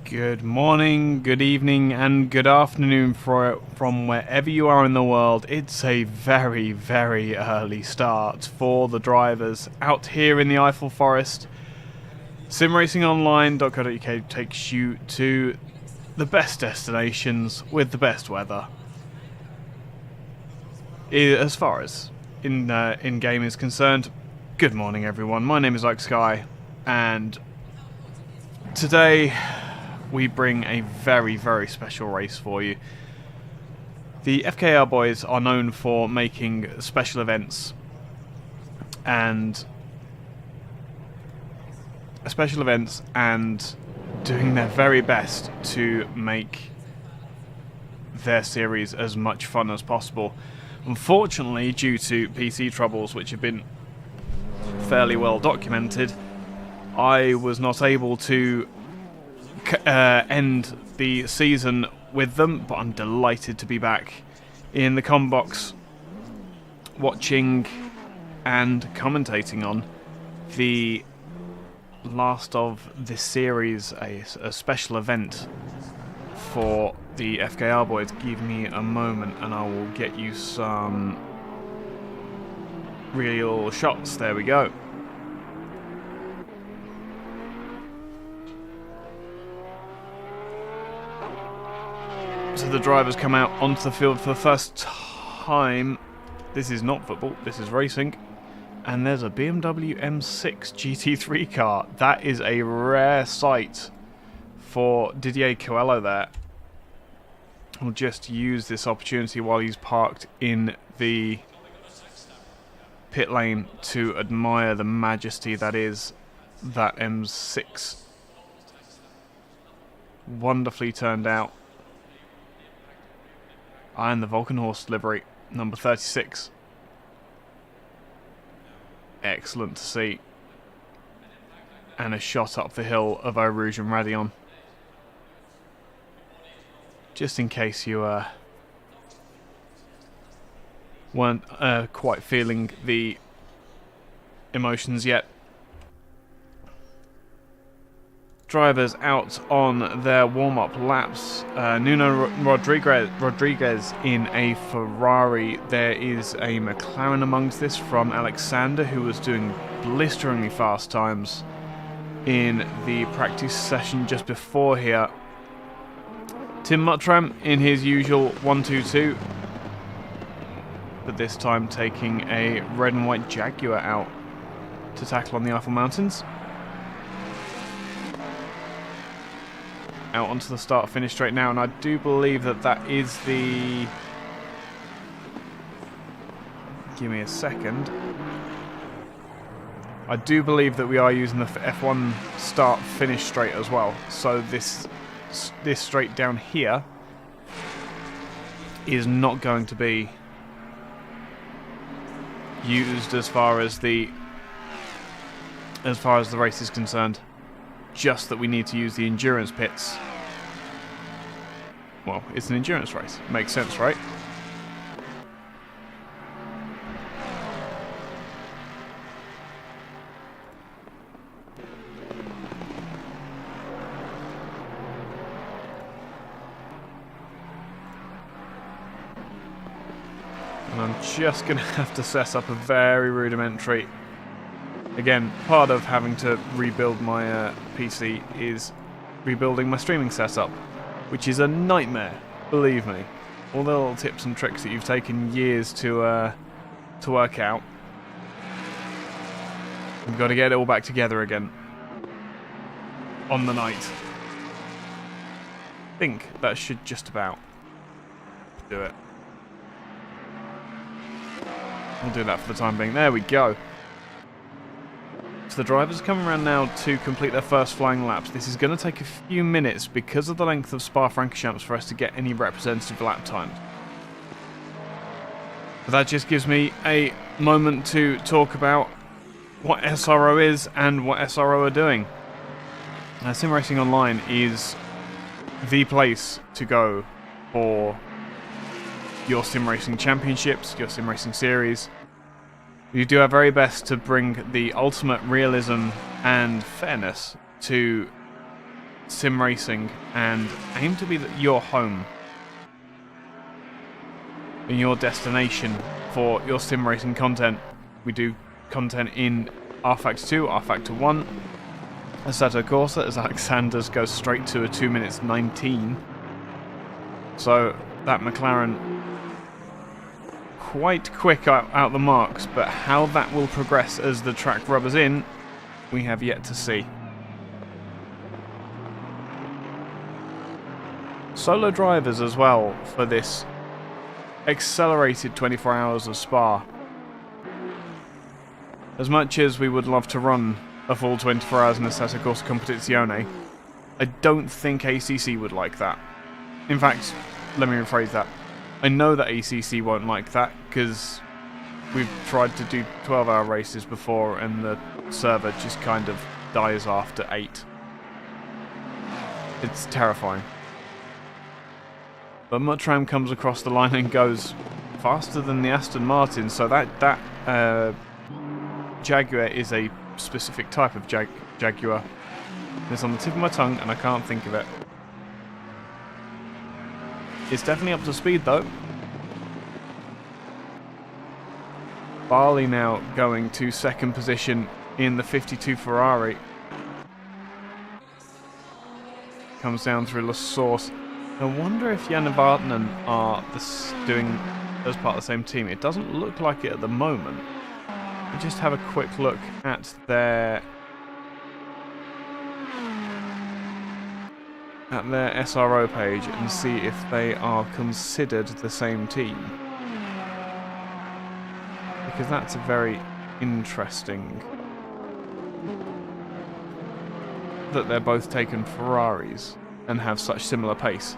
Good morning, good evening, and good afternoon from wherever you are in the world. It's a very, very early start for the drivers out here in the Eiffel Forest. SimRacingOnline.co.uk takes you to the best destinations with the best weather. As far as in-game is concerned, good morning everyone. My name is Ike Sky, and today we bring a very, very special race for you. The FKR boys are known for making special events and doing their very best to make their series as much fun as possible. Unfortunately, due to PC troubles, which have been fairly well documented, I was not able to end the season with them, but I'm delighted to be back in the comm box watching and commentating on the last of this series, a special event for the FKR boys. Give me a moment and I will get you some real shots. There we go. So the drivers come out onto the field for the first time. This is not football, this is racing. And there's a BMW M6 GT3 car. That is a rare sight for Didier Coelho there. We'll just use this opportunity while he's parked in the pit lane to admire the majesty that is that M6. Wonderfully turned out. And the Vulcanhorst livery, number 36. Excellent to see. And a shot up the hill of Eau Rouge and Raidillon. Just in case you weren't quite feeling the emotions yet. Drivers out on their warm-up laps. Nuno Rodriguez in a Ferrari. There is a McLaren amongst this from Alexander, who was doing blisteringly fast times in the practice session just before here. Tim Muttram in his usual 122, but this time taking a red and white Jaguar out to tackle on the Eiffel Mountains. Out onto the start-finish straight now, and I do believe that is the... Give me a second. I do believe that we are using the F1 start-finish straight as well. So this straight down here is not going to be used as far as the race is concerned. Just that we need to use the endurance pits. Well, it's an endurance race. Makes sense, right? And I'm just going to have to set up a very rudimentary... Again, part of having to rebuild my PC is rebuilding my streaming setup, which is a nightmare, believe me. All the little tips and tricks that you've taken years to work out. We've got to get it all back together again on the night. I think that should just about do it. We'll do that for the time being. There we go. So the drivers are coming around now to complete their first flying laps. This is going to take a few minutes because of the length of Spa-Francorchamps for us to get any representative lap times. But that just gives me a moment to talk about what SRO is and what SRO are doing. SimRacingOnline is the place to go for your sim racing championships, your sim racing series. We do our very best to bring the ultimate realism and fairness to sim racing and aim to be your home and your destination for your sim racing content. We do content in R Factor 2, R Factor 1, Assetto Corsa, as Alexander's goes straight to a 2 minutes 19. So that McLaren quite quick out the marks, but how that will progress as the track rubbers in, we have yet to see. Solo drivers as well for this accelerated 24 hours of Spa. As much as we would love to run a full 24 hours in Assetto Corsa Competizione, I don't think ACC would like that. In fact, let me rephrase that. I know that ACC won't like that because we've tried to do 12-hour races before and the server just kind of dies after 8. It's terrifying. But Mutram comes across the line and goes faster than the Aston Martin, so that Jaguar is a specific type of Jaguar. It's on the tip of my tongue and I can't think of it. It's definitely up to speed though. Barley now going to second position in the 52 Ferrari. Comes down through La Source. I wonder if Jan and Vartnen are doing as part of the same team. It doesn't look like it at the moment. We'll just have a quick look at their SRO page and see if they are considered the same team. Because that's a very interesting that they're both taken Ferraris and have such similar pace.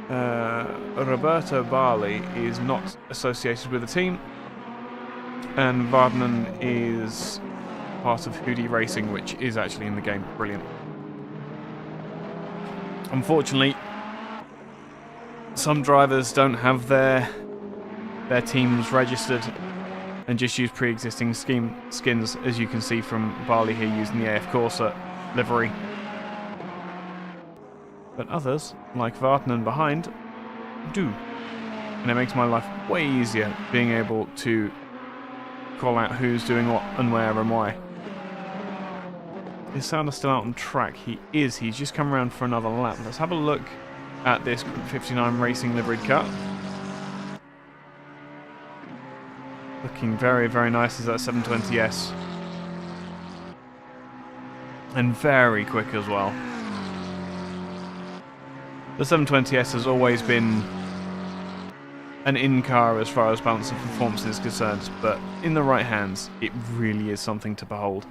Roberto Barley is not associated with the team, and Vartnen is part of Hoodie Racing, which is actually in the game. Brilliant. Unfortunately, some drivers don't have their teams registered and just use pre-existing skins, as you can see from Barley here using the AF Corsa livery. But others, like Vartnen behind, do. And it makes my life way easier being able to call out who's doing what and where and why. Is Sounder still out on track? He is. He's just come around for another lap. Let's have a look at this Group 59 Racing liveried car. Looking very, very nice as that 720S. And very quick as well. The 720S has always been an in-car as far as balance of performance is concerned, but in the right hands, it really is something to behold.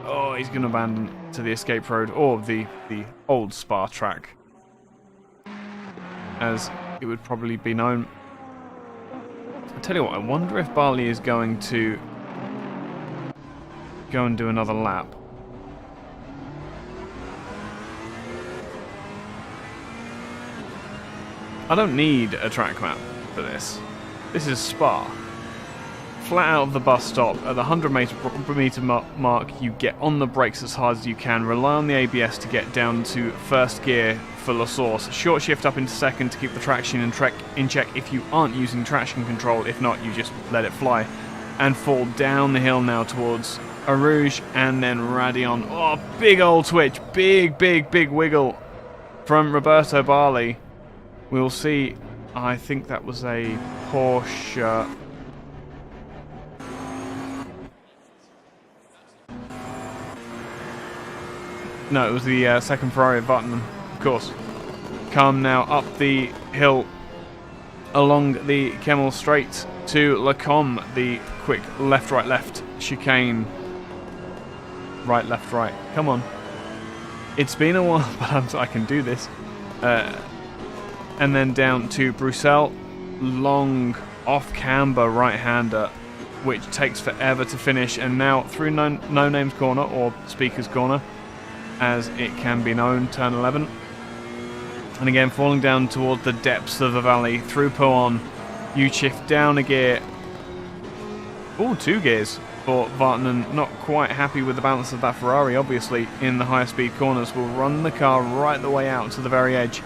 Oh, he's going to abandon to the escape road, or the old Spa track, as it would probably be known. I tell you what, I wonder if Barley is going to go and do another lap. I don't need a track map for this. This is Spa. Flat out of the bus stop, at the 100 meter mark, you get on the brakes as hard as you can, rely on the ABS to get down to first gear for La Source, short shift up into second to keep the traction in check if you aren't using traction control, if not you just let it fly, and fall down the hill now towards Arouge and then Radion. Oh, big old twitch, big wiggle from Roberto Barley. We'll see. I think that was a Porsche. No, it was the second Ferrari of Vartnen, of course. Come now up the hill along the Kemmel Straight to Lacombe, the quick left chicane. Right, left, right. Come on. It's been a while, but I can do this. And then down to Bruxelles, long off-camber right-hander, which takes forever to finish, and now through No Name's Corner, or Speaker's Corner, as it can be known, turn 11. And again, falling down towards the depths of the valley, through Pouhon, you shift down a gear. Oh, 2 gears. for Vartanen. Not quite happy with the balance of that Ferrari, obviously, in the higher speed corners. Will run the car right the way out to the very edge,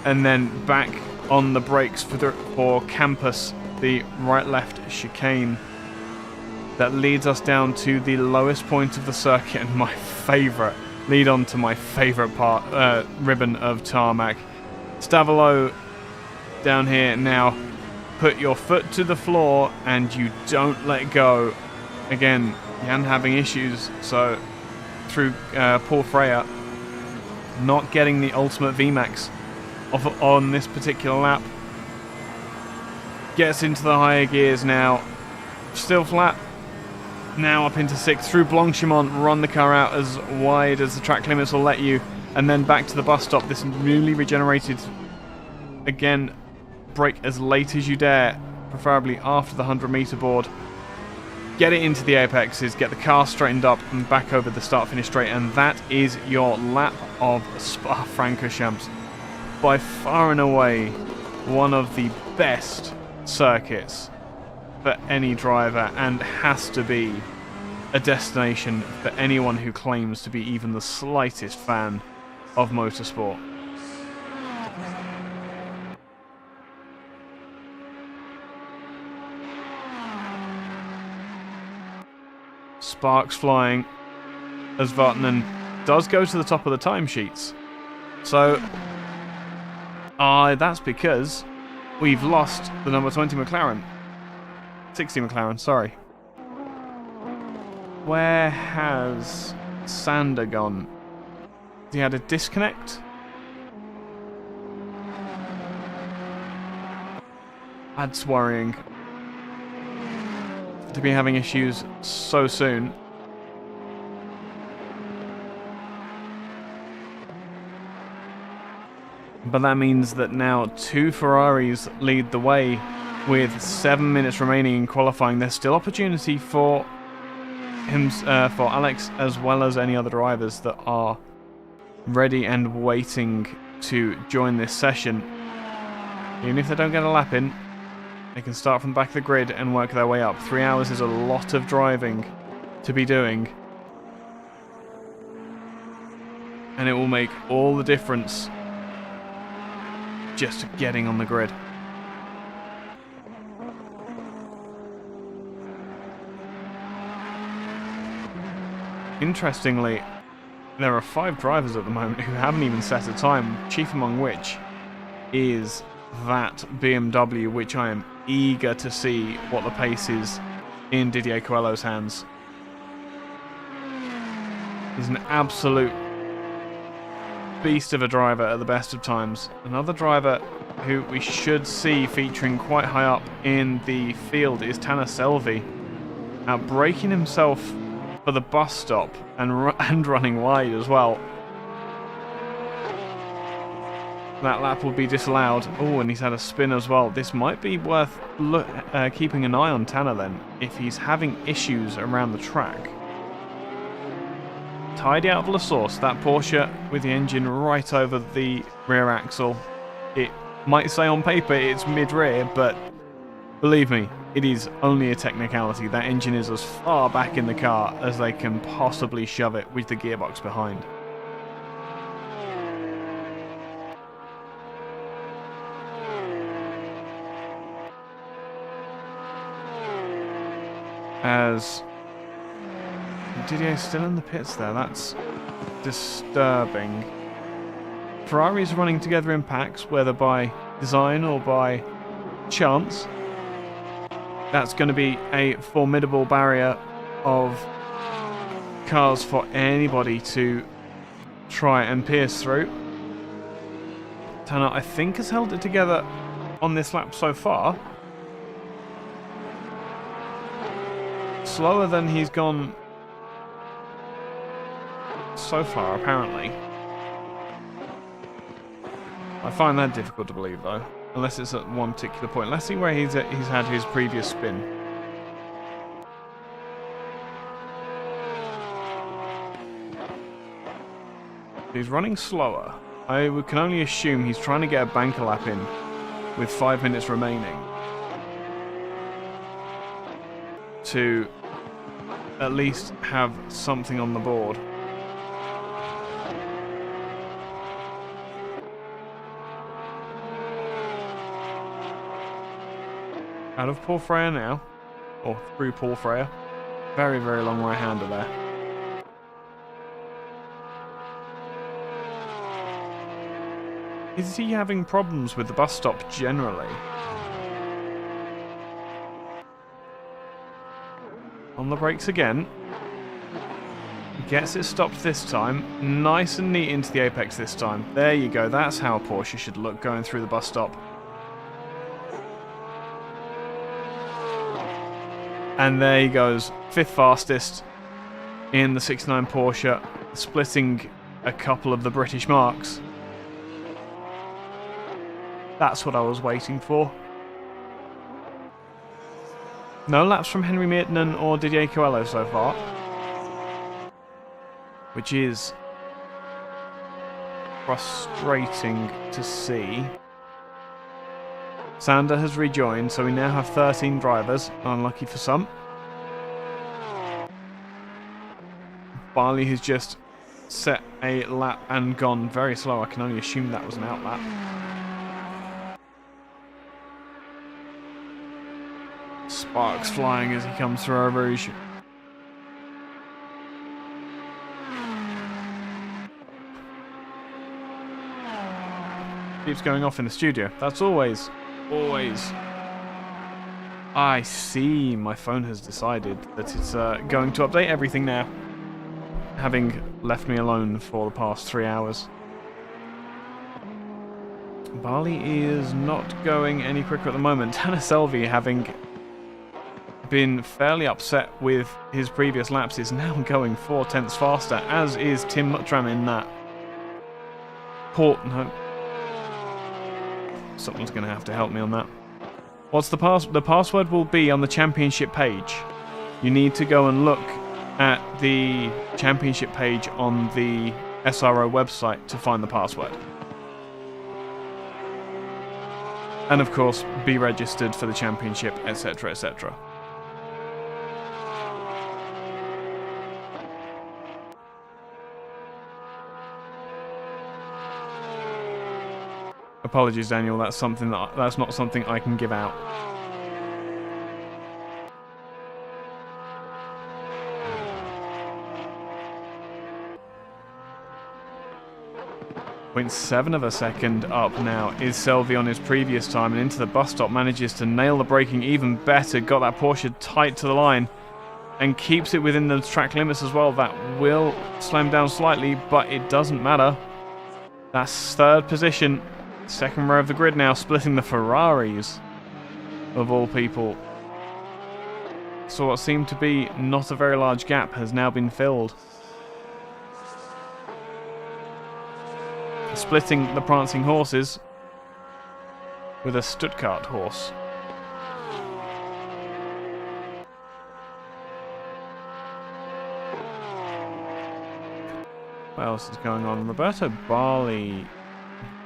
and then back on the brakes for Campus, the right-left chicane that leads us down to the lowest point of the circuit and my favourite, lead on to my favourite part, ribbon of tarmac. Stavolo down here now. Put your foot to the floor and you don't let go. Again, Jan having issues, so through Paul Freya not getting the ultimate VMAX on this particular lap. Gets into the higher gears now. Still flat. Now up into 6th through Blanchimont. Run the car out as wide as the track limits will let you. And then back to the bus stop. This newly regenerated. Again, brake as late as you dare. Preferably after the 100-meter board. Get it into the apexes. Get the car straightened up and back over the start-finish straight. And that is your lap of Spa-Francorchamps. By far and away, one of the best circuits for any driver, and has to be a destination for anyone who claims to be even the slightest fan of motorsport. Sparks flying as Vartanen does go to the top of the timesheets. So, that's because we've lost the number 20 McLaren. 60 McLaren, sorry. Where has Sander gone? He had a disconnect? That's worrying. To be having issues so soon. But that means that now 2 Ferraris lead the way with 7 minutes remaining in qualifying. There's still opportunity for him, for Alex, as well as any other drivers that are ready and waiting to join this session. Even if they don't get a lap in, they can start from the back of the grid and work their way up. 3 hours is a lot of driving to be doing. And it will make all the difference just getting on the grid. Interestingly, there are 5 drivers at the moment who haven't even set a time, chief among which is that BMW, which I am eager to see what the pace is in Didier Coelho's hands. He's an absolute beast of a driver at the best of times. Another driver who we should see featuring quite high up in the field is Tanner Selvi, outbraking himself for the bus stop and running wide as well. That lap will be disallowed. Oh, and he's had a spin as well. This might be worth keeping an eye on Tanner then, if he's having issues around the track. Tidy out of La Source, that Porsche with the engine right over the rear axle. It might say on paper it's mid-rear, but believe me, it is only a technicality. That engine is as far back in the car as they can possibly shove it with the gearbox behind. As Didier's still in the pits there, that's disturbing. Ferrari's running together in packs, whether by design or by chance. That's going to be a formidable barrier of cars for anybody to try and pierce through. Tanner, I think, has held it together on this lap so far. Slower than he's gone so far, apparently. I find that difficult to believe, though. Unless it's at one particular point. Let's see where he's had his previous spin. He's running slower. I can only assume he's trying to get a banker lap in with 5 minutes remaining to at least have something on the board. Out of Paul Freyer now, or through Paul Freyer. Very, very long right-hander there. Is he having problems with the bus stop generally? On the brakes again. Gets it stopped this time. Nice and neat into the apex this time. There you go. That's how a Porsche should look going through the bus stop. And there he goes. 5th fastest in the 69 Porsche. Splitting a couple of the British marks. That's what I was waiting for. No laps from Henry Miertenen or Didier Coelho so far. Which is frustrating to see. Sander has rejoined, so we now have 13 drivers. Unlucky for some. Barley has just set a lap and gone very slow. I can only assume that was an out lap. Sparks flying as he comes through Eau Rouge. Keeps going off in the studio. That's always. I see. My phone has decided that it's going to update everything now, having left me alone for the past 3 hours. Barley is not going any quicker at the moment. Tanner Selvi, having been fairly upset with his previous laps, is now going 4/10 faster, as is Tim Muttram in that. No. Someone's going to have to help me on that. What's the password will be on the championship page. You need to go and look at the championship page on the SRO website to find the password. And of course, be registered for the championship, etc., etc. Apologies, Daniel. That's not something I can give out. .7 of a second up now is Selvi on his previous time, and into the bus stop manages to nail the braking even better. Got that Porsche tight to the line and keeps it within the track limits as well. That will slow him down slightly, but it doesn't matter. That's 3rd position. 2nd row of the grid now, splitting the Ferraris, of all people. So what seemed to be not a very large gap has now been filled. Splitting the prancing horses with a Stuttgart horse. What else is going on? Roberto Barley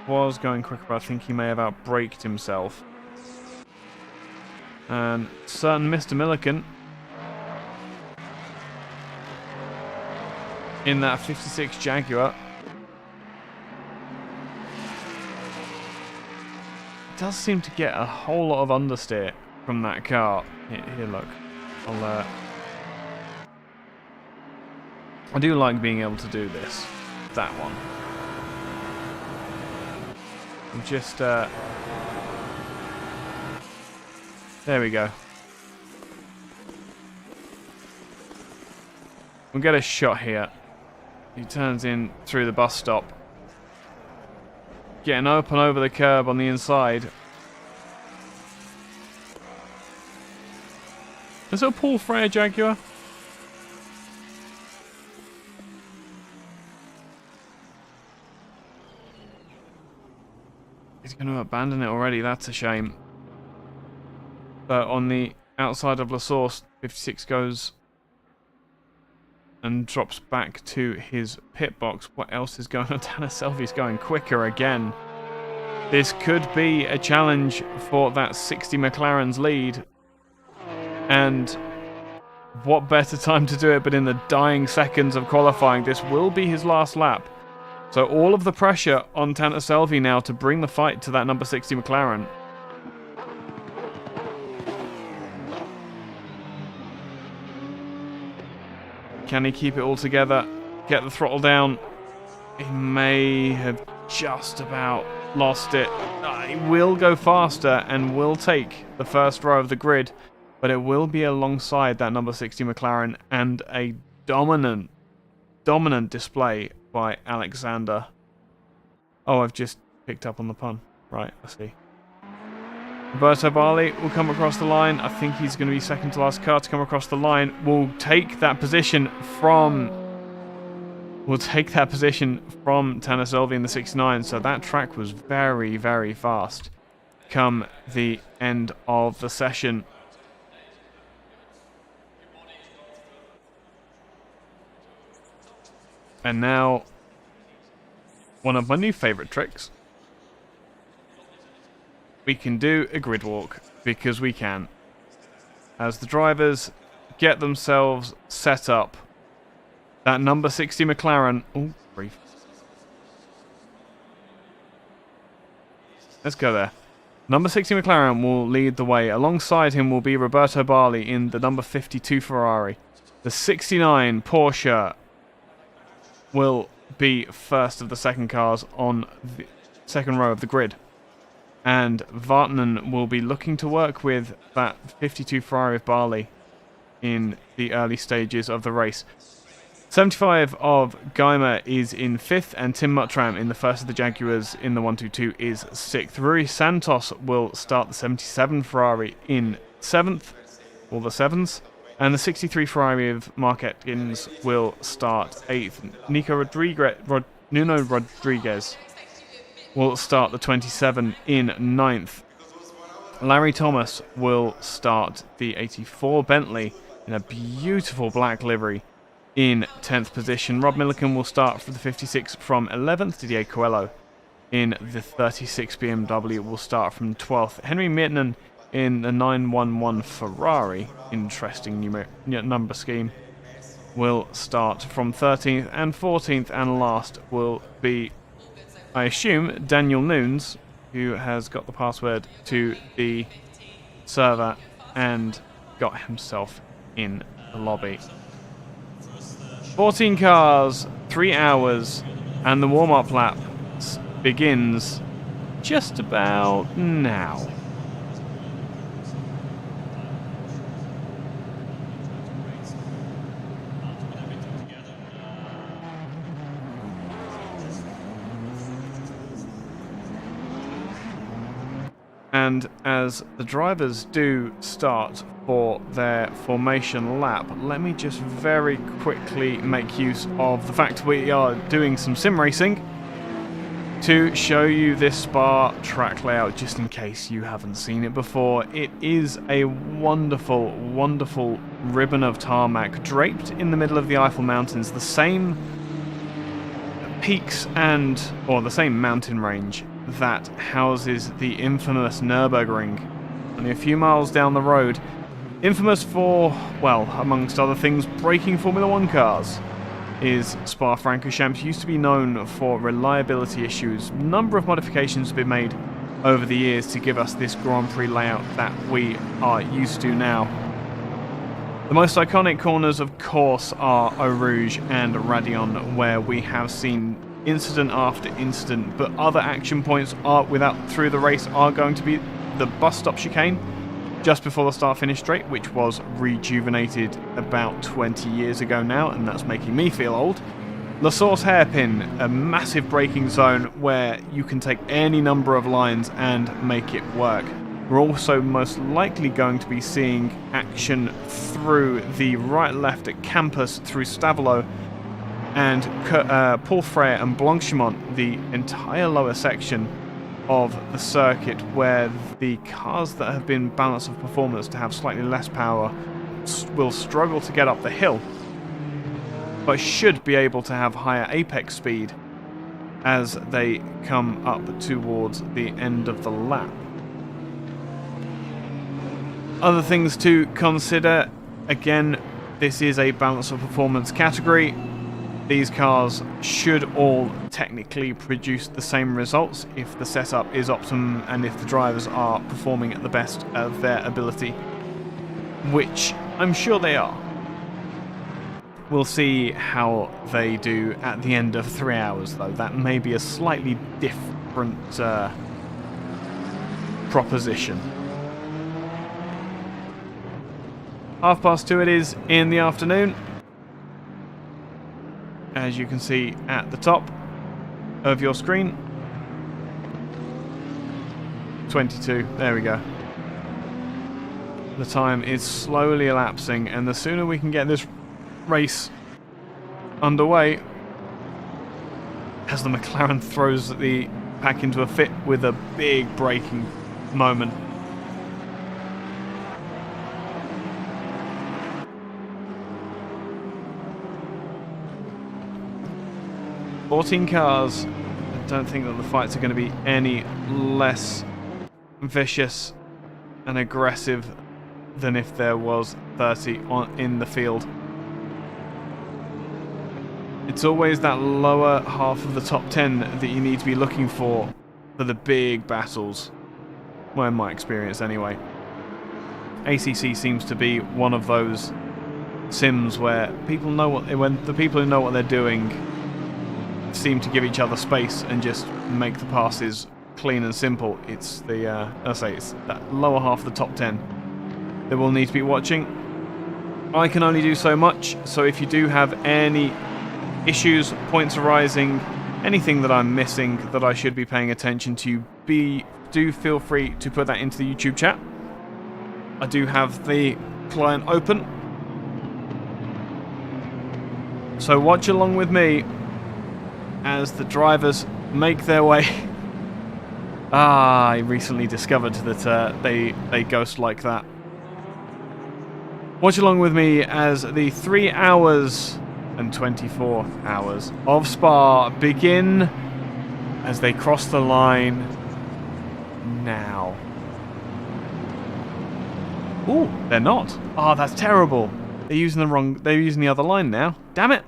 was going quicker, but I think he may have outbraked himself. And certain Mr. Milliken in that 56 Jaguar does seem to get a whole lot of understeer from that car. Here, look. I do like being able to do this. That one. Just, there we go. We'll get a shot here. He turns in through the bus stop. Getting open over the curb on the inside. Is it a Paul Freyer Jaguar? He's going to abandon it already. That's a shame. But on the outside of La Source, 56 goes and drops back to his pit box. What else is going on? Tanner Selvi's going quicker again. This could be a challenge for that 60 McLaren's lead. And what better time to do it but in the dying seconds of qualifying? This will be his last lap. So all of the pressure on Tanner Selvi now to bring the fight to that number 60 McLaren. Can he keep it all together? Get the throttle down? He may have just about lost it. He will go faster and will take the first row of the grid, but it will be alongside that number 60 McLaren and a dominant display by Alexander. Oh, I've just picked up on the pun. Right, I see. Roberto Barley will come across the line. I think he's going to be second to last car to come across the line. Will take that position from Tanner Selvi in the 69. So that track was very, very fast come the end of the session. And now, one of my new favourite tricks. We can do a grid walk, because we can. As the drivers get themselves set up, that number 60 McLaren... Oh, brief. Let's go there. Number 60 McLaren will lead the way. Alongside him will be Roberto Barley in the number 52 Ferrari. The 69 Porsche will be first of the second cars on the second row of the grid. And Vartanen will be looking to work with that 52 Ferrari of Barley in the early stages of the race. 75 of Geimer is in 5th, and Tim Muttram in the first of the Jaguars in the 122 is 6th. Rui Santos will start the 77 Ferrari in 7th, all the 7s, and the 63 Ferrari of Mark Atkins will start 8th. Nuno Rodriguez will start the 27 in 9th. Larry Thomas will start the 84 Bentley in a beautiful black livery in 10th position. Rob Milliken will start for the 56 from 11th. Didier Coelho in the 36 BMW will start from 12th. Henry Mittinen in the 911 Ferrari, interesting number scheme, will start from 13th, and 14th and last will be, I assume, Daniel Nunes, who has got the password to the server and got himself in the lobby. 14 cars, 3 hours, and the warm-up lap begins just about now. And as the drivers do start for their formation lap, let me just very quickly make use of the fact we are doing some sim racing to show you this Spa track layout, just in case you haven't seen it before. It is a wonderful, wonderful ribbon of tarmac draped in the middle of the Eifel Mountains, the same peaks or the same mountain range that houses the infamous Nürburgring, only a few miles down the road. Infamous for, well, amongst other things, breaking Formula 1 cars, is Spa-Francorchamps. Used to be known for reliability issues. A number of modifications have been made over the years to give us this Grand Prix layout that we are used to now. The most iconic corners, of course, are Eau Rouge and Radion, where we have seen incident after incident, but other action points through the race are going to be the bus stop chicane just before the start-finish straight, which was rejuvenated about 20 years ago now, and that's making me feel old. La Source Hairpin, a massive braking zone where you can take any number of lines and make it work. We're also most likely going to be seeing action through the right-left at Campus, through Stavelot, and Paul Frere and Blanchimont, the entire lower section of the circuit, where the cars that have been balanced of performance to have slightly less power will struggle to get up the hill, but should be able to have higher apex speed as they come up towards the end of the lap. Other things to consider, again, this is a balance of performance category. These cars should all technically produce the same results if the setup is optimum and if the drivers are performing at the best of their ability, which I'm sure they are. We'll see how they do at the end of 3 hours, though. That may be a slightly different proposition. 2:30 it is in the afternoon. As you can see at the top of your screen. 22, there we go. The time is slowly elapsing, and the sooner we can get this race underway, as the McLaren throws the pack into a fit with a big braking moment. "14 cars. I don't think that the fights are going to be any less vicious and aggressive than if there was 30 in the field. It's always that lower half of the top 10 that you need to be looking for the big battles. Well, in my experience anyway. ACC seems to be one of those sims where people know when the people who know what they're doing seem to give each other space and just make the passes clean and simple. It's the it's that lower half of the top 10 that we'll need to be watching. I can only do so much, so if you do have any issues, points arising, anything that I'm missing that I should be paying attention to, do feel free to put that into the YouTube chat. I do have the client open, so watch along with me as the drivers make their way. I recently discovered that they ghost like that. Watch along with me as the 3 hours and 24 hours of Spa begin as they cross the line now. Ooh, they're not. Oh, that's terrible. They're using the other line now. Damn it.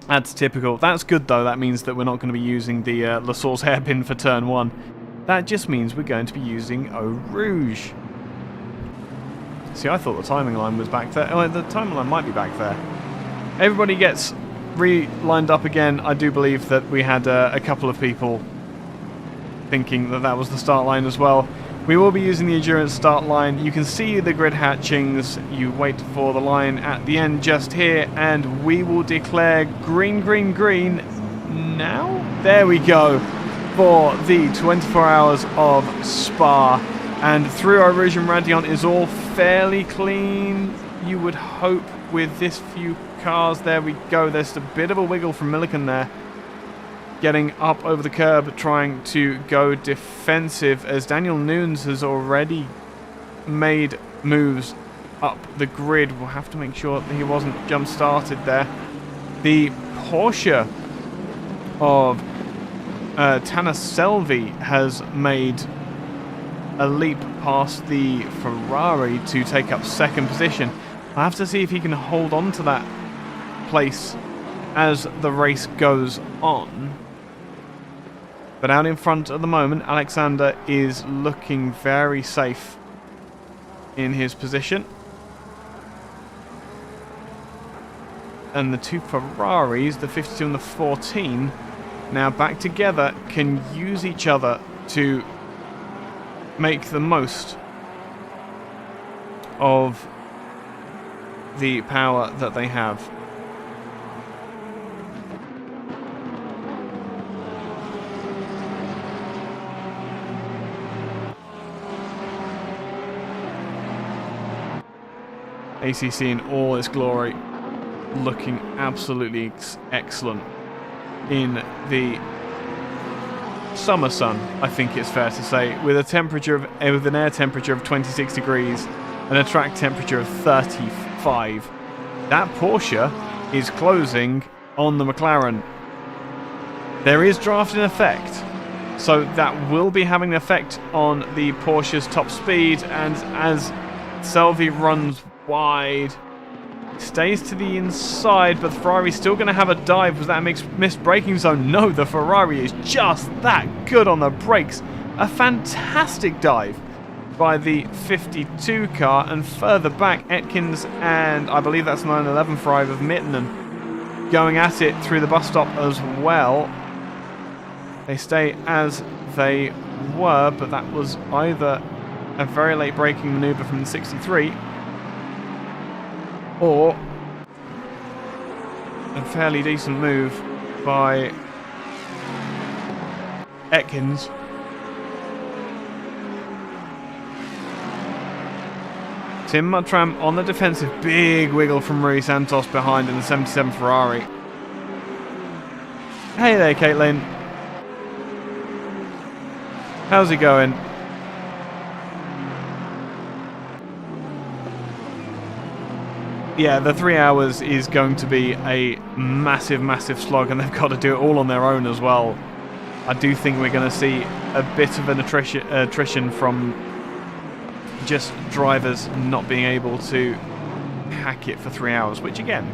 That's typical. That's good though. That means that we're not going to be using the Lassour's hairpin for turn 1. That just means we're going to be using Eau Rouge. See, I thought the timing line was back there. Oh, the timing line might be back there. Everybody gets re-lined up again. I do believe that we had a couple of people thinking that that was the start line as well. We will be using the Endurance start line. You can see the grid hatchings. You wait for the line at the end just here, and we will declare green, green, green now. There we go for the 24 hours of Spa. And through our Rouge and Radiant is all fairly clean, you would hope, with this few cars. There we go. There's a bit of a wiggle from Milliken there, getting up over the curb, trying to go defensive, as Daniel Nunes has already made moves up the grid. We'll have to make sure that he wasn't jump-started there. The Porsche of Tanner Selvi has made a leap past the Ferrari to take up second position. I have to see if he can hold on to that place as the race goes on. But out in front at the moment, Alexander is looking very safe in his position. And the two Ferraris, the 52 and the 14, now back together, can use each other to make the most of the power that they have. ACC in all its glory, looking absolutely excellent in the summer sun, I think it's fair to say, with a temperature with an air temperature of 26 degrees and a track temperature of 35. That Porsche is closing on the McLaren. There is draft in effect, so that will be having an effect on the Porsche's top speed, and as Selvi runs wide. Stays to the inside, but the Ferrari's still going to have a dive. Was that a missed braking zone? No, the Ferrari is just that good on the brakes. A fantastic dive by the 52 car, and further back, Atkins and I believe that's 911 Ferrari of Mittinen going at it through the bus stop as well. They stay as they were, but that was either a very late braking maneuver from the 63 or a fairly decent move by Atkins. Tim Muttram on the defensive. Big wiggle from Rui Santos behind in the 77 Ferrari. Hey there, Caitlin. How's it going? Yeah, the 3 hours is going to be a massive, massive slog, and they've got to do it all on their own as well. I do think we're going to see a bit of an attrition from just drivers not being able to hack it for 3 hours, which again...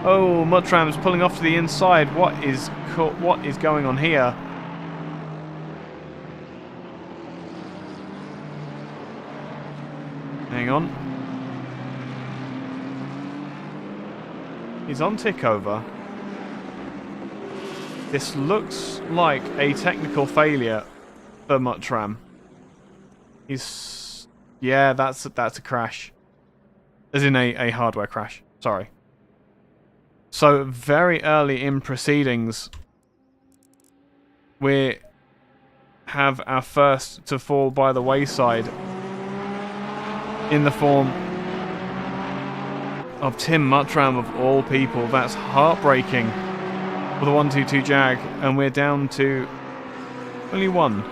Oh, Muttram's pulling off to the inside. What is going on here? Hang on. He's on tickover. This looks like a technical failure for Muttram. He's... Yeah, that's a crash. As in a hardware crash. Sorry. So, very early in proceedings, we have our first to fall by the wayside in the form of Tim Muttram of all people. That's heartbreaking for the 122 Jag, and we're down to only one.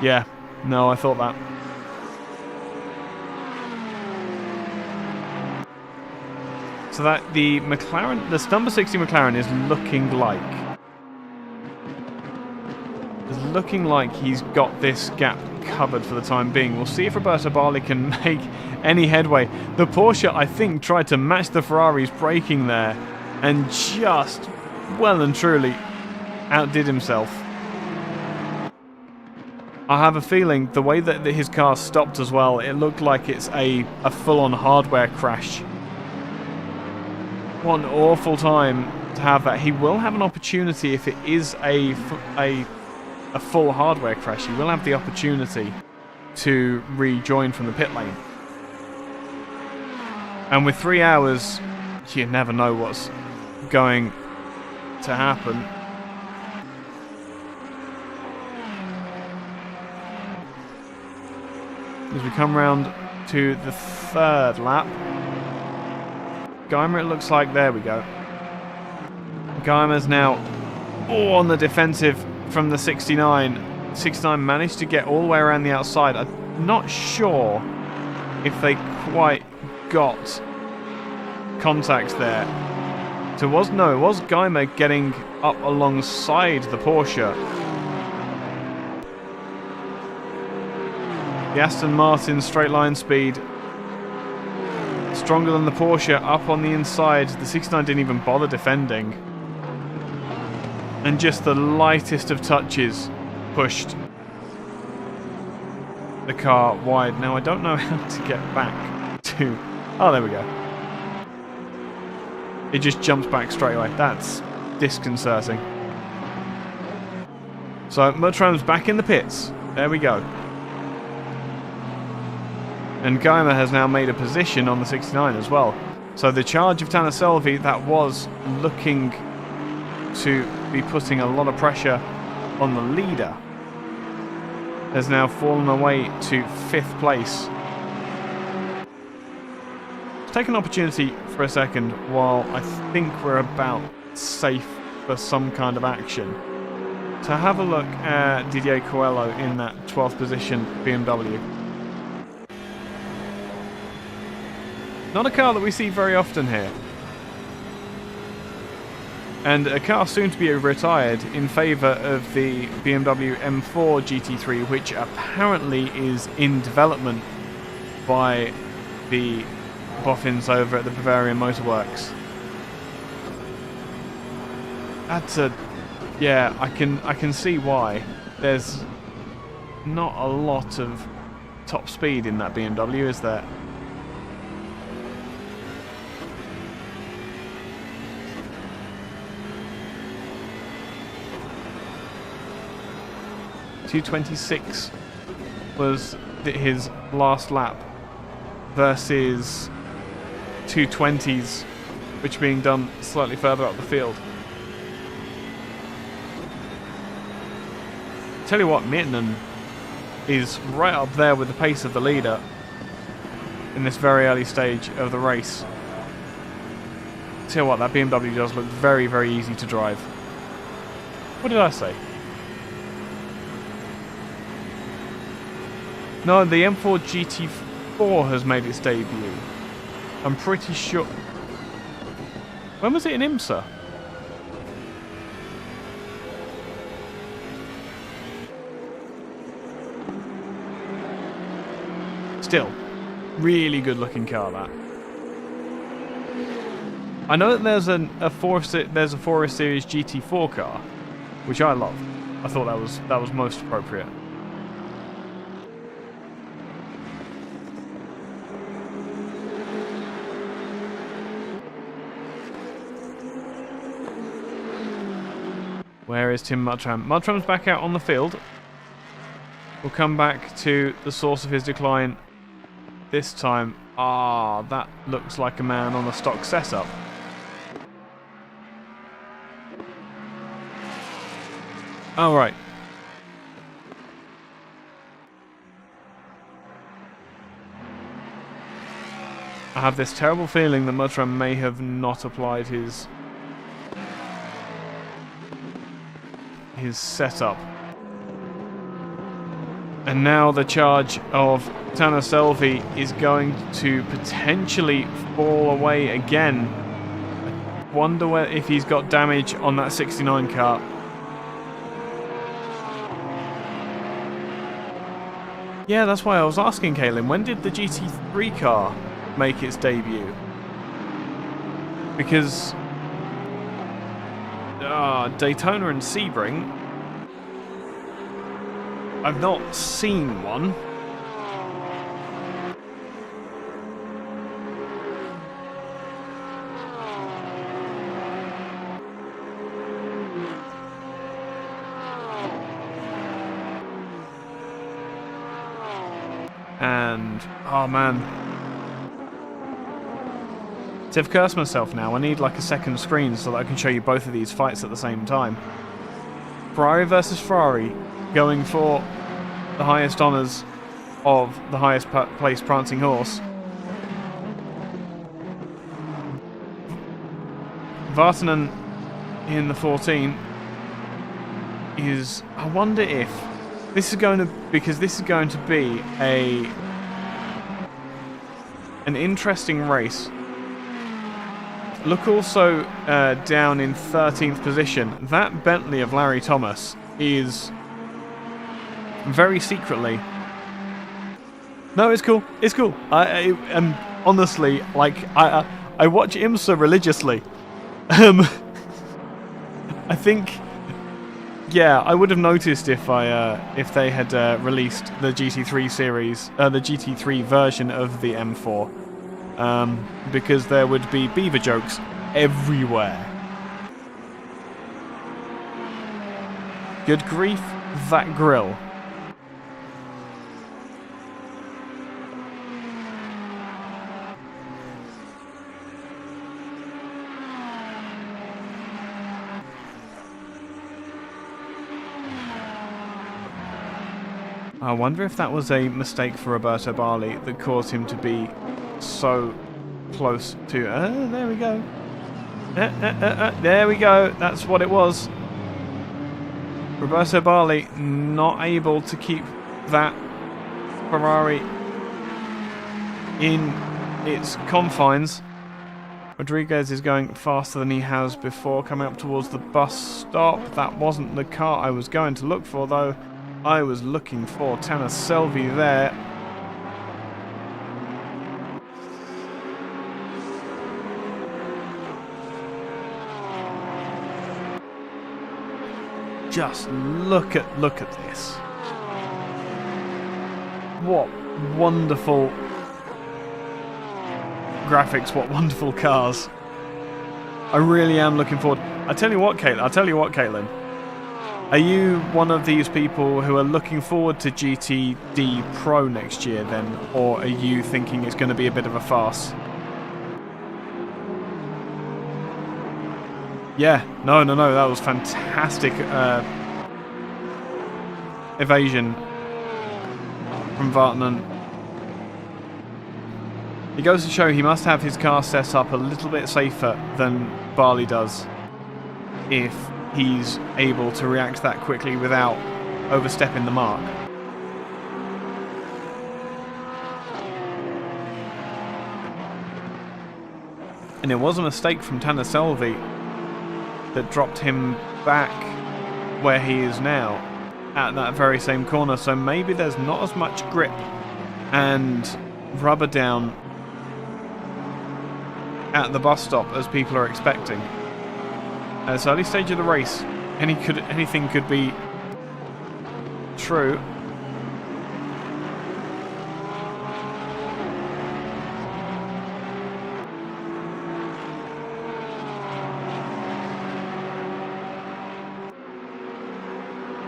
Yeah, no, I thought that. So that the McLaren, the number 60 McLaren is looking like he's got this gap covered for the time being. We'll see if Roberto Barley can make any headway. The Porsche, I think, tried to match the Ferrari's braking there and just well and truly outdid himself. I have a feeling the way that his car stopped as well, it looked like it's a full-on hardware crash. What an awful time to have that. He will have an opportunity if it is a full hardware crash. He will have the opportunity to rejoin from the pit lane. And with 3 hours, you never know what's going to happen. As we come round to the third lap, Geimer, it looks like, there we go. Geimer's now on the defensive from the 69. 69 managed to get all the way around the outside. I'm not sure if they quite got contact there. So it was Geimer getting up alongside the Porsche. The Aston Martin straight line speed stronger than the Porsche up on the inside. The 69 didn't even bother defending. And just the lightest of touches pushed the car wide. Now I don't know how to get back to... Oh, there we go. It just jumps back straight away. That's disconcerting. So Muttram's back in the pits. There we go. And Geimer has now made a position on the 69 as well. So the charge of Tanner Selvi that was looking to be putting a lot of pressure on the leader has now fallen away to 5th place. Let's take an opportunity for a second while I think we're about safe for some kind of action to have a look at Didier Coelho in that 12th position BMW. Not a car that we see very often here. and a car soon to be retired in favour of the BMW M4 GT3, which apparently is in development by the boffins over at the Bavarian Motorworks. That's a... yeah, I can see why. There's not a lot of top speed in that BMW, is there? .226 was his last lap versus 220s, which are being done slightly further up the field. Tell you what, Mittinen is right up there with the pace of the leader in this very early stage of the race. Tell you what, that BMW does look very, very easy to drive. What did I say? No, the M4 GT4 has made its debut. I'm pretty sure... when was it in IMSA? Still, really good looking car, that. I know that there's a Forest Series GT4 car, which I love. I thought that was most appropriate. Where is Tim Muttram? Muttram's back out on the field. We'll come back to the source of his decline this time. Ah, that looks like a man on a stock setup. All right. I have this terrible feeling that Muttram may have not applied his setup. And now the charge of Tanner Selvi is going to potentially fall away again. I wonder if he's got damage on that 69 car. Yeah, that's why I was asking Kaylin, when did the GT3 car make its debut? Because Daytona and Sebring, I've not seen one. And, oh man. So I've cursed myself now. I need like a second screen so that I can show you both of these fights at the same time. Ferrari versus Ferrari, going for the highest honours of the highest placed prancing horse. Vartanen in the 14 is... I wonder if this is going to... because this is going to be an interesting race. Look also down in 13th position. That Bentley of Larry Thomas is very secretly... No, it's cool. It's cool. I honestly, like, I watch IMSA religiously. I think, yeah, I would have noticed if they had released the GT3 series, the GT3 version of the M4. Because there would be beaver jokes everywhere. Good grief, that grill. I wonder if that was a mistake for Roberto Barley that caused him to be so close to... there we go. There we go. That's what it was. Roberto Barley not able to keep that Ferrari in its confines. Rodriguez is going faster than he has before, coming up towards the bus stop. That wasn't the car I was going to look for, though. I was looking for Tanner Selvi there. Just look at this. What wonderful graphics, what wonderful cars. I really am looking forward. I tell you what, Caitlin. Are you one of these people who are looking forward to GTD Pro next year then? Or are you thinking it's going to be a bit of a farce? Yeah, no, that was fantastic evasion from Vartanen. It goes to show he must have his car set up a little bit safer than Barley does if he's able to react that quickly without overstepping the mark. And it was a mistake from Tanner Selvi that dropped him back where he is now at that very same corner, so maybe there's not as much grip and rubber down at the bus stop as people are expecting. At this early stage of the race, anything could be true.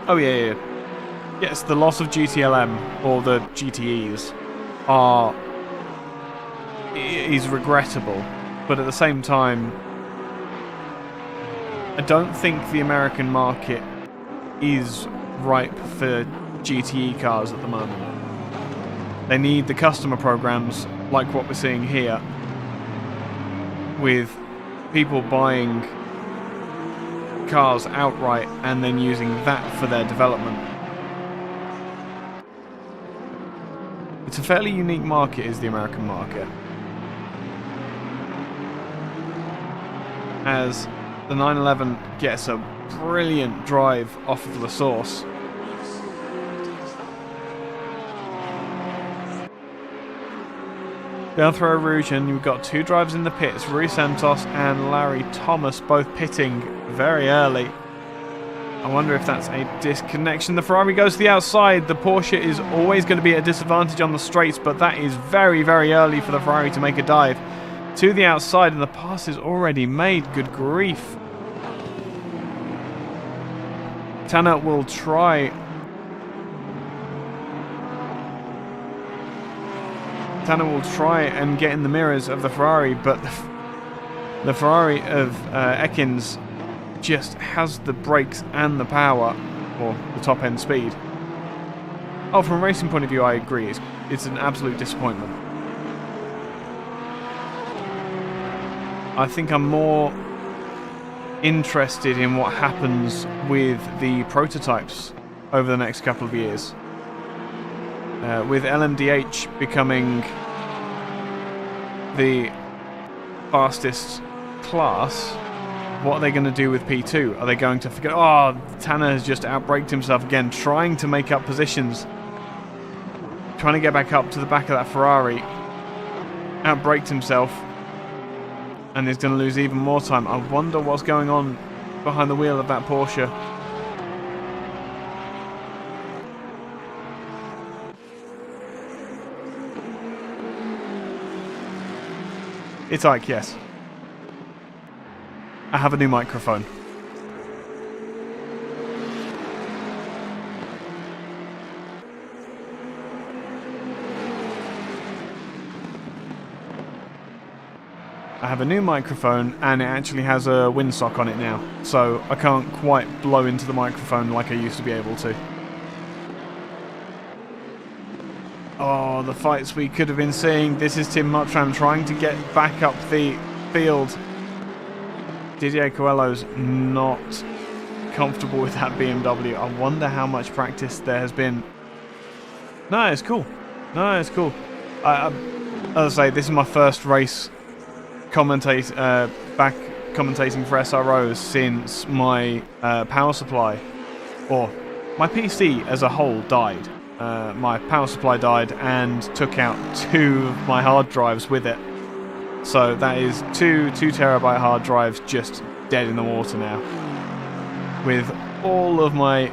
Oh yeah. Yes, the loss of GTLM or the GTEs is regrettable, but at the same time, I don't think the American market is ripe for GTE cars at the moment. They need the customer programs like what we're seeing here, with people buying cars outright and then using that for their development. It's a fairly unique market, is the American market, as the 911 gets a brilliant drive off of the source. Down through Rouge, and you've got two drivers in the pits, Rui Santos and Larry Thomas, both pitting very early. I wonder if that's a disconnection. The Ferrari goes to the outside. The Porsche is always going to be at a disadvantage on the straights, but that is very, very early for the Ferrari to make a dive to the outside, and the pass is already made. Good grief. Tanner will try. Tanner will try and get in the mirrors of the Ferrari, but the Ferrari of Ekins just has the brakes and the power, or the top end speed. Oh, from a racing point of view, I agree. It's an absolute disappointment. I think I'm more interested in what happens with the prototypes over the next couple of years. With LMDH becoming the fastest class, what are they going to do with P2? Are they going to forget? Oh, Tanner has just outbraked himself again, trying to make up positions. Trying to get back up to the back of that Ferrari. Outbraked himself. And is going to lose even more time. I wonder what's going on behind the wheel of that Porsche. It's Ike, yes. I have a new microphone. I have a new microphone, and it actually has a windsock on it now, so I can't quite blow into the microphone like I used to be able to. Oh, the fights we could have been seeing. This is Tim Muttram trying to get back up the field. Didier Coelho's not comfortable with that BMW. I wonder how much practice there has been. No, it's cool. As I say, this is my first race back commentating for SROs since my power supply, or my PC as a whole, died. My power supply died and took out 2 of my hard drives with it. So that is 2 terabyte hard drives just dead in the water now, with all of my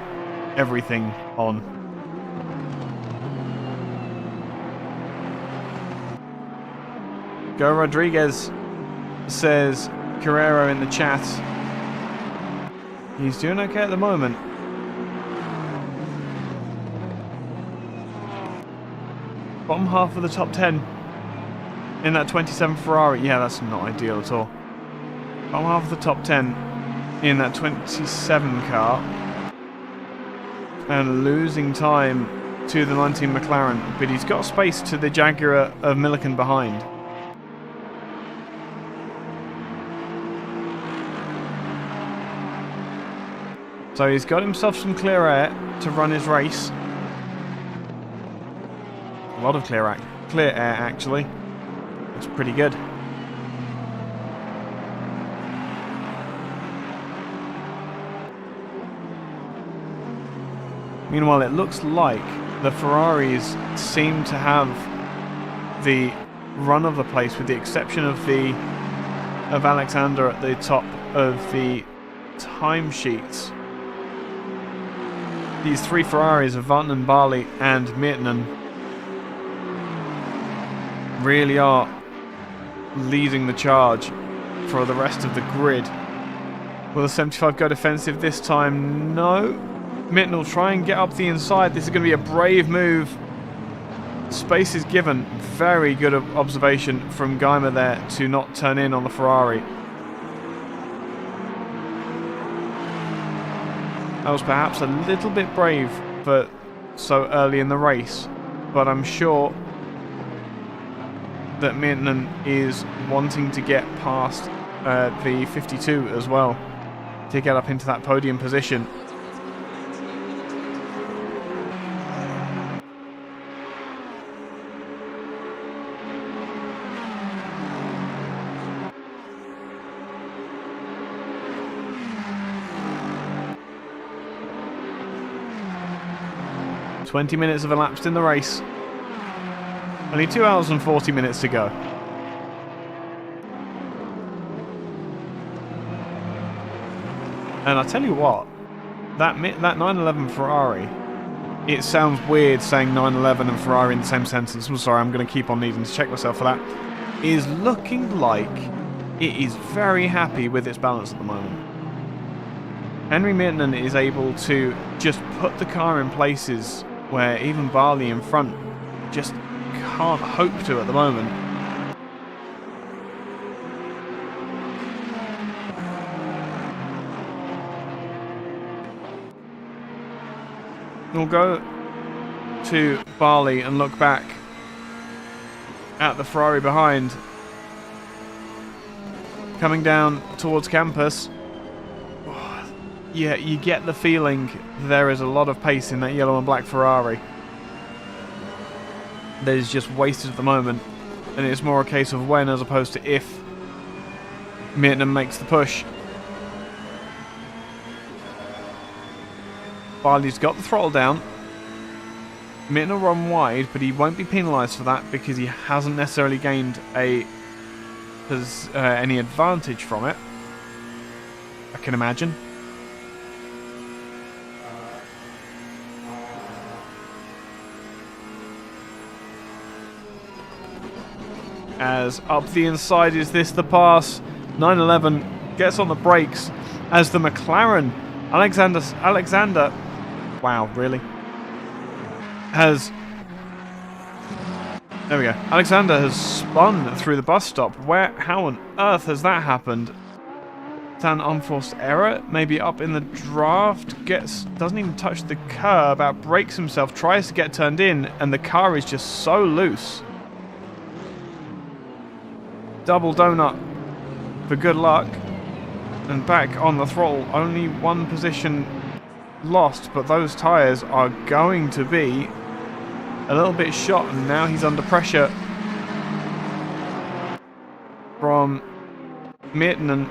everything on. Go Rodriguez, says Carrero in the chat. He's doing okay at the moment. Bottom half of the top 10 in that 27 Ferrari. Yeah, that's not ideal at all. Bottom half of the top 10 in that 27 car. And losing time to the 19 McLaren. But he's got space to the Jaguar of Milliken behind. So he's got himself some clear air to run his race. A lot of clear air, actually. It's pretty good. Meanwhile, it looks like the Ferraris seem to have the run of the place, with the exception of Alexander at the top of the timesheets. These 3 Ferraris of Vatanen, Barley and Mirtanen really are leading the charge for the rest of the grid. Will the 75 go defensive this time? No. Mirtanen will try and get up the inside. This is going to be a brave move. Space is given. Very good observation from Geimer there to not turn in on the Ferrari. That was perhaps a little bit brave for so early in the race, but I'm sure that Mirtanen is wanting to get past the 52 as well to get up into that podium position. "20 minutes have elapsed in the race. Only 2 hours and 40 minutes to go." And I tell you what, that 911 Ferrari, it sounds weird saying 911 and Ferrari in the same sentence. I'm sorry, I'm going to keep on needing to check myself for that. Is looking like it is very happy with its balance at the moment. Henry Mirtanen is able to just put the car in places where even Barley in front just can't hope to at the moment. We'll go to Barley and look back at the Ferrari behind. Coming down towards campus. Yeah, you get the feeling there is a lot of pace in that yellow and black Ferrari. That is just wasted at the moment, and it's more a case of when as opposed to if Mirtanen makes the push. Barley's got the throttle down. Mirtanen will run wide, but he won't be penalised for that because he hasn't necessarily gained any advantage from it, I can imagine. As up the inside, is this the pass? 911 gets on the brakes as the McLaren, Alexander, wow, really? There we go. Alexander has spun through the bus stop. How on earth has that happened? Is that an unforced error? Maybe up in the draft, doesn't even touch the curb, outbrakes himself, tries to get turned in, and the car is just so loose. Double donut for good luck, and back on the throttle. Only one position lost, but those tyres are going to be a little bit shot, and now he's under pressure. from Mirtinen.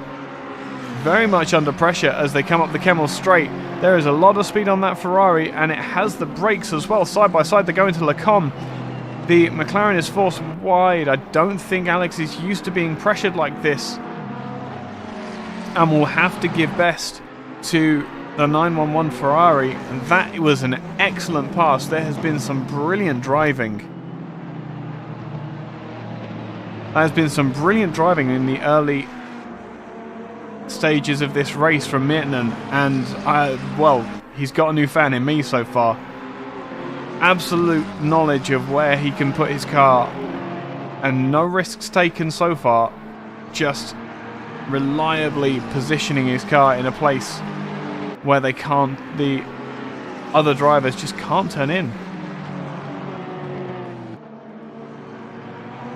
Very much under pressure as they come up the Kemmel straight. There is a lot of speed on that Ferrari, and it has the brakes as well. Side by side, they go into Lecombe. The McLaren is forced wide. I don't think Alex is used to being pressured like this, and will have to give best to the 911 Ferrari. And that was an excellent pass. There has been some brilliant driving. There has been some brilliant driving in the early stages of this race from Mirtinen, and well, he's got a new fan in me so far. Absolute knowledge of where he can put his car, and no risks taken so far, just reliably positioning his car in a place where the other drivers just can't turn in.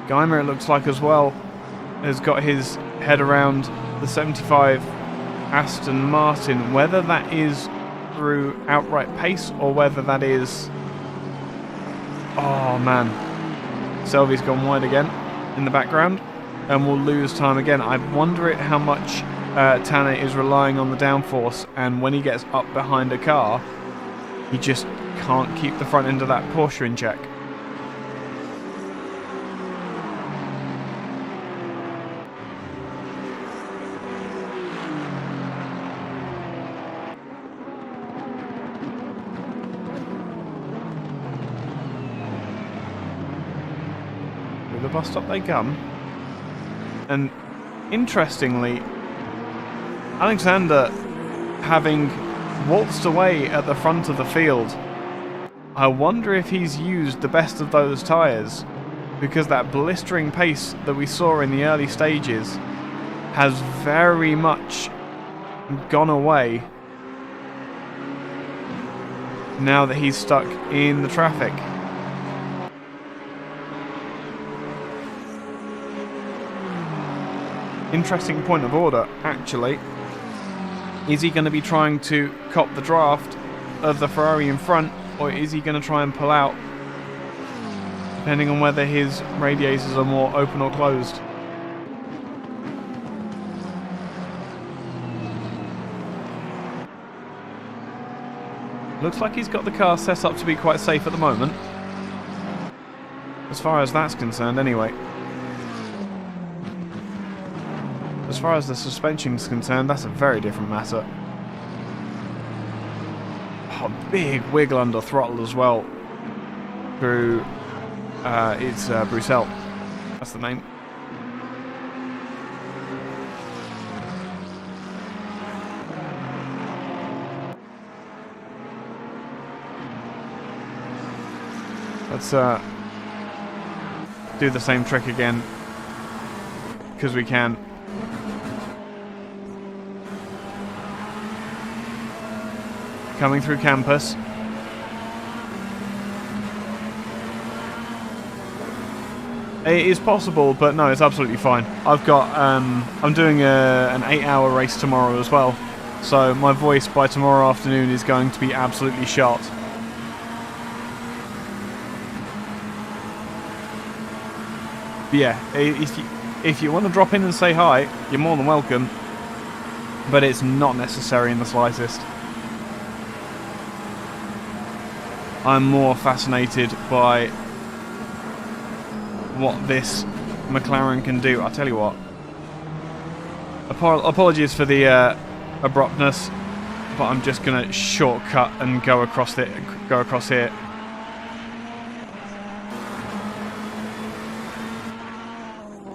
Geimer, it looks like as well, has got his head around the 75 Aston Martin, whether that is through outright pace or whether that is... Oh man, Selby's gone wide again in the background and will lose time again. I wonder how much Tanner is relying on the downforce, and when he gets up behind a car, he just can't keep the front end of that Porsche in check. The bus stop they come, and interestingly, Alexander, having waltzed away at the front of the field, I wonder if he's used the best of those tyres, because that blistering pace that we saw in the early stages has very much gone away now that he's stuck in the traffic. Interesting point of order, actually. Is he going to be trying to cop the draft of the Ferrari in front, or is he going to try and pull out, depending on whether his radiators are more open or closed? Looks like he's got the car set up to be quite safe at the moment, as far as that's concerned anyway. As far as the suspension is concerned, that's a very different matter. Oh, big wiggle under throttle as well. Through, it's Bruxelles. That's the name. Let's do the same trick again, because we can. Coming through campus. It is possible, but no, it's absolutely fine. I've got, I'm doing an 8-hour race tomorrow as well, so my voice by tomorrow afternoon is going to be absolutely shot. But yeah, if you want to drop in and say hi, you're more than welcome, but it's not necessary in the slightest. I'm more fascinated by what this McLaren can do. I'll tell you what. Apologies for the abruptness, but I'm just gonna shortcut and go across here.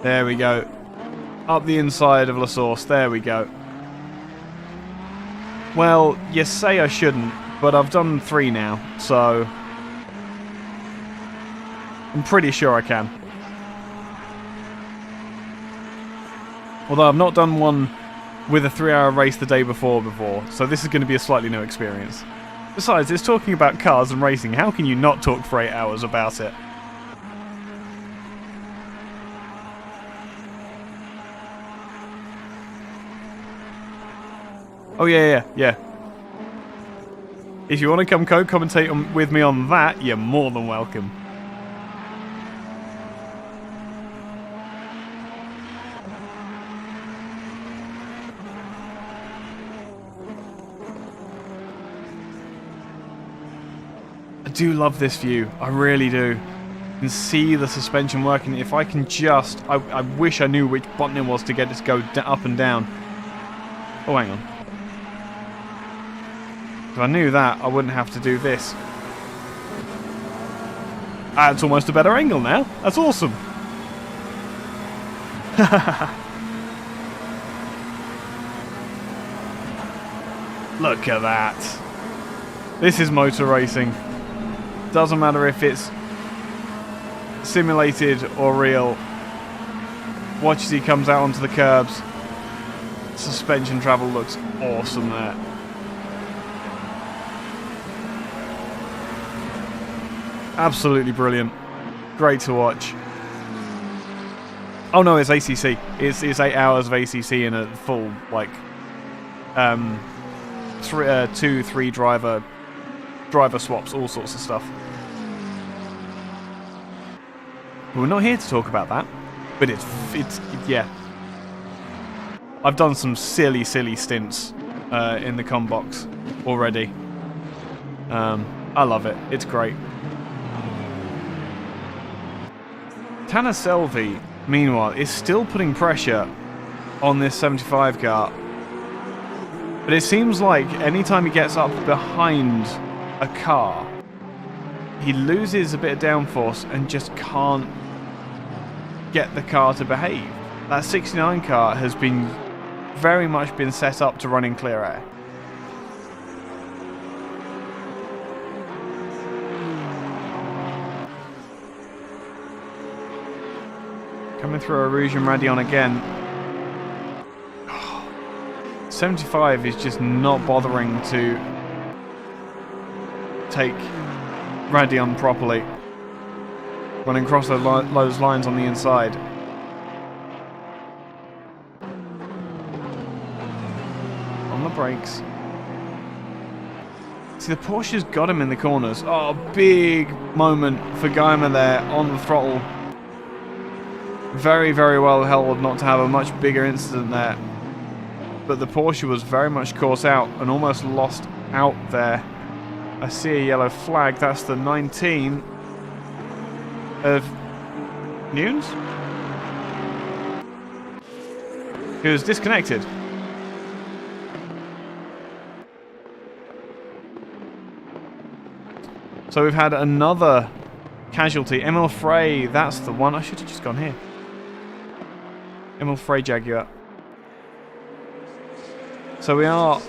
There we go. Up the inside of La Source. There we go. Well, you say I shouldn't, but I've done 3 now, so I'm pretty sure I can. Although I've not done one with a 3-hour race the day before, so this is going to be a slightly new experience. Besides, it's talking about cars and racing. How can you not talk for 8 hours about it? Oh yeah. If you want to come co-commentate with me on that, you're more than welcome. do love this view. I really do. You can see the suspension working. If I can just... I wish I knew which button it was to get it to go up and down. Oh, hang on. If I knew that, I wouldn't have to do this. That's almost a better angle now. That's awesome. Look at that. This is motor racing. Doesn't matter if it's simulated or real. Watch as he comes out onto the curbs. Suspension travel looks awesome there. Absolutely brilliant. Great to watch. Oh no, it's ACC. It's 8 hours of ACC in a full, like, 2-3 driver swaps, all sorts of stuff. But we're not here to talk about that. But it's yeah. I've done some silly stints in the com box already. I love it. It's great. Tanner Selvi, meanwhile, is still putting pressure on this 75 car. But it seems like anytime he gets up behind a car, he loses a bit of downforce and just can't get the car to behave. That 69 car has been very much been set up to run in clear air. Coming through a Rouge and Radion again. 75 is just not bothering to take Radion properly. Running across those lines on the inside. On the brakes. See, the Porsche's got him in the corners. Oh, big moment for Geimer there on the throttle. Very well held not to have a much bigger incident there. But the Porsche was very much caught out and almost lost out there. I see a yellow flag. That's the 19 of Nunes, who's disconnected. So we've had another casualty. Emil Frey, that's the one. I should have just gone here. Emil Frey Jaguar. So we are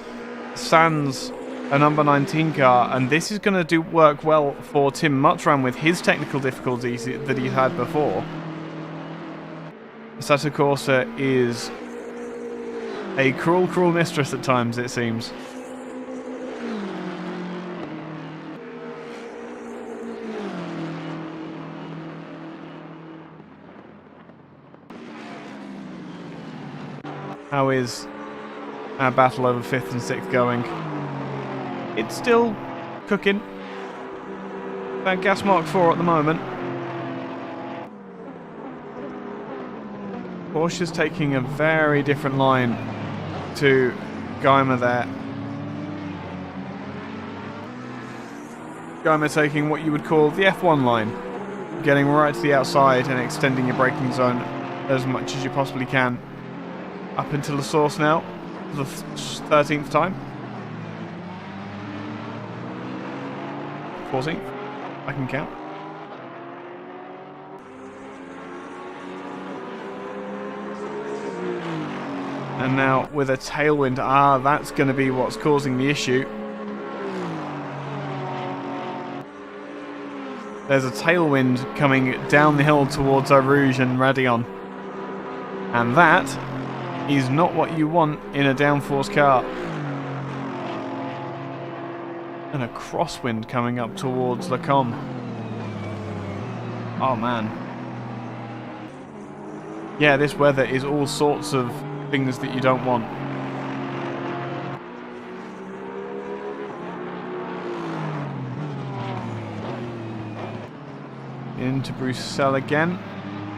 sans a number 19 car, and this is going to work well for Tim Muttram with his technical difficulties that he had before. Assetto Corsa is a cruel mistress at times, it seems. How is our battle over 5th and 6th going? It's still cooking. That gas mark 4 at the moment. Porsche's taking a very different line to Geimer there. Geimer taking what you would call the F1 line. Getting right to the outside and extending your braking zone as much as you possibly can. Up into the source now, for the 13th time. 14th, I can count. And now with a tailwind, that's going to be what's causing the issue. There's a tailwind coming down the hill towards our Rouge and Radion. And that is not what you want in a downforce car. And a crosswind coming up towards Lacombe. Oh man. Yeah, this weather is all sorts of things that you don't want. Into Bruxelles again.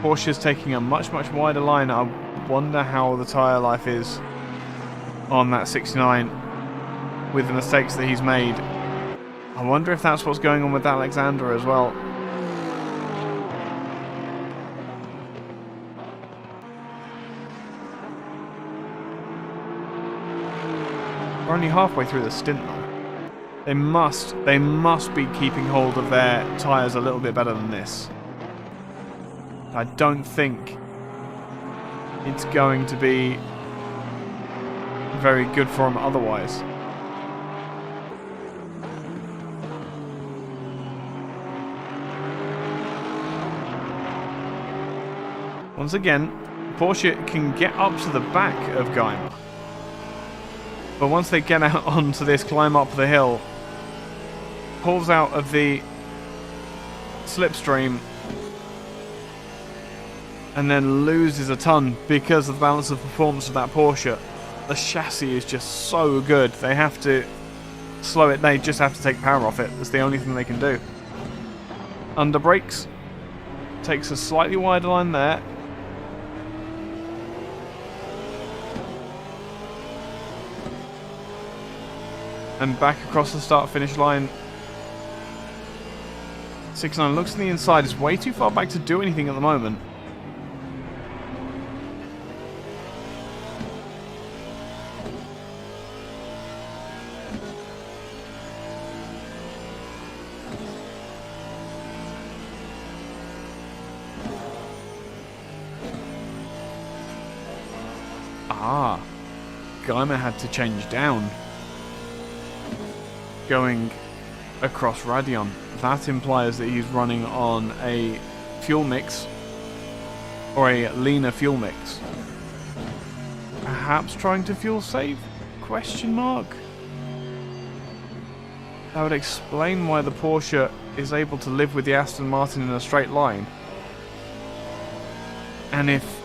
Porsche's taking a much wider line. I wonder how the tyre life is on that 69 with the mistakes that he's made. I wonder if that's what's going on with Alexander as well. We're only halfway through the stint though. They must be keeping hold of their tyres a little bit better than this. I don't think it's going to be very good for them otherwise. Once again, Porsche can get up to the back of Geimer. But once they get out onto this climb up the hill, pulls out of the slipstream and then loses a ton because of the balance of performance of that Porsche. The chassis is just so good. They have to slow it. They just have to take power off it. That's the only thing they can do. Under brakes. Takes a slightly wider line there. And back across the start-finish line. 6.9 looks on the inside. It's way too far back to do anything at the moment. Ah. Geimer had to change down. Going across Radeon. That implies that he's running on a fuel mix or a leaner fuel mix. Perhaps trying to fuel save? Question mark. That would explain why the Porsche is able to live with the Aston Martin in a straight line. And if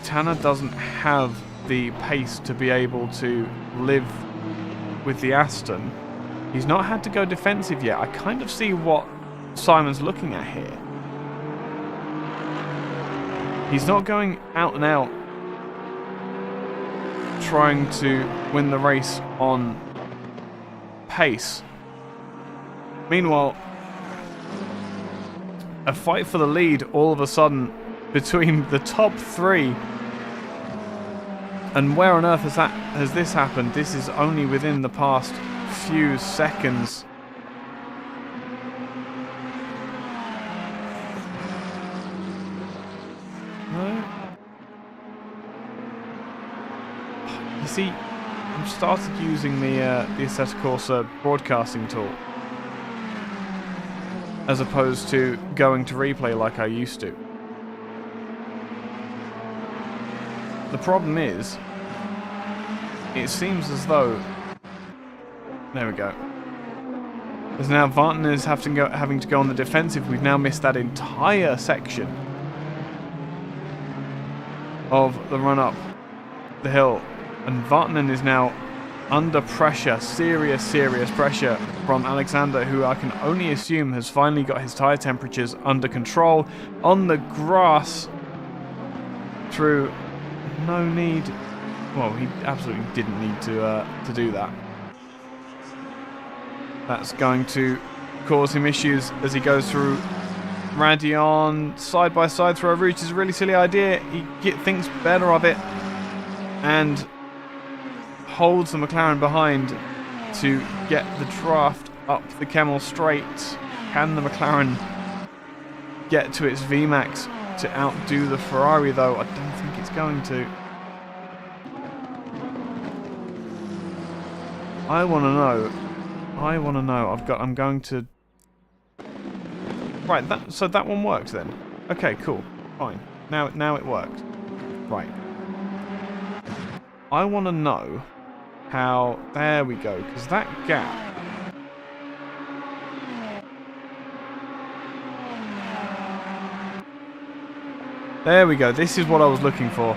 Tanner doesn't have the pace to be able to live with the Aston, he's not had to go defensive yet. I kind of see what Simon's looking at here. He's not going out and out trying to win the race on pace. Meanwhile, a fight for the lead all of a sudden between the top three. And where on earth has this happened? This is only within the past few seconds. No? You see, I've started using the Assetto Corsa broadcasting tool as opposed to going to replay like I used to. The problem is, it seems as though... There we go. As now Vartan is having to go on the defensive. We've now missed that entire section of the run up the hill. And Vartan is now under pressure, serious pressure from Alexander, who I can only assume has finally got his tyre temperatures under control. On the grass through... No need. Well, he absolutely didn't need to do that. That's going to cause him issues as he goes through Radeon side by side through a route. Is a really silly idea. He thinks better of it and holds the McLaren behind to get the draft up the Kemmel straight. Can the McLaren get to its VMAX to outdo the Ferrari, though? I don't think it's going to. I want to know. I'm going to... Right, so that one works then. Okay, cool. Fine. Now it works. Right. I want to know how... There we go, because that gap... There we go, this is what I was looking for.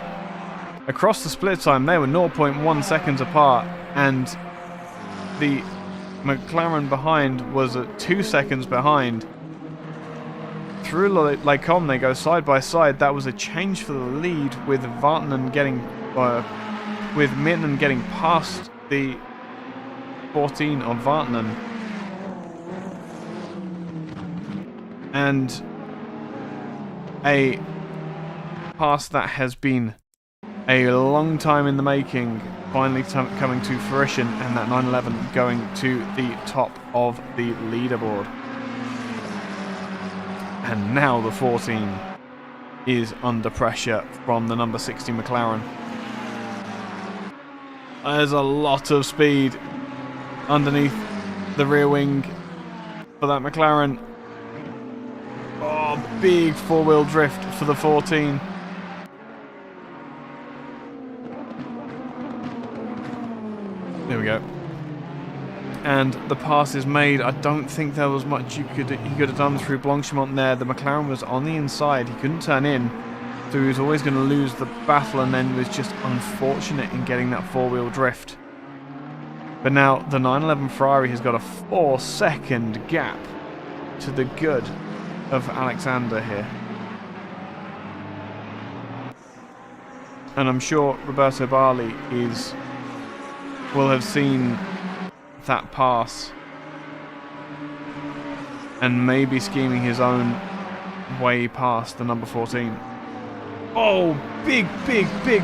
Across the split time, they were 0.1 seconds apart, and the McLaren behind was at 2 seconds behind. Through Lecom, they go side by side. That was a change for the lead, with Vartanen getting, with Mitten getting past the 14 of Vartanen. And a pass that has been a long time in the making finally coming to fruition, and that 911 going to the top of the leaderboard. And now the 14 is under pressure from the number 60 McLaren. There's a lot of speed underneath the rear wing for that McLaren. Oh, big four-wheel drift for the 14. There we go. And the pass is made. I don't think there was much he could have done through Blanchimont there. The McLaren was on the inside. He couldn't turn in. So he was always going to lose the battle, and then was just unfortunate in getting that four-wheel drift. But now the 911 Ferrari has got a 4-second gap to the good of Alexander here. And I'm sure Roberto Barley will have seen that pass and maybe scheming his own way past the number 14. Oh, big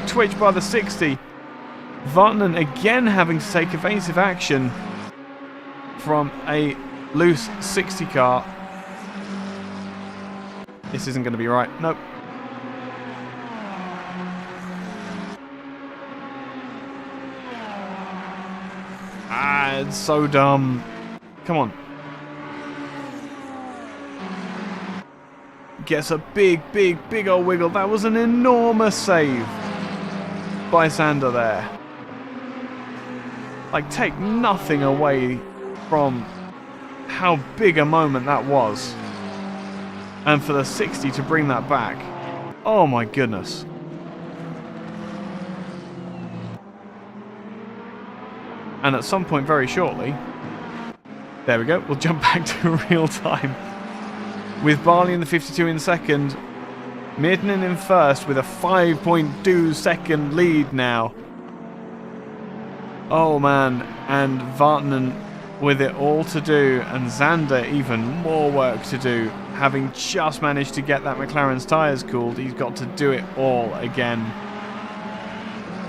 twitch by the 60. Vartanen again having to take evasive action from a loose 60 car. This isn't going to be right. Nope. Ah, it's so dumb. Come on. Gets a big old wiggle. That was an enormous save by Sander there. Like, take nothing away from how big a moment that was. And for the 60 to bring that back. Oh my goodness. And at some point very shortly, there we go, we'll jump back to real time. With Barley in the 52 in second, Myrtinen in first with a 5.2 second lead now. Oh man, and Vartanen with it all to do, and Zander even more work to do. Having just managed to get that McLaren's tyres cooled, he's got to do it all again.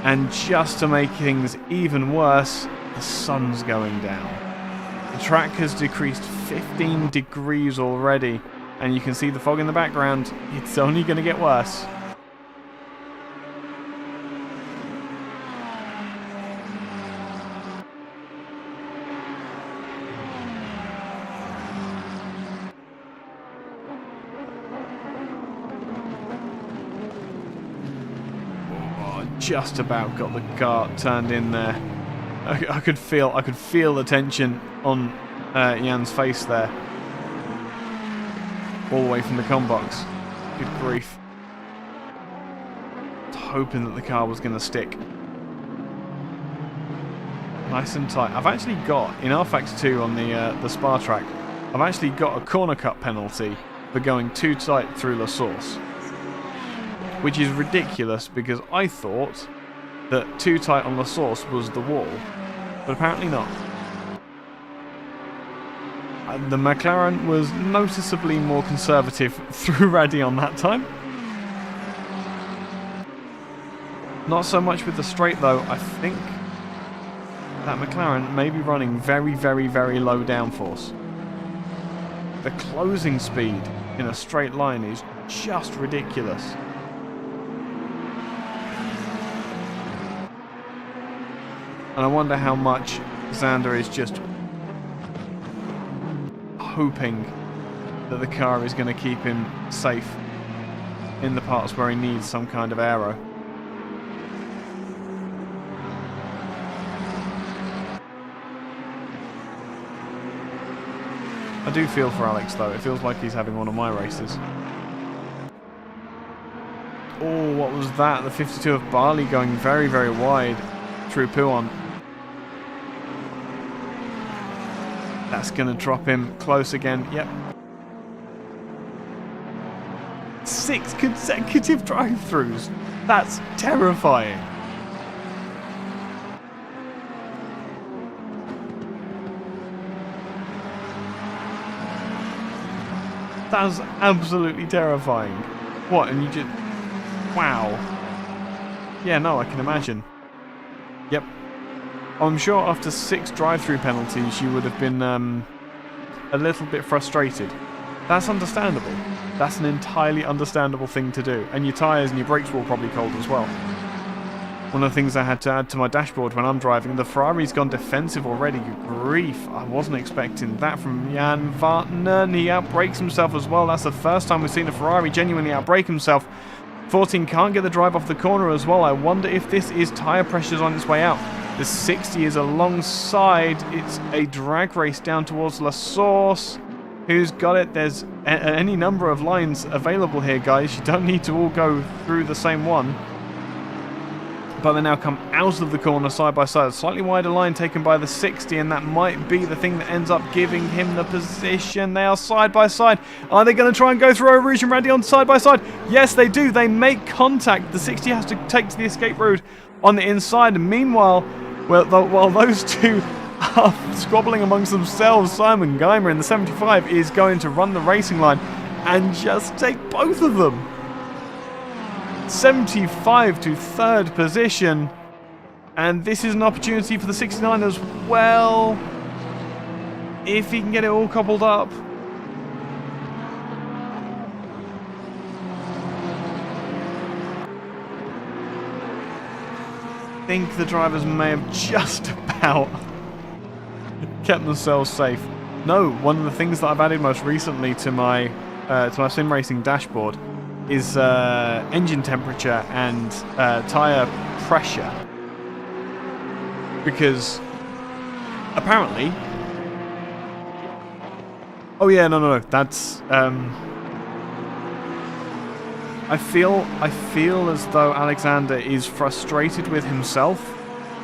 And just to make things even worse, the sun's going down. The track has decreased 15 degrees already, and you can see the fog in the background. It's only going to get worse. Just about got the car turned in there. I could feel the tension on Jan's face there, all the way from the comm box. Good grief! I was hoping that the car was going to stick. Nice and tight. I've actually got in RFAX 2 on the Spa track. I've actually got a corner cut penalty for going too tight through La Source. Which is ridiculous because I thought that too tight on the source was the wall, but apparently not. The McLaren was noticeably more conservative through Radeon that time. Not so much with the straight though. I think that McLaren may be running very low downforce. The closing speed in a straight line is just ridiculous. And I wonder how much Zander is just hoping that the car is going to keep him safe in the parts where he needs some kind of aero. I do feel for Alex though. It feels like he's having one of my races. Oh, what was that? The 52 of Barley going very wide through Pouon. That's going to drop him close again. Yep. 6 consecutive drive-throughs. That's terrifying. That's absolutely terrifying. What, and you just... Wow. Yeah, no, I can imagine. Yep. I'm sure after 6 drive-through penalties you would have been a little bit frustrated. That's understandable. That's an entirely understandable thing to do. And your tyres and your brakes were probably cold as well. One of the things I had to add to my dashboard when I'm driving, the Ferrari's gone defensive already. Good grief. I wasn't expecting that from Jan Vartnen. He outbrakes himself as well. That's the first time we've seen a Ferrari genuinely outbrake himself. 14 can't get the drive off the corner as well. I wonder if this is tyre pressures on its way out. The 60 is alongside. It's a drag race down towards La Source. Who's got it? There's any number of lines available here, guys. You don't need to all go through the same one. But they now come out of the corner side by side. A slightly wider line taken by the 60, and that might be the thing that ends up giving him the position. They are side by side. Are they going to try and go through Eau Rouge and Randy on side by side? Yes, they do. They make contact. The 60 has to take to the escape route on the inside. And meanwhile, while those two are squabbling amongst themselves, Simon Geimer in the 75 is going to run the racing line and just take both of them. 75 to 3rd position, and this is an opportunity for the 69 as well, if he can get it all coupled up. I think the drivers may have just about kept themselves safe. No, one of the things that I've added most recently to my sim racing dashboard is engine temperature and tyre pressure, because apparently... Oh yeah, no, that's... I feel as though Alexander is frustrated with himself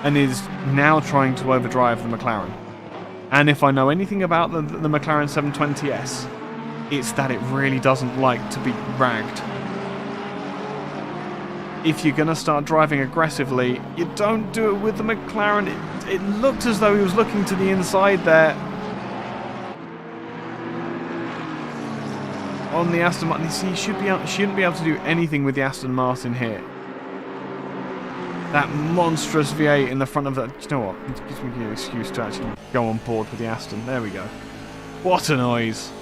and is now trying to overdrive the McLaren. And if I know anything about the McLaren 720S, it's that it really doesn't like to be ragged. If you're going to start driving aggressively, you don't do it with the McLaren. It looked as though he was looking to the inside there. On the Aston Martin, he shouldn't be able to do anything with the Aston Martin here. That monstrous V8 in the front of that. You know what? It gives me an excuse to actually go on board with the Aston. There we go. What a noise.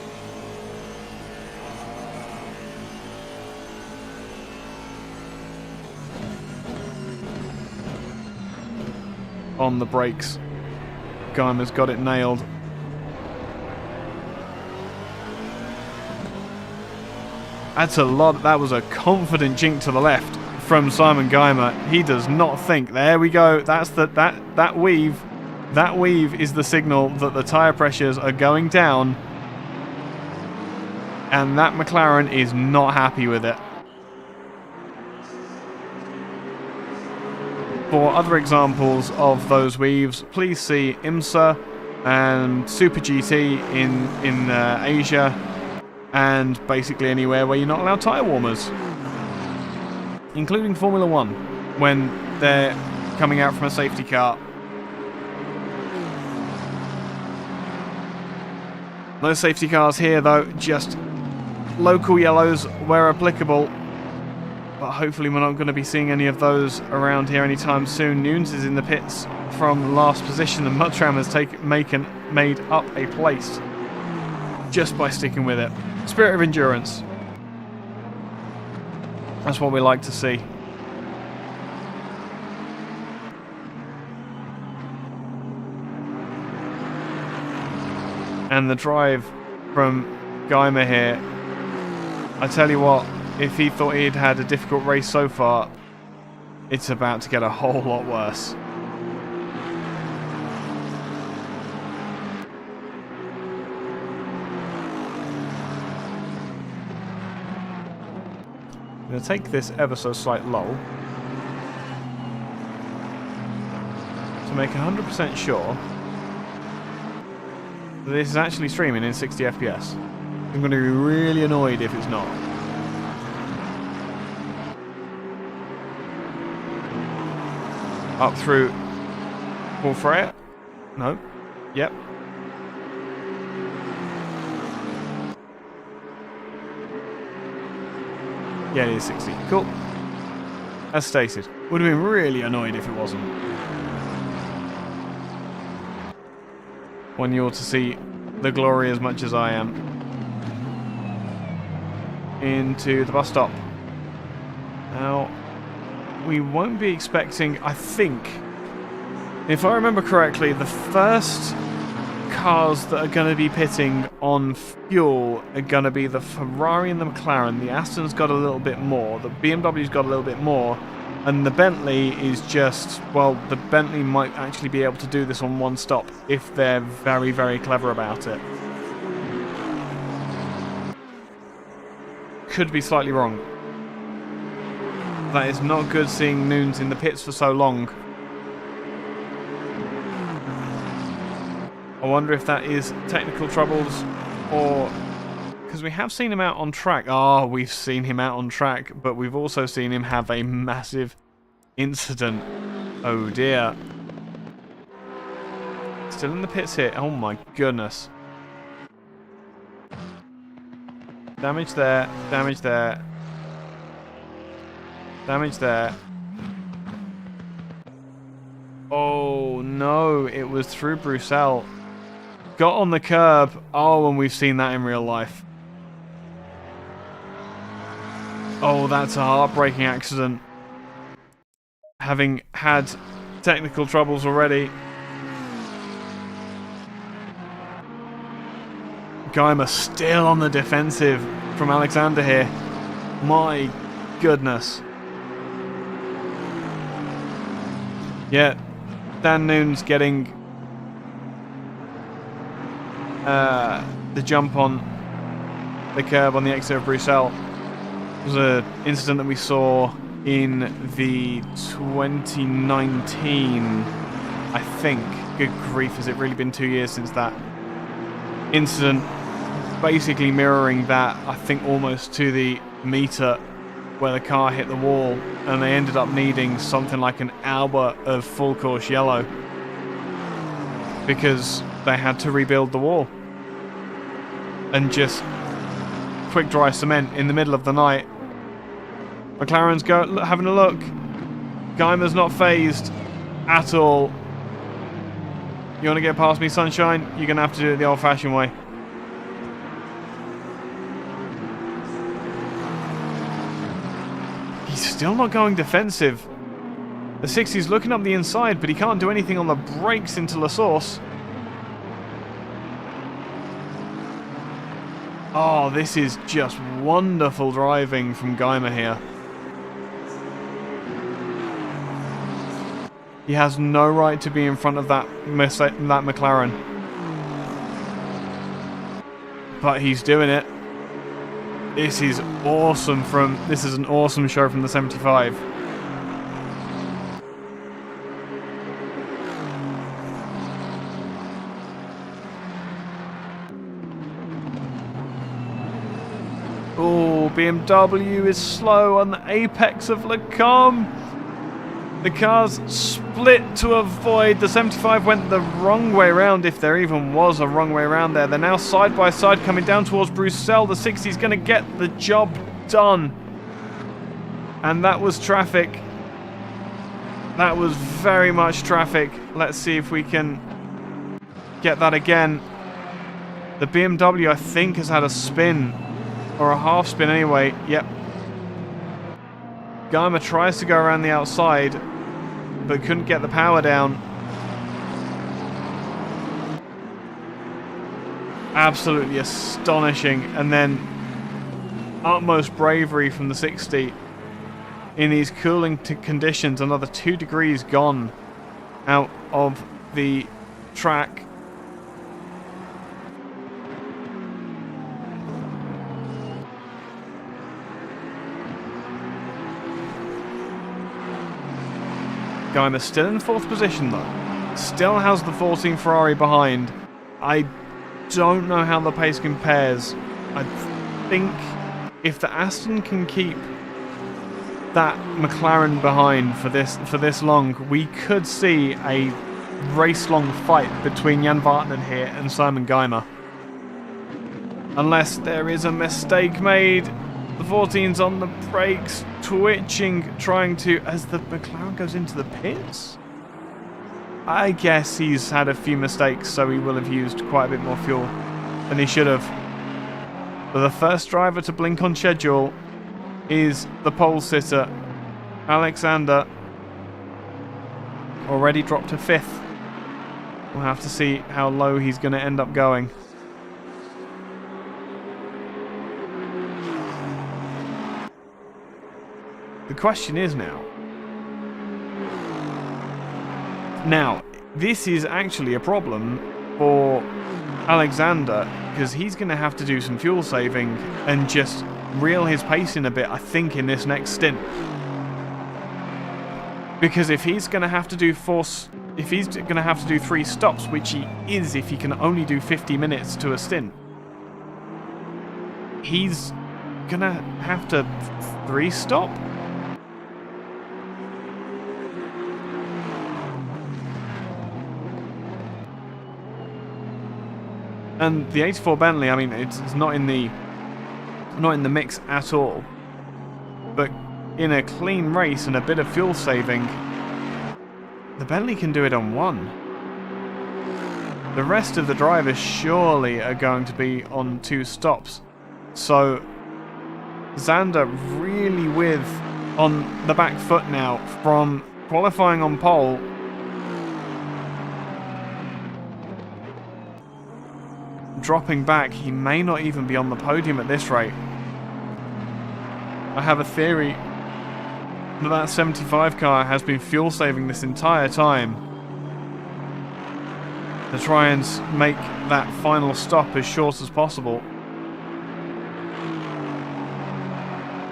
On the brakes. Geimer's got it nailed. That's a lot. That was a confident jink to the left from Simon Geimer. He does not think. There we go. That's that weave. That weave is the signal that the tyre pressures are going down, and that McLaren is not happy with it. For other examples of those weaves, please see IMSA and Super GT in Asia, and basically anywhere where you're not allowed tyre warmers, including Formula 1, when they're coming out from a safety car. No safety cars here though, just local yellows where applicable. But hopefully we're not going to be seeing any of those around here anytime soon. Nunes is in the pits from last position, and Muttram has made up a place just by sticking with it. Spirit of endurance. That's what we like to see. And the drive from Geimer here, I tell you what, if he thought he'd had a difficult race so far, it's about to get a whole lot worse. I'm going to take this ever so slight lull to make 100% sure that this is actually streaming in 60 FPS. I'm going to be really annoyed if it's not. Up through Wolfreya? No. Yep. Yeah, it is 60. Cool. As stated. Would have been really annoyed if it wasn't. Want you all to see the glory as much as I am. Into the bus stop. Now, we won't be expecting, I think, if I remember correctly, the first cars that are going to be pitting on fuel are going to be the Ferrari and the McLaren. The Aston's got a little bit more. The BMW's got a little bit more. And the Bentley is just, well, the Bentley might actually be able to do this on one stop if they're very, very clever about it. Could be slightly wrong. That is not good seeing Noons in the pits for so long. I wonder if that is technical troubles or... Because we have seen him out on track. Oh, we've seen him out on track, but we've also seen him have a massive incident. Oh dear. Still in the pits here. Oh my goodness. Damage there. Damage there. Damage there. Oh no, it was through Bruxelles. Got on the curb. Oh, and we've seen that in real life. Oh, that's a heartbreaking accident. Having had technical troubles already. Geimer still on the defensive from Alexander here. My goodness. Yeah, Dan Noon's getting the jump on the curb on the exit of Bruxelles. It was an incident that we saw in the 2019, I think. Good grief, has it really been 2 years since that incident? Basically mirroring that, I think, almost to the meter where the car hit the wall, and they ended up needing something like an hour of full course yellow because they had to rebuild the wall and just quick dry cement in the middle of the night. McLaren's having a look. Geimer's not phased at all. You want to get past me, sunshine? You're going to have to do it the old-fashioned way. He's still not going defensive. The 60's looking up the inside, but he can't do anything on the brakes into La Source. Oh, this is just wonderful driving from Geimer here. He has no right to be in front of that McLaren. But he's doing it. This is awesome this is an awesome show from the 75. Oh, BMW is slow on the apex of Le Combe. The cars split to avoid. The 75 went the wrong way around, if there even was a wrong way around there. They're now side by side coming down towards Bruxelles. The 60 is going to get the job done. And that was traffic. That was very much traffic. Let's see if we can get that again. The BMW, I think, has had a spin. Or a half spin anyway. Yep. Geimer tries to go around the outside, but couldn't get the power down. Absolutely astonishing. And then utmost bravery from the 60 in these cooling conditions. Another 2 degrees gone out of the track. Geimer still in 4th position though. Still has the 14 Ferrari behind. I don't know how the pace compares. I think if the Aston can keep that McLaren behind for this long, we could see a race-long fight between Jan Vartnen here and Simon Geimer. Unless there is a mistake made. The 14's on the brakes, twitching, trying to, as the McLaren goes into the pits. I guess he's had a few mistakes, so he will have used quite a bit more fuel than he should have. But the first driver to blink on schedule is the pole sitter, Alexander. Already dropped to 5th. We'll have to see how low he's going to end up going. The question is now, this is actually a problem for Alexander, because he's going to have to do some fuel saving and just reel his pace in a bit, I think, in this next stint. Because if he's going to have to do 3 stops, which he is if he can only do 50 minutes to a stint, he's going to have to 3 stop. And the 84 Bentley, I mean, it's not in the mix at all. But in a clean race and a bit of fuel saving, the Bentley can do it on 1. The rest of the drivers surely are going to be on 2 stops. So Xander really on the back foot now from qualifying on pole. Dropping back, he may not even be on the podium at this rate. I have a theory that 75 car has been fuel saving this entire time to try and make that final stop as short as possible.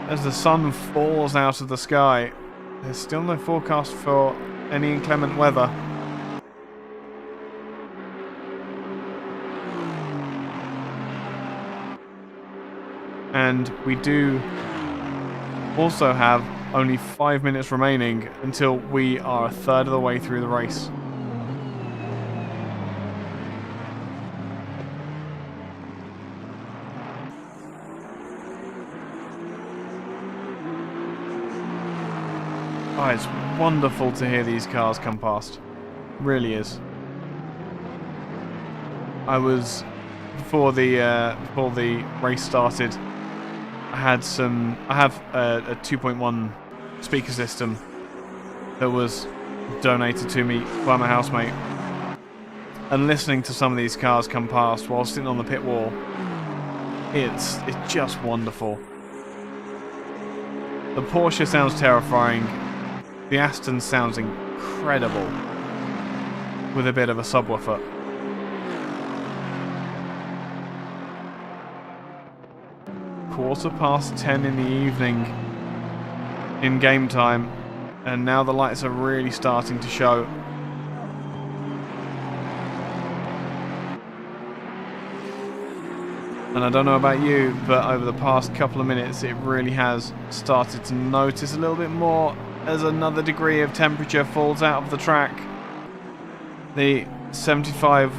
As the sun falls out of the sky, there's still no forecast for any inclement weather. And we do also have only 5 minutes remaining until we are a third of the way through the race. Oh, it's wonderful to hear these cars come past. It really is. I was before the race started. I have a 2.1 speaker system that was donated to me by my housemate, and listening to some of these cars come past while sitting on the pit wall, it's just wonderful. The Porsche sounds terrifying. The Aston sounds incredible with a bit of a subwoofer. Quarter past 10 in the evening in game time, and now the lights are really starting to show. And I don't know about you, but over the past couple of minutes it really has started to notice a little bit more as another degree of temperature falls out of the track. The 75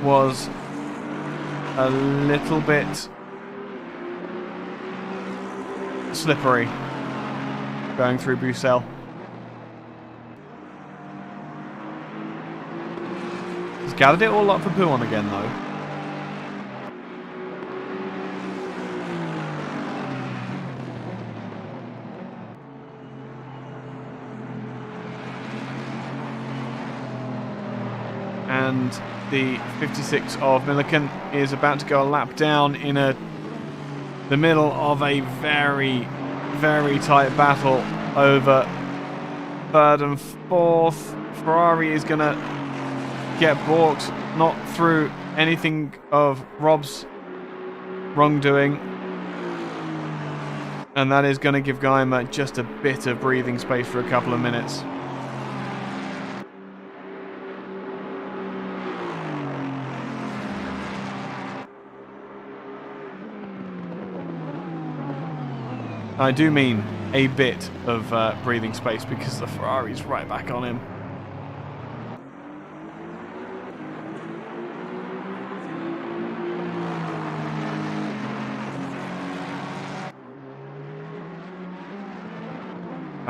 was a little bit slippery going through Bruxelles. He's gathered it all up for Pouon again though. And the 56 of Milliken is about to go a lap down in the middle of a very, very tight battle over 3rd and 4th. Ferrari is going to get balked, not through anything of Rob's wrongdoing. And that is going to give Geimer just a bit of breathing space for a couple of minutes. I do mean a bit of breathing space, because the Ferrari's right back on him.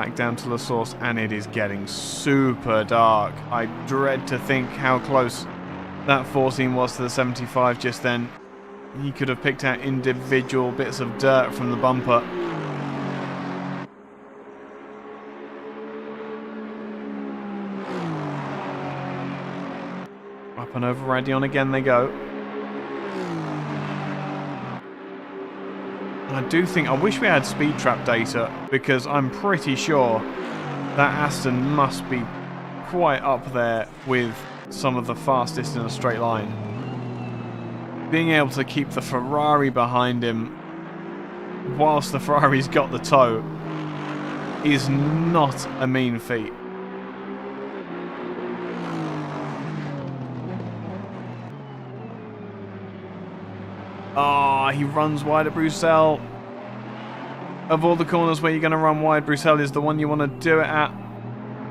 back down to the source, and it is getting super dark. I dread to think how close that 14 was to the 75 just then. He could have picked out individual bits of dirt from the bumper. Up and over Radion again they go. I wish we had speed trap data, because I'm pretty sure that Aston must be quite up there with some of the fastest in a straight line. Being able to keep the Ferrari behind him whilst the Ferrari's got the tow is not a mean feat. Ah, he runs wide at Bruxelles. Of all the corners where you're going to run wide, Bruxelles is the one you want to do it at.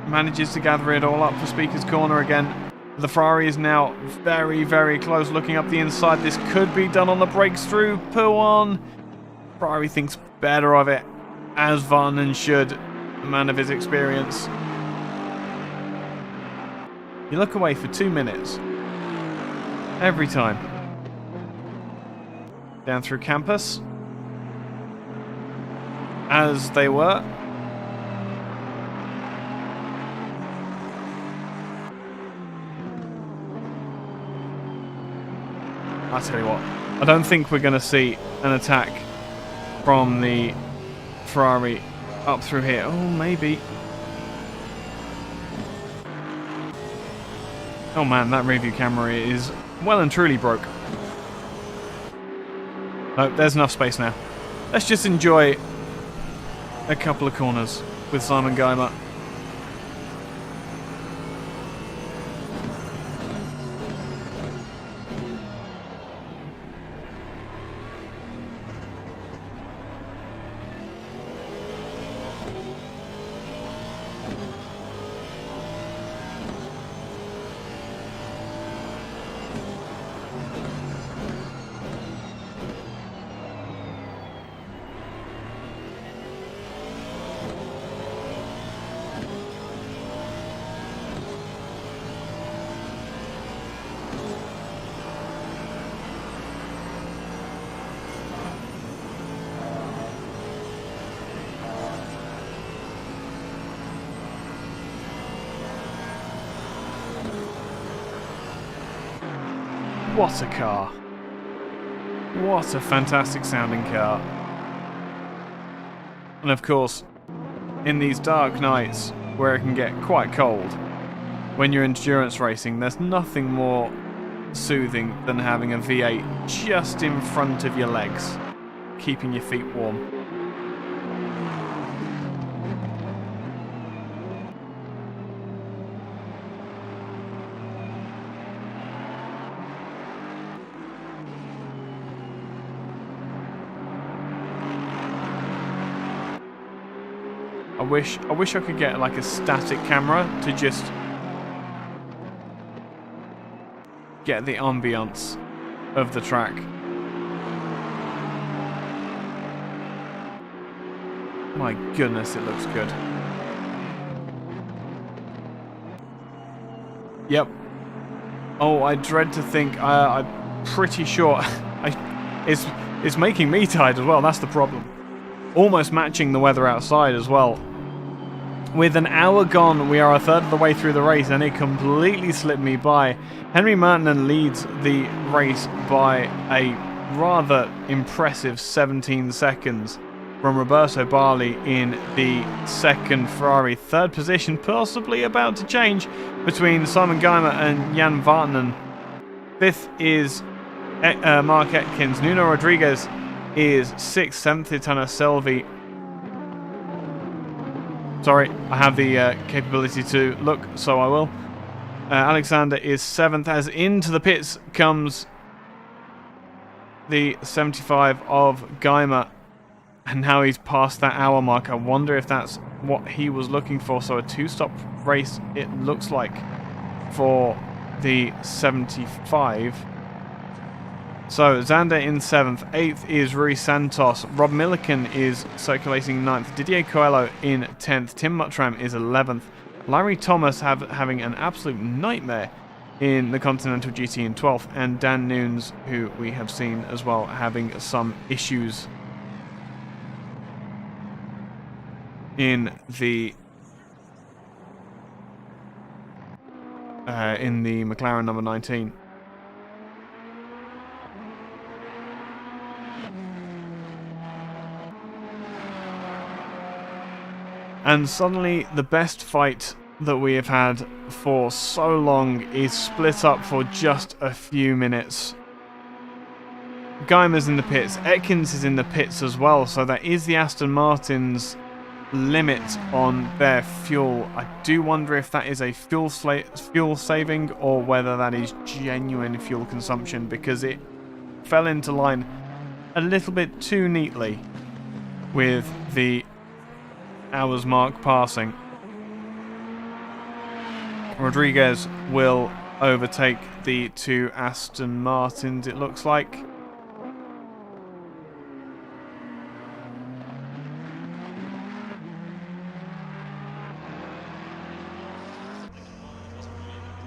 Manages to gather it all up for Speaker's Corner again. The Ferrari is now very, very close, looking up the inside. This could be done on the breaks through. Puan. Ferrari thinks better of it, as Varnon should, a man of his experience. You look away for 2 minutes. Every time. Down through campus. As they were. I'll tell you what, I don't think we're going to see an attack from the Ferrari up through here. Oh, maybe. Oh man, that rear view camera is well and truly broke. No, there's enough space now. Let's just enjoy a couple of corners with Simon Geimer. What a car. What a fantastic sounding car. And of course, in these dark nights where it can get quite cold, when you're endurance racing, there's nothing more soothing than having a V8 just in front of your legs, keeping your feet warm. I wish I could get like a static camera to just get the ambience of the track. My goodness, it looks good. Yep. Oh, I dread to think. I'm pretty sure it's making me tired as well. That's the problem. Almost matching the weather outside as well. With an hour gone, we are a third of the way through the race, and it completely slipped me by. Henry Mertinen leads the race by a rather impressive 17 seconds from Roberto Barley in the second Ferrari. Third position possibly about to change between Simon Geimer and Jan Vartinen. Fifth is Mark Atkins. Nuno Rodriguez is 6th, 7th is Tanner Selvi. Sorry, I have the capability to look, so I will. Alexander is 7th, as into the pits comes the 75 of Geimer. And now he's past that hour mark. I wonder if that's what he was looking for. So a two-stop race, it looks like, for the 75. So, Xander in 7th. 8th is Rui Santos. Rob Milliken is circulating 9th. Didier Coelho in 10th. Tim Muttram is 11th. Larry Thomas having an absolute nightmare in the Continental GT in 12th. And Dan Nunes, who we have seen as well, having some issues in the McLaren number 19. And suddenly, the best fight that we have had for so long is split up for just a few minutes. Geimer's in the pits. Atkins is in the pits as well, so that is the Aston Martin's limit on their fuel. I do wonder if that is a fuel saving or whether that is genuine fuel consumption, because it fell into line a little bit too neatly with the hours mark passing. Rodriguez will overtake the two Aston Martins, it looks like.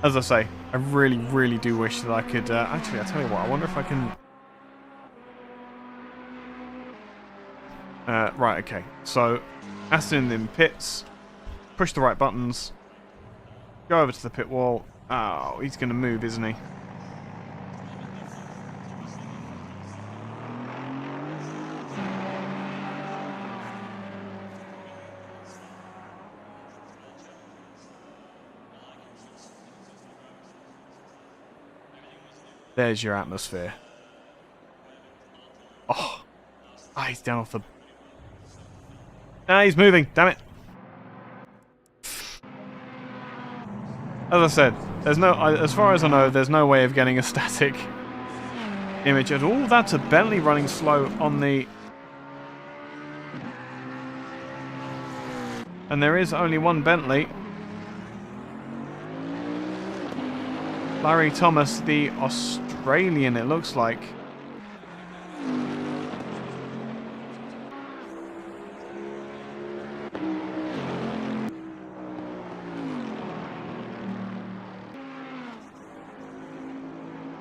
As I say, I really, really do wish that I could... actually, I'll tell you what, I wonder if I can... right, okay. So, Aston in pits. Push the right buttons. Go over to the pit wall. Oh, he's going to move, isn't he? There's your atmosphere. Oh. Ah, he's down off the... Ah, he's moving. Damn it. As I said, there's no... as far as I know, there's no way of getting a static image at all. That's a Bentley running slow on the... And there is only one Bentley. Larry Thomas, the Australian, it looks like.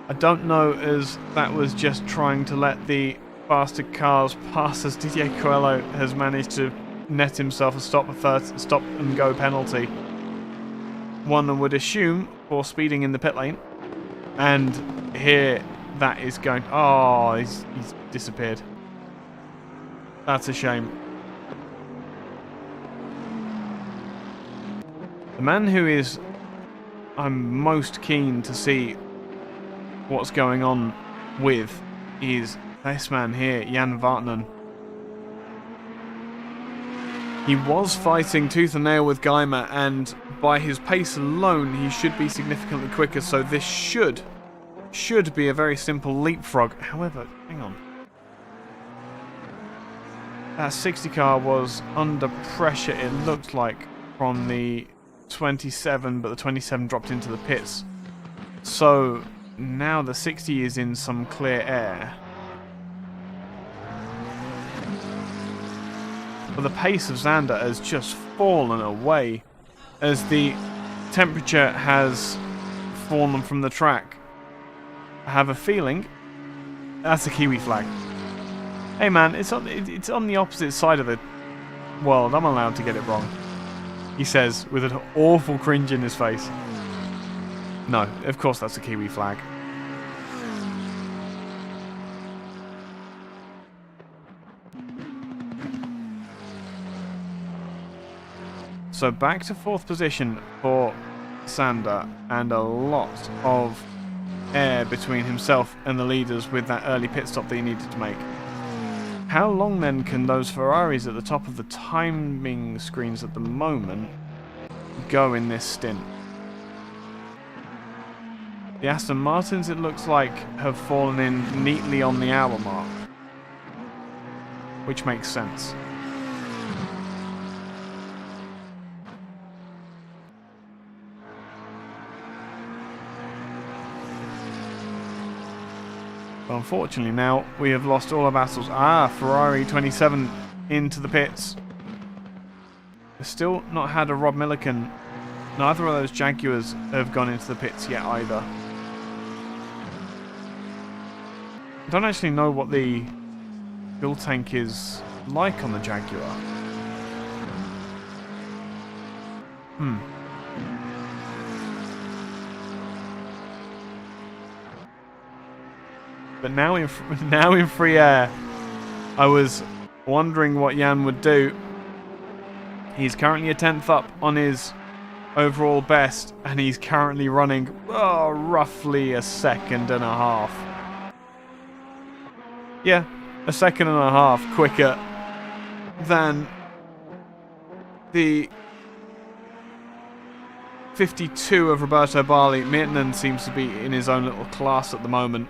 I don't know as that was just trying to let the faster cars pass, as Didier Coelho has managed to net himself a stop and go penalty. One would assume for speeding in the pit lane. And here that is going... Oh, he's disappeared. That's a shame. The man who is... I'm most keen to see what's going on with is this man here, Jan Vartnen. He was fighting tooth and nail with Geimer, and by his pace alone, he should be significantly quicker, so this should be a very simple leapfrog. However, hang on. That 60 car was under pressure, it looked like, from the 27, but the 27 dropped into the pits. So, now the 60 is in some clear air. But the pace of Xander has just fallen away as the temperature has fallen from the track. I have a feeling that's a Kiwi flag. Hey man, it's on the opposite side of the world. I'm allowed to get it wrong, he says with an awful cringe in his face. No, of course that's a Kiwi flag. So back to 4th position for Sander, and a lot of air between himself and the leaders with that early pit stop that he needed to make. How long then can those Ferraris at the top of the timing screens at the moment go in this stint? The Aston Martins, it looks like, have fallen in neatly on the hour mark, which makes sense. But unfortunately now we have lost all our battles. Ah, Ferrari 27 into the pits. We've still not had a Rob Milliken. Neither of those Jaguars have gone into the pits yet either. I don't actually know what the fuel tank is like on the Jaguar. But now in free air, I was wondering what Jan would do. He's currently a 10th up on his overall best, and he's currently running roughly a second and a half. Yeah, a second and a half quicker than the 52 of Roberto Barley. Mirtanen seems to be in his own little class at the moment.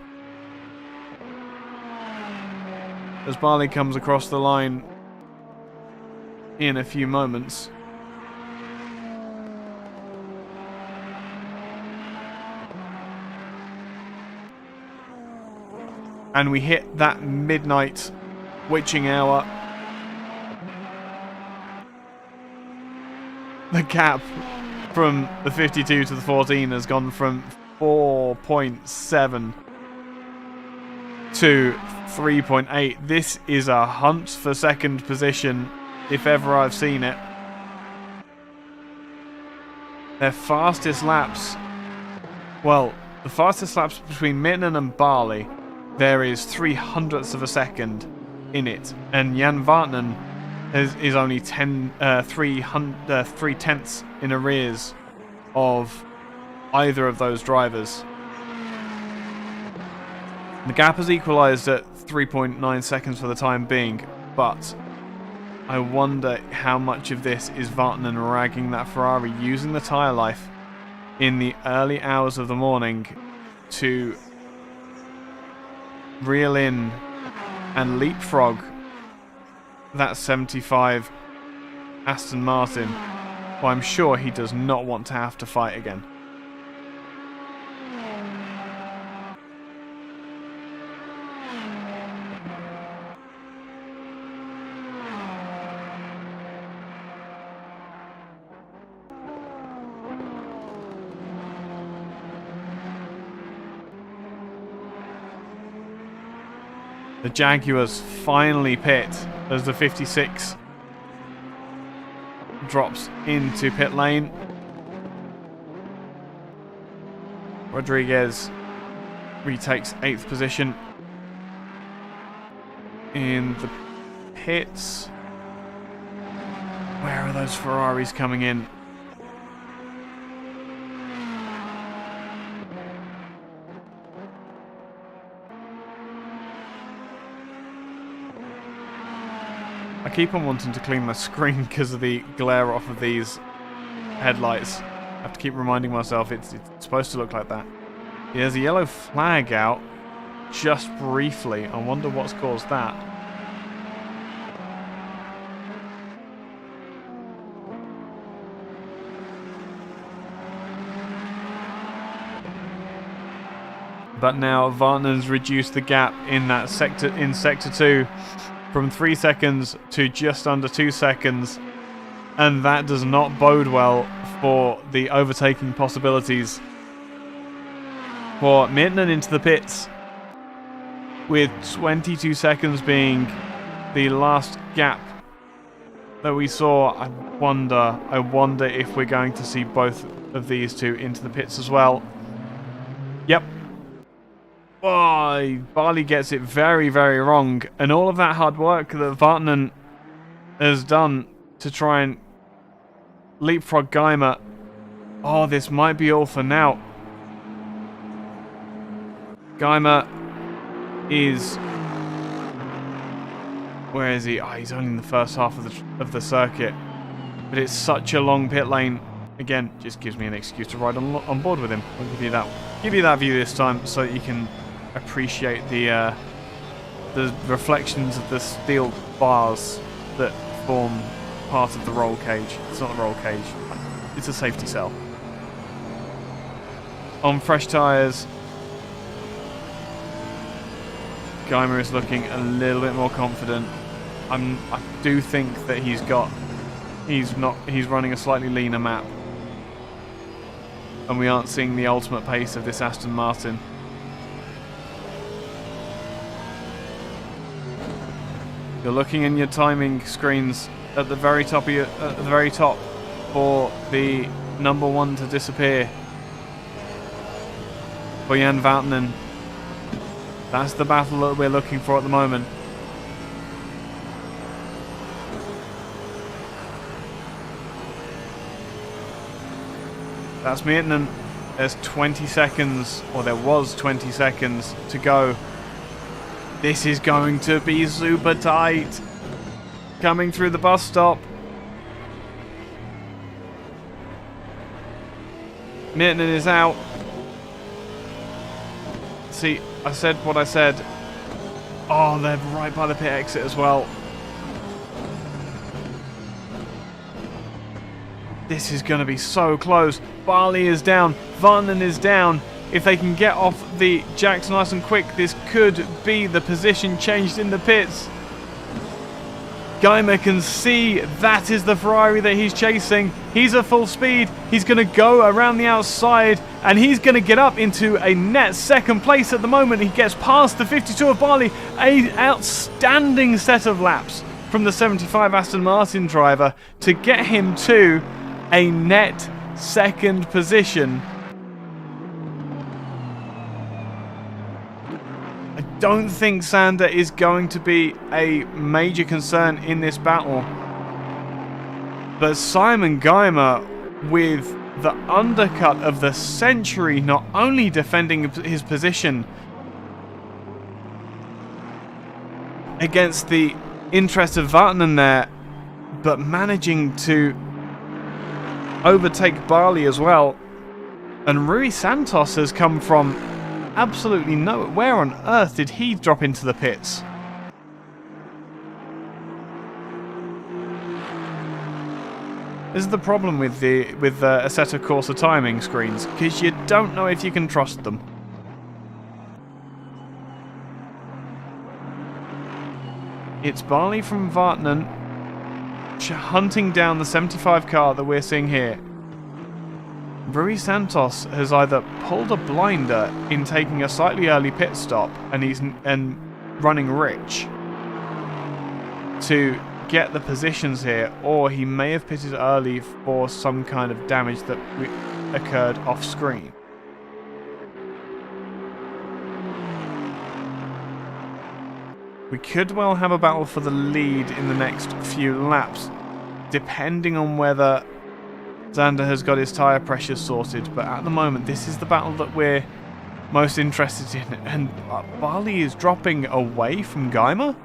As Barley comes across the line in a few moments. And we hit that midnight witching hour. The gap from the 52 to the 14 has gone from 4.7 to 3.8. This is a hunt for second position, if ever I've seen it. Their fastest laps, well, the fastest laps between Mirtanen and Barley, there is 0.03 of a second in it, and Jan Vartnen is only 3 tenths in arrears of either of those drivers. The gap has equalised at 3.9 seconds for the time being, but I wonder how much of this is Vartnen ragging that Ferrari, using the tyre life in the early hours of the morning to reel in and leapfrog that 75 Aston Martin, who I'm sure he does not want to have to fight again. The Jaguars finally pit as the 56 drops into pit lane. Rodriguez retakes 8th position in the pits. Where are those Ferraris coming in? I keep on wanting to clean my screen because of the glare off of these headlights. I have to keep reminding myself it's supposed to look like that. There's a yellow flag out just briefly. I wonder what's caused that. But now Vartnen's reduced the gap in that sector, in sector 2, from 3 seconds to just under 2 seconds, and that does not bode well for the overtaking possibilities for Mirtanen into the pits, with 22 seconds being the last gap that we saw. I wonder if we're going to see both of these two into the pits as well. Yep. Oh, Barley gets it very, very wrong. And all of that hard work that Vartnen has done to try and leapfrog Geimer. Oh, this might be all for now. Geimer is... Where is he? Oh, he's only in the first half of the circuit. But it's such a long pit lane. Again, just gives me an excuse to ride on board with him. I'll give you that view this time so that you can appreciate the reflections of the steel bars that form part of the roll cage. It's not a roll cage, it's a safety cell. On fresh tyres, Geimer is looking a little bit more confident. I do think that he's running a slightly leaner map. And we aren't seeing the ultimate pace of this Aston Martin. You're looking in your timing screens at the very top for the number 1 to disappear. For Jan Vatanen. That's the battle that we're looking for at the moment. That's Miertenen. There's 20 seconds, or there was 20 seconds to go. This is going to be super tight. Coming through the bus stop. Miertenen is out. See, I said what I said. Oh, they're right by the pit exit as well. This is going to be so close. Barley is down. Vatanen is down. If they can get off the jacks nice and quick, this could be the position changed in the pits. Geimer can see that is the Ferrari that he's chasing. He's at full speed. He's going to go around the outside and he's going to get up into a net second place at the moment. He gets past the 52 of Barley. An outstanding set of laps from the 75 Aston Martin driver to get him to a net second position. I don't think Sander is going to be a major concern in this battle. But Simon Geimer, with the undercut of the century, not only defending his position against the interest of Vatanen there, but managing to overtake Barley as well. And Rui Santos has come from absolutely nowhere. Where on earth did he drop into the pits? This is the problem with the Assetto Corsa timing screens, because you don't know if you can trust them. It's Barley from Vatanen hunting down the 75 car that we're seeing here. Rui Santos has either pulled a blinder in taking a slightly early pit stop and running rich to get the positions here, or he may have pitted early for some kind of damage that occurred off screen. We could well have a battle for the lead in the next few laps, depending on whether Sander has got his tyre pressure sorted, but at the moment this is the battle that we're most interested in, and Barley is dropping away from Geimer.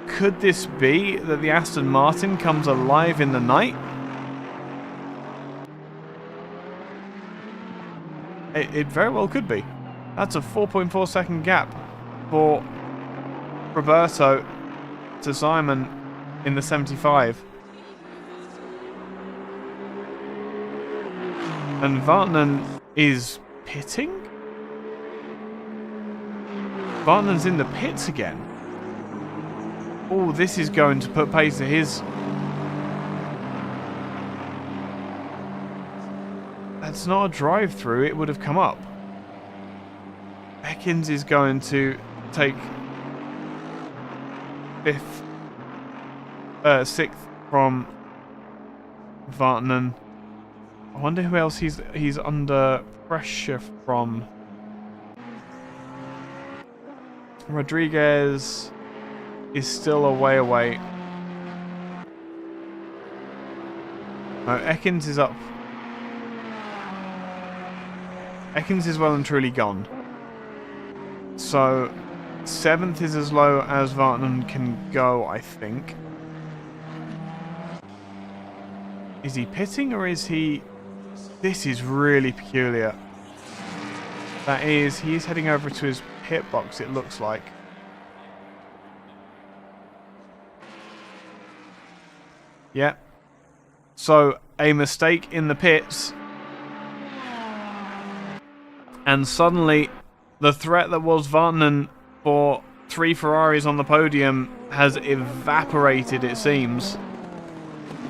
Could this be that the Aston Martin comes alive in the night? It very well could be. That's a 4.4 second gap for Roberto to Simon in the 75. And Vatanen is pitting? Vatanen's in the pits again. Oh, this is going to put pace to his... That's not a drive-through, it would have come up. Ekins is going to take sixth from Vatanen. I wonder who else he's under pressure from. Rodriguez is still a way away. No, Ekins is up. Ekins is well and truly gone. So 7th is as low as Vatanen can go, I think. Is he pitting or is he... This is really peculiar. That is, he's heading over to his pit box, it looks like. Yeah. So, a mistake in the pits. And suddenly, the threat that was Vatanen for 3 Ferraris on the podium has evaporated, it seems.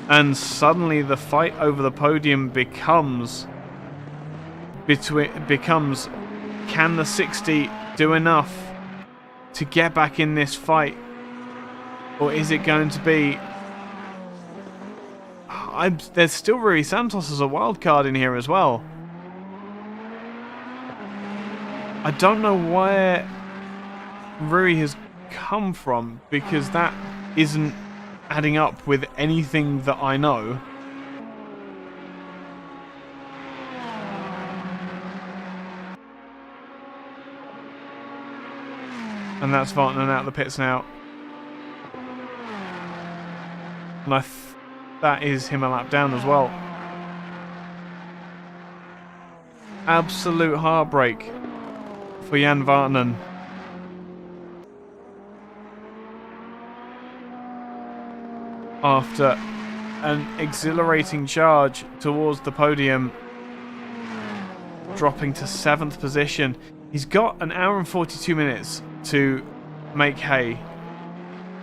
And suddenly the fight over the podium becomes can the 60 do enough to get back in this fight? Or is it going to be... there's still Rui Santos as a wild card in here as well. I don't know where Rui has come from, because that isn't adding up with anything that I know. And that's Vartanen out of the pits now. And that is him a lap down as well. Absolute heartbreak for Jan Vartanen. After an exhilarating charge towards the podium, dropping to 7th position. He's got an hour and 42 minutes to make hay.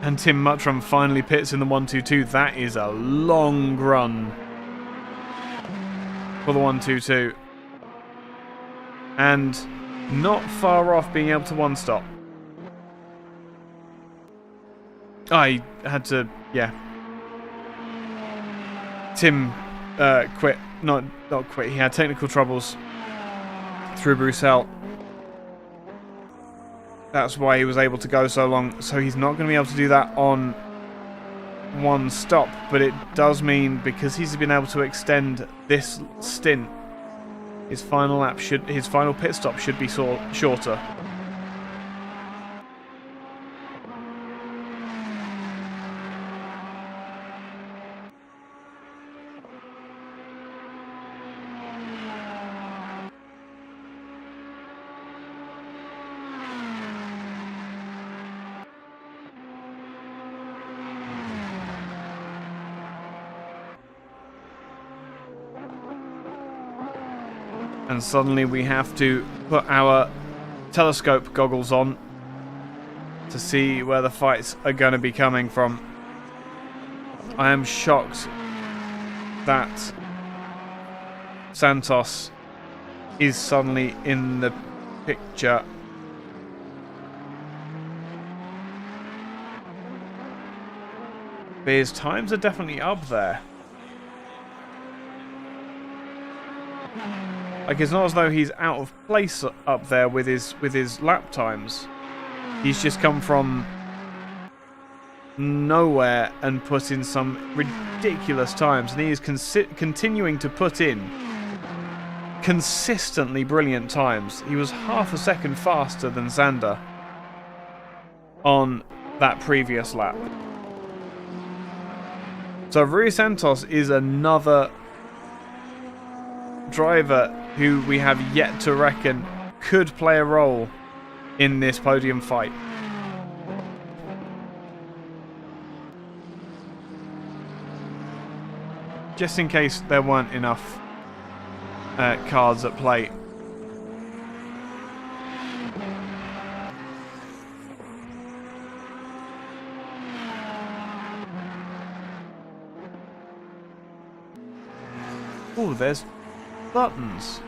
And Tim Muttram finally pits in the 1-2-2. That is a long run for the 1-2-2. And not far off being able to one-stop. I had to, yeah. Tim quit. Not quit. He had technical troubles through Bruxelles. That's why he was able to go so long. So he's not going to be able to do that on one stop. But it does mean, because he's been able to extend this stint, his final pit stop should be shorter. And suddenly we have to put our telescope goggles on to see where the fights are going to be coming from. I am shocked that Santos is suddenly in the picture. But his times are definitely up there. Like, it's not as though he's out of place up there with his lap times. He's just come from nowhere and put in some ridiculous times, and he is continuing to put in consistently brilliant times. He was half a second faster than Zander on that previous lap. So Rui Santos is another driver who we have yet to reckon could play a role in this podium fight. Just in case there weren't enough cards at play. Oh, there's buttons.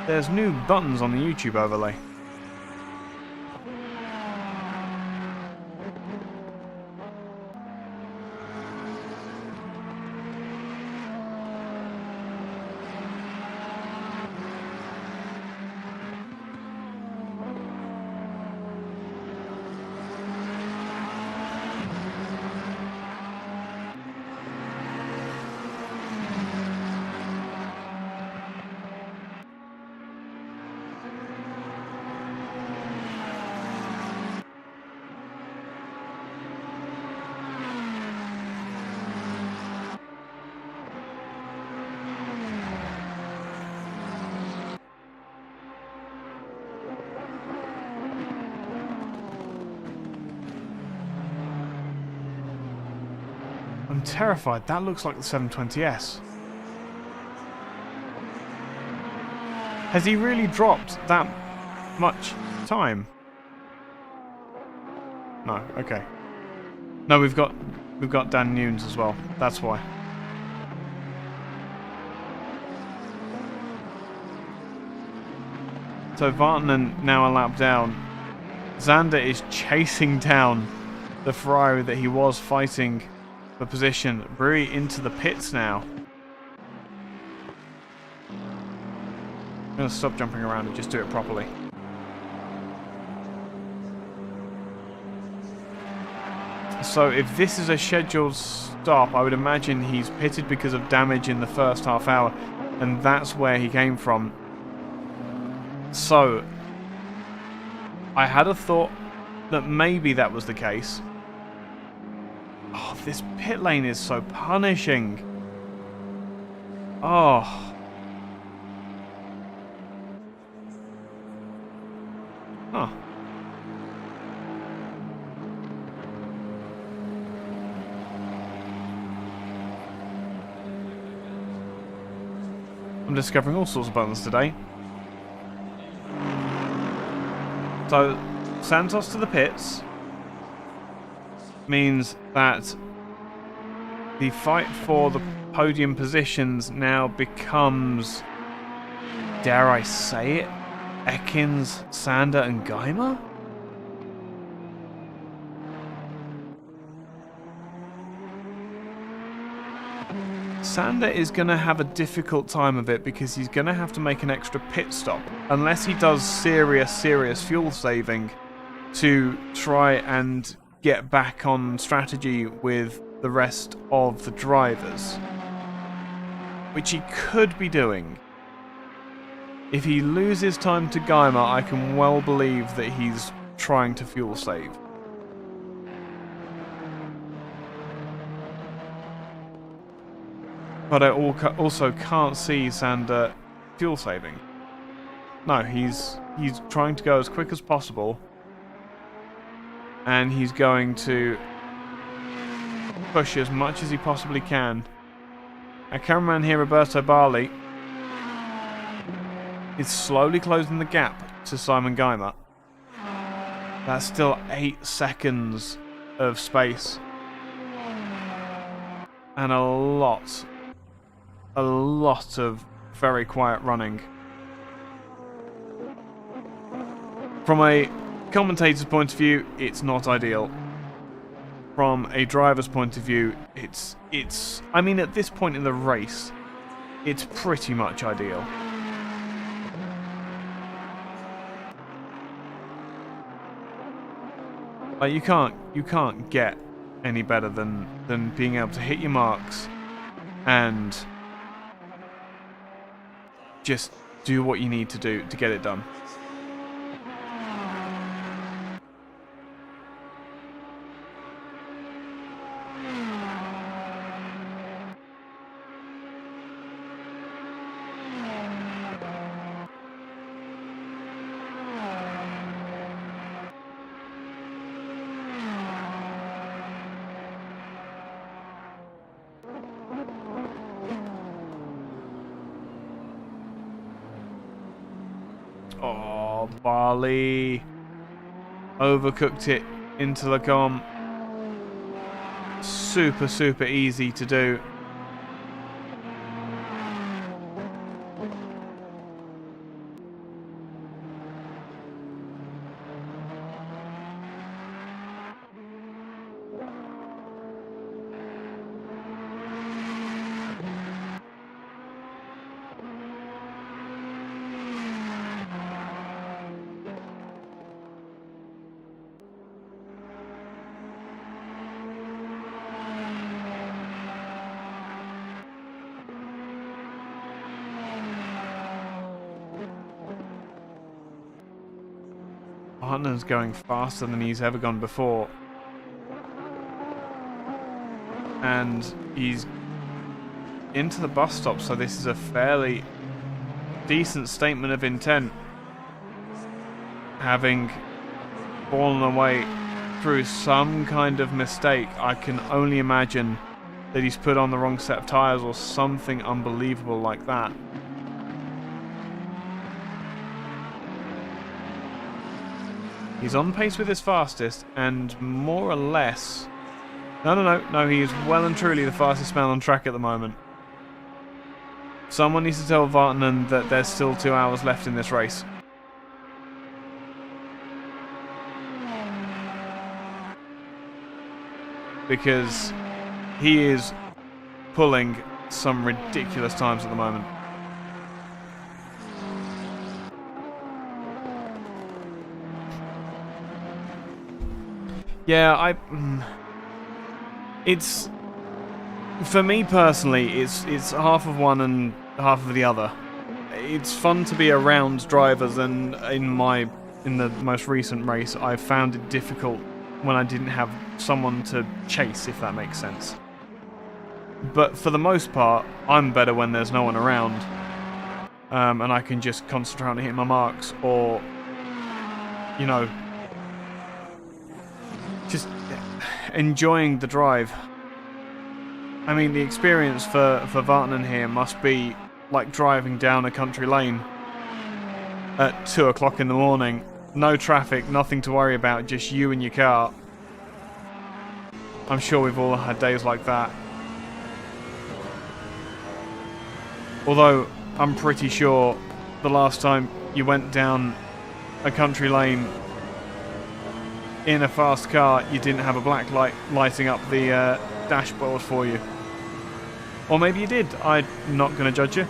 There's new buttons on the YouTube overlay. I'm terrified. That looks like the 720S. Has he really dropped that much time? No, okay. No, we've got Dan Nunes as well. That's why. So Vartanen now a lap down. Zander is chasing down the Ferrari that he was fighting for position. Brewery into the pits now. I'm going to stop jumping around and just do it properly. So if this is a scheduled stop, I would imagine he's pitted because of damage in the first half hour, and that's where he came from. So I had a thought that maybe that was the case. Oh, this pit lane is so punishing. Oh. Huh. I'm discovering all sorts of buttons today. So, Santos to the pits means that the fight for the podium positions now becomes, dare I say it, Ekins, Sander and Geimer? Sander is going to have a difficult time of it because he's going to have to make an extra pit stop unless he does serious fuel saving to try and get back on strategy with the rest of the drivers, which he could be doing. If he loses time to Geimer, I can well believe that he's trying to fuel save. But I also can't see Sander fuel saving. No, he's trying to go as quick as possible. And he's going to push as much as he possibly can. Our cameraman here, Roberto Barley, is slowly closing the gap to Simon Geimer. That's still 8 seconds of space. And a lot of very quiet running. From a commentator's point of view, it's not ideal. From a driver's point of view, it's I mean, at this point in the race, it's pretty much ideal. Like, you can't get any better than being able to hit your marks and just do what you need to do to get it done. Oh, Barley overcooked it into the gum. Super easy to do. Hartnell's going faster than he's ever gone before. And he's into the bus stop, so this is a fairly decent statement of intent. Having fallen away through some kind of mistake, I can only imagine that he's put on the wrong set of tyres or something unbelievable like that. He's on pace with his fastest, and more or less... No, he is well and truly the fastest man on track at the moment. Someone needs to tell Vartanen that there's still 2 hours left in this race. Because he is pulling some ridiculous times at the moment. Yeah, it's... For me personally, it's half of one and half of the other. It's fun to be around drivers, and in the most recent race, I found it difficult when I didn't have someone to chase, if that makes sense. But for the most part, I'm better when there's no one around, and I can just concentrate on hitting my marks, or, you know, just enjoying the drive. I mean, the experience for Vartanen here must be like driving down a country lane at 2 o'clock in the morning. No traffic, nothing to worry about, just you and your car. I'm sure we've all had days like that. Although, I'm pretty sure the last time you went down a country lane in a fast car, you didn't have a black light lighting up the dashboard for you. Or maybe you did. I'm not going to judge you.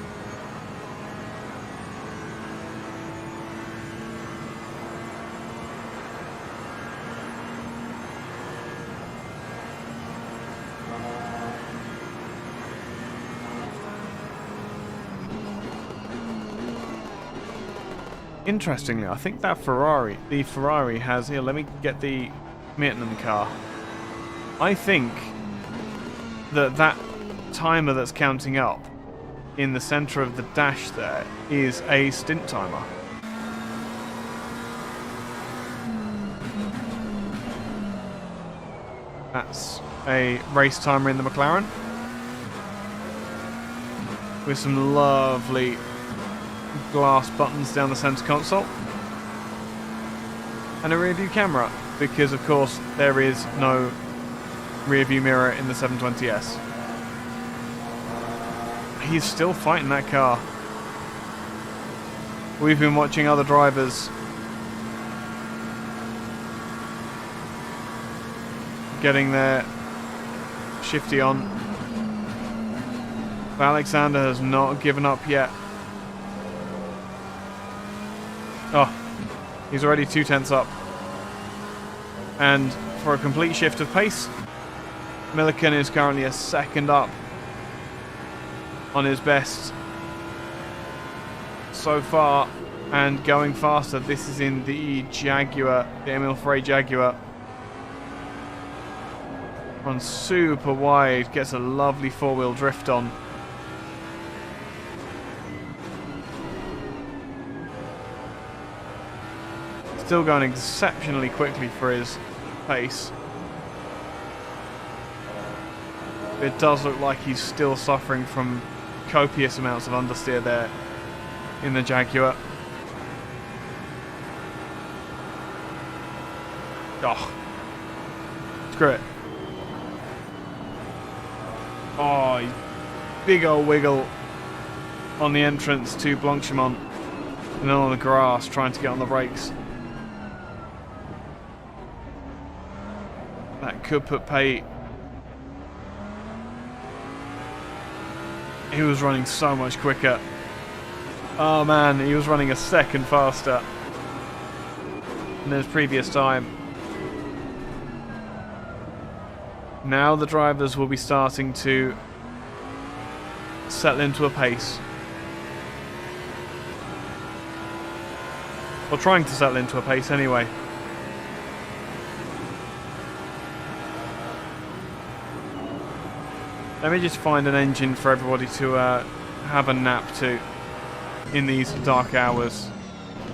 Interestingly, I think that the Ferrari has... Here, let me get the Vietnam car. I think that timer that's counting up in the center of the dash there is a stint timer. That's a race timer in the McLaren with some lovely glass buttons down the center console and a rear view camera, because of course there is no rear view mirror in the 720S. He's still fighting that car. We've been watching other drivers getting their shifty on. But Alexander has not given up yet. Oh, he's already 2/10 up. And for a complete shift of pace, Milliken is currently a second up on his best so far, and going faster. This is in the Jaguar, the Emil Frey Jaguar. On super wide, gets a lovely four-wheel drift on. Still going exceptionally quickly for his pace. It does look like he's still suffering from copious amounts of understeer there in the Jaguar. Oh, screw it. Oh, big old wiggle on the entrance to Blanchimont, and then on the grass trying to get on the brakes. That could put Pate. He was running so much quicker. Oh man, he was running a second faster than his previous time. Now the drivers will be starting to settle into a pace. Or trying to settle into a pace anyway. Let me just find an engine for everybody to have a nap to in these dark hours.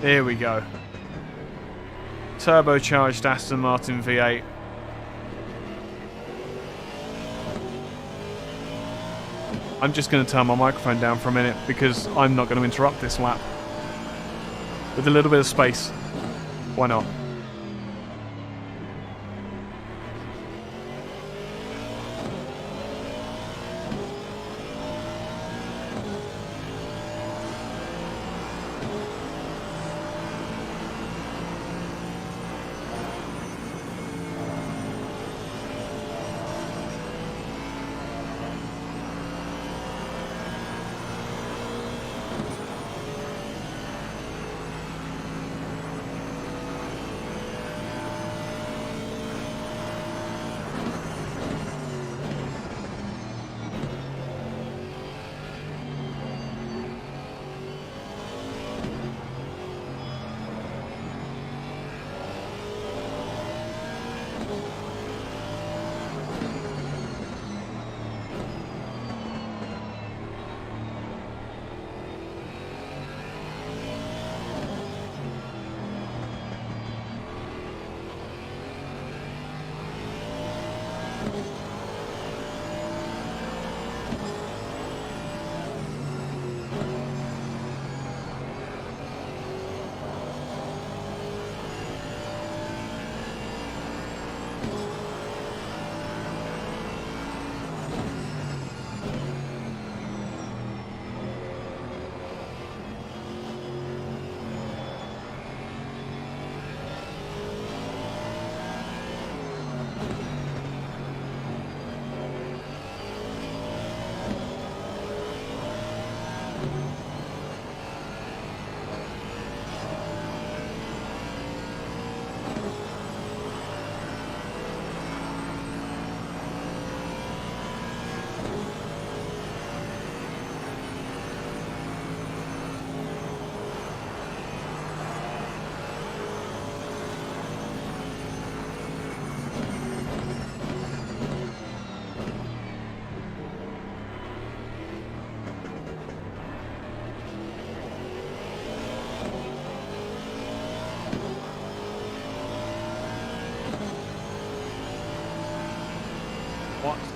Here we go. Turbocharged Aston Martin V8. I'm just going to turn my microphone down for a minute because I'm not going to interrupt this lap. With a little bit of space. Why not?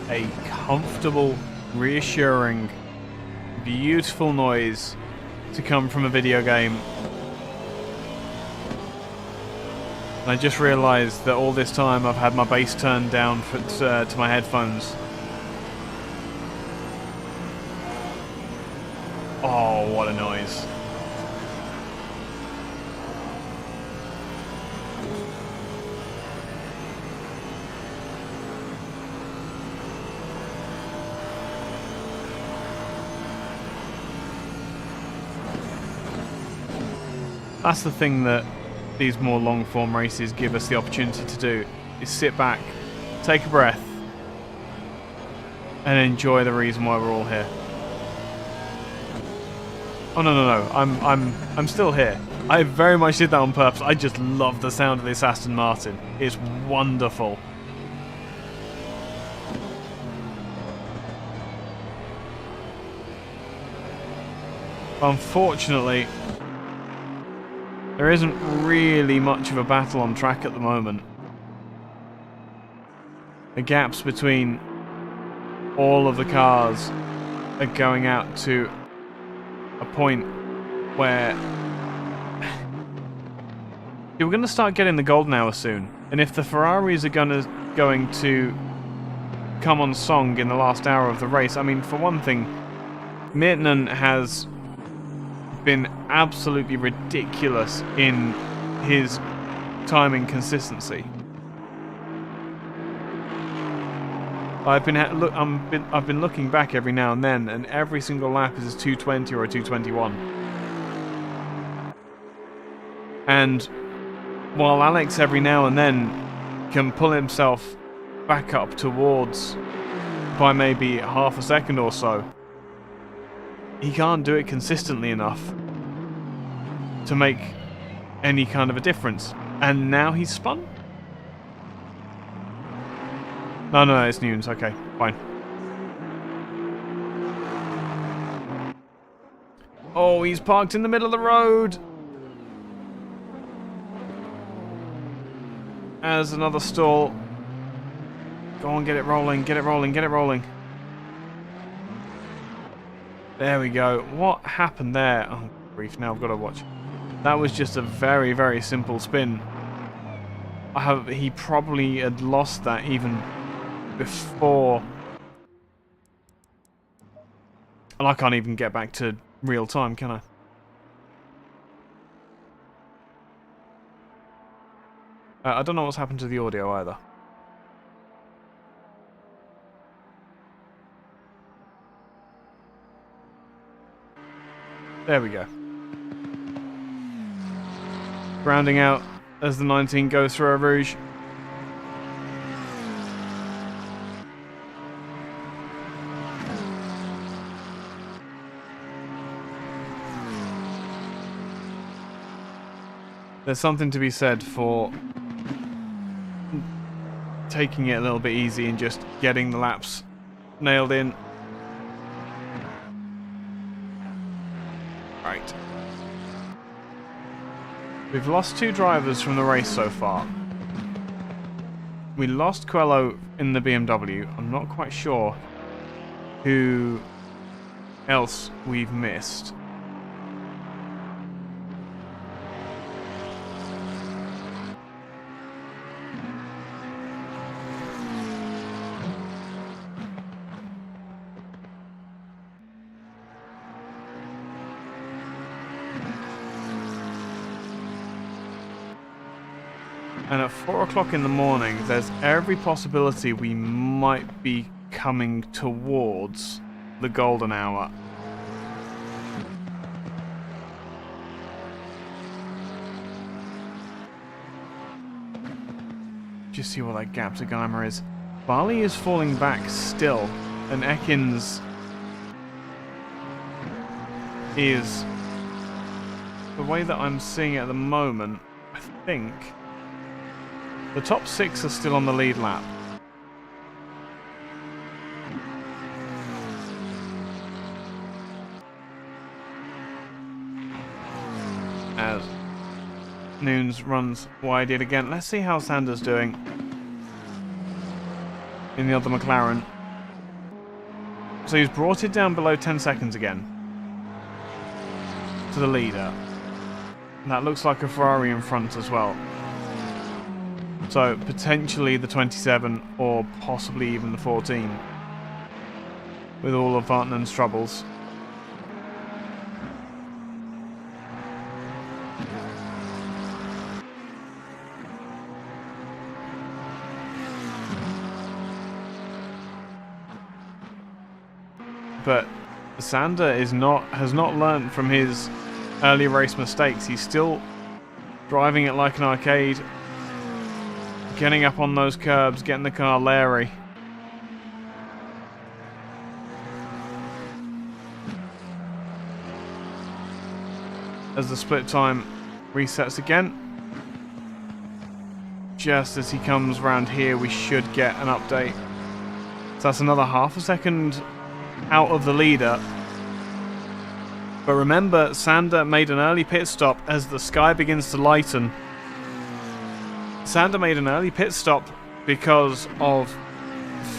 a comfortable, reassuring, beautiful noise to come from a video game. And I just realised that all this time I've had my bass turned down to my headphones. Oh, what a noise. That's the thing that these more long-form races give us the opportunity to do, is sit back, take a breath, and enjoy the reason why we're all here. Oh no, I'm still here. I very much did that on purpose. I just love the sound of this Aston Martin. It's wonderful. Unfortunately, there isn't really much of a battle on track at the moment. The gaps between all of the cars are going out to a point where we're going to start getting the golden hour soon. And if the Ferraris are going to come on song in the last hour of the race, I mean, for one thing, Mirtinen has been absolutely ridiculous in his timing consistency. I've been looking back every now and then, and every single lap is a 220 or a 221. And while Alex every now and then can pull himself back up towards by maybe half a second or so, he can't do it consistently enough to make any kind of a difference. And now he's spun? No, it's Nunes. Okay, fine. Oh, he's parked in the middle of the road! As another stall. Go on, get it rolling, get it rolling, get it rolling. There we go. What happened there? Oh, grief, now I've got to watch. That was just a very, very simple spin. He probably had lost that even before. And I can't even get back to real time, can I? I don't know what's happened to the audio either. There we go. Rounding out as the 19 goes through a Rouge. There's something to be said for taking it a little bit easy and just getting the laps nailed in. Right. We've lost 2 drivers from the race so far. We lost Coelho in the BMW. I'm not quite sure who else we've missed. And at 4 o'clock in the morning, there's every possibility we might be coming towards the golden hour. Just see what that gap to Geimer is. Barley is falling back still, and Ekins is, the way that I'm seeing it at the moment, I think the top 6 are still on the lead lap. As Nunes runs wide yet again. Let's see how Sanders doing in the other McLaren. So he's brought it down below 10 seconds again to the leader. And that looks like a Ferrari in front as well. So potentially the 27 or possibly even the 14 with all of Vartanen's troubles. But Sander has not learnt from his early race mistakes. He's still driving it like an arcade, getting up on those curbs, getting the car leery. As the split time resets again. Just as he comes round here, we should get an update. So that's another half a second out of the leader. But remember, Sander made an early pit stop as the sky begins to lighten. Sander made an early pit stop because of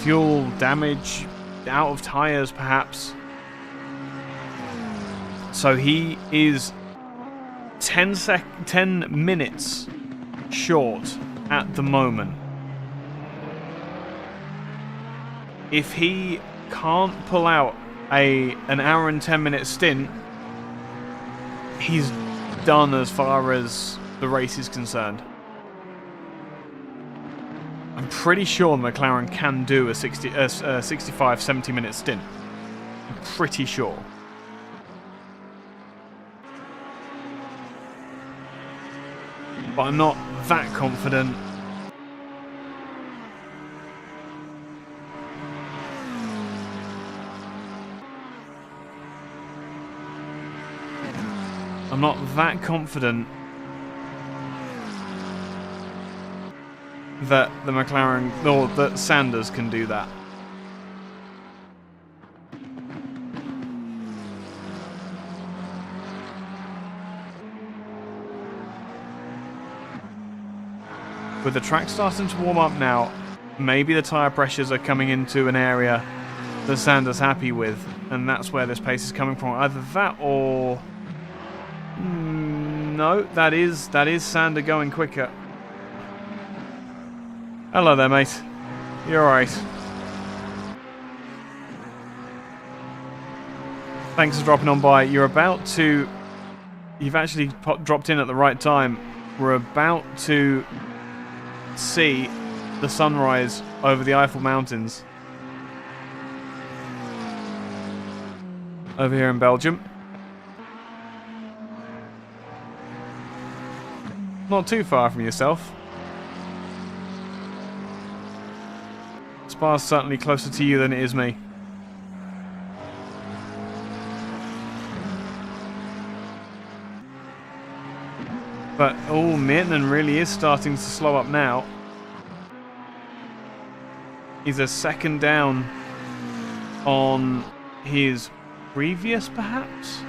fuel damage, out of tyres perhaps. So he is 10 minutes short at the moment. If he can't pull out an hour and 10 minute stint, he's done as far as the race is concerned. I'm pretty sure McLaren can do a 65-70 minute stint. I'm pretty sure. But I'm not that confident. I'm not that confident that the McLaren, or that Sanders can do that. With the track starting to warm up now, maybe the tyre pressures are coming into an area that Sanders happy with, and that's where this pace is coming from. Either that or... no, that is Sander going quicker. Hello there, mate. You're alright. Thanks for dropping on by. You've actually dropped in at the right time. We're about to see the sunrise over the Eiffel Mountains over here in Belgium. Not too far from yourself. Spa's certainly closer to you than it is me. But, oh, Mirtman really is starting to slow up now. He's a second down on his previous, perhaps?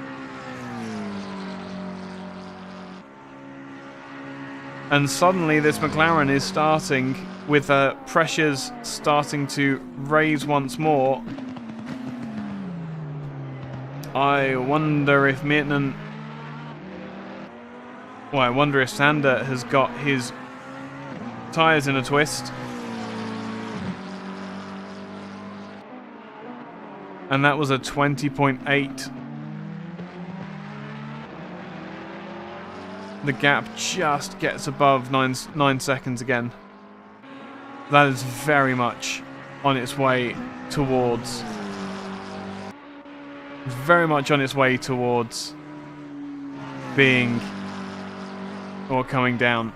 And suddenly this McLaren is starting with pressures starting to raise once more. I wonder if Mirtman... well, I wonder if Sander has got his tyres in a twist. And that was a 20.8. The gap just gets above 9 seconds again. That is very much on its way towards... very much on its way towards being... or coming down.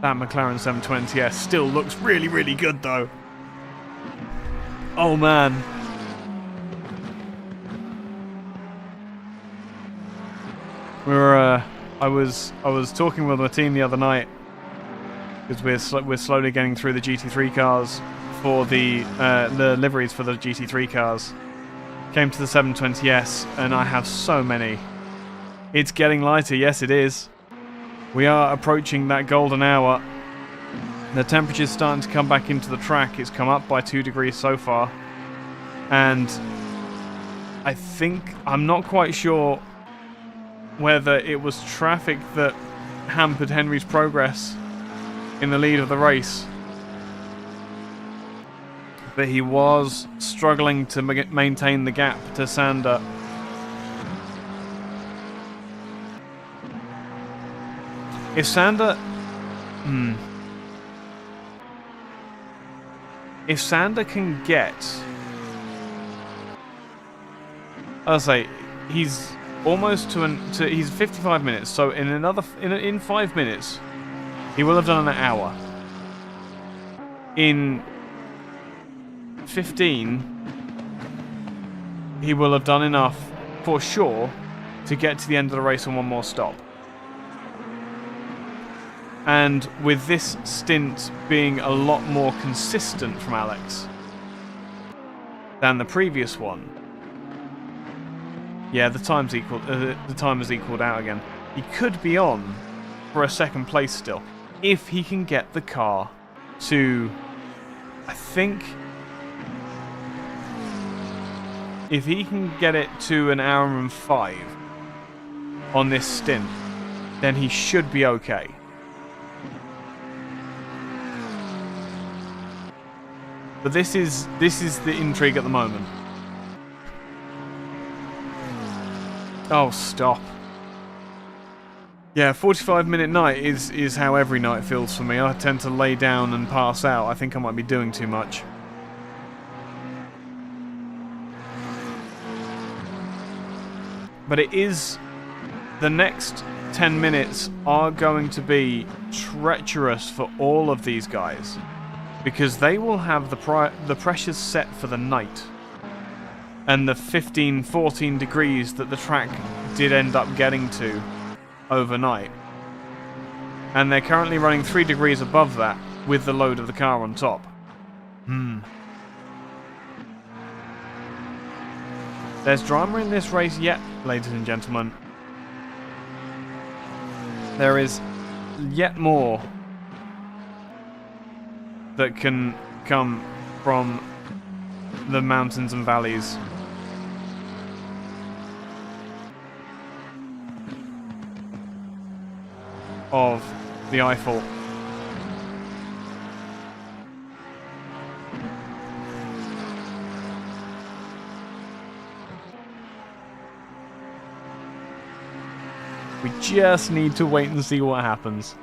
That McLaren 720S still looks really, really good though. Oh man. I was talking with my team the other night, because we're slowly getting through the GT3 cars for the liveries for the GT3 cars. Came to the 720S, and I have so many. It's getting lighter, yes it is. We are approaching that golden hour. The temperature's starting to come back into the track. It's come up by 2 degrees so far. And I think, I'm not quite sure whether it was traffic that hampered Henry's progress in the lead of the race. But he was struggling to maintain the gap to Sander. If Sander... If Sander can get... I'll say, he's almost he's 55 minutes, so in 5 minutes, he will have done an hour. In 15, he will have done enough, for sure, to get to the end of the race on one more stop. And with this stint being a lot more consistent from Alex than the previous one, yeah, the time has equaled out again. He could be on for a second place still, if he can get the car to, I think, if he can get it to an hour and 5 on this stint, then he should be okay. But this is the intrigue at the moment. Oh, stop. Yeah, 45-minute night is how every night feels for me. I tend to lay down and pass out. I think I might be doing too much. But it is... The next 10 minutes are going to be treacherous for all of these guys. Because they will have the pressures set for the night. And the 15-14 degrees that the track did end up getting to overnight. And they're currently running 3 degrees above that with the load of the car on top. There's drama in this race yet, ladies and gentlemen. There is yet more that can come from the mountains and valleys. Of the Eiffel. We just need to wait and see what happens.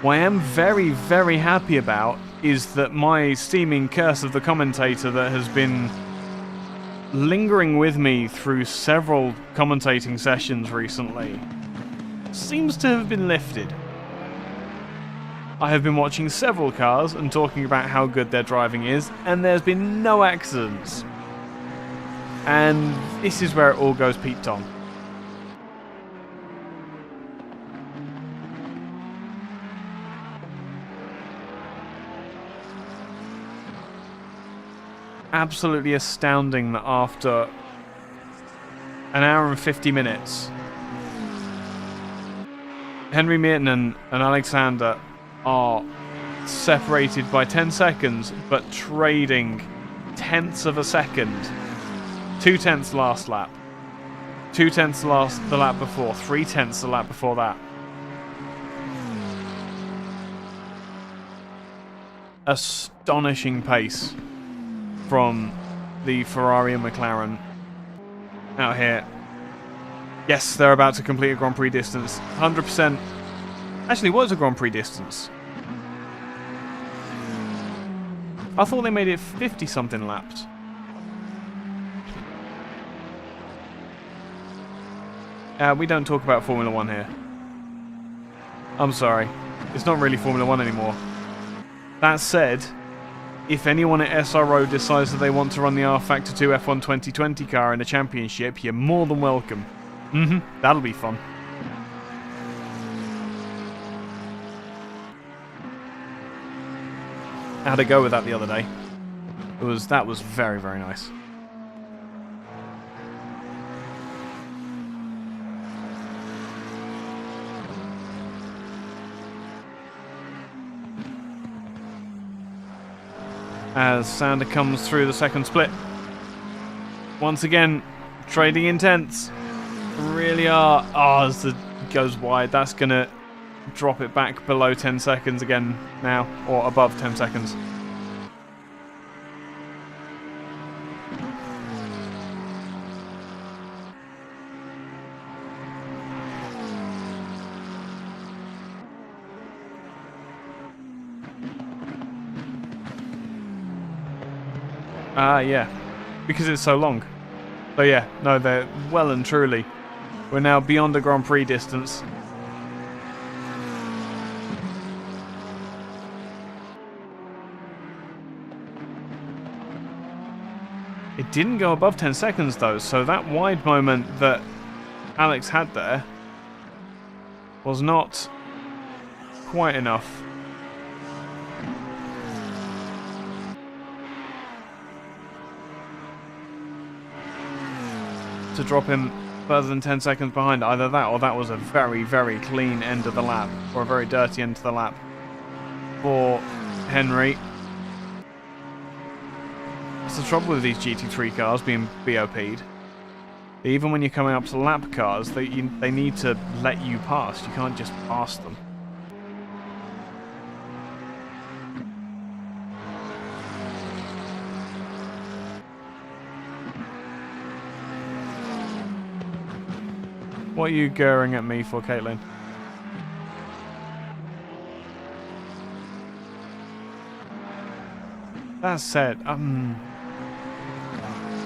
What I am very, very happy about is that my seeming curse of the commentator that has been lingering with me through several commentating sessions recently seems to have been lifted. I have been watching several cars and talking about how good their driving is, and there's been no accidents. And this is where it all goes Pete Tong. Absolutely astounding that after an hour and 50 minutes, Henry Miertenen and Alexander are separated by 10 seconds, but trading tenths of a second. 2 tenths last lap. 2 tenths the lap before. 3 tenths the lap before that. Astonishing pace from the Ferrari and McLaren out here. Yes, they're about to complete a Grand Prix distance. 100%. Actually, what is a Grand Prix distance? I thought they made it 50-something laps. We don't talk about Formula 1 here. I'm sorry. It's not really Formula 1 anymore. That said, if anyone at SRO decides that they want to run the R-Factor 2 F1 2020 car in the championship, you're more than welcome. That'll be fun. had a go with that the other day. That was very, very nice. As Sander comes through the second split. Once again, trading intense. Really are. Oh, as it goes wide, that's going to drop it back below 10 seconds again now, or above 10 seconds. Yeah, because it's so long. So yeah, no, they're well and truly. We're now beyond the Grand Prix distance. It didn't go above 10 seconds though, so that wide moment that Alex had there was not quite enough. To drop him further than 10 seconds behind. Either that or that was a very, very clean end of the lap, or a very dirty end to the lap for Henry. That's the trouble with these GT3 cars being BOP'd. Even when you're coming up to lap cars, they need to let you pass. You can't just pass them. What are you glaring at me for, Caitlin? That said,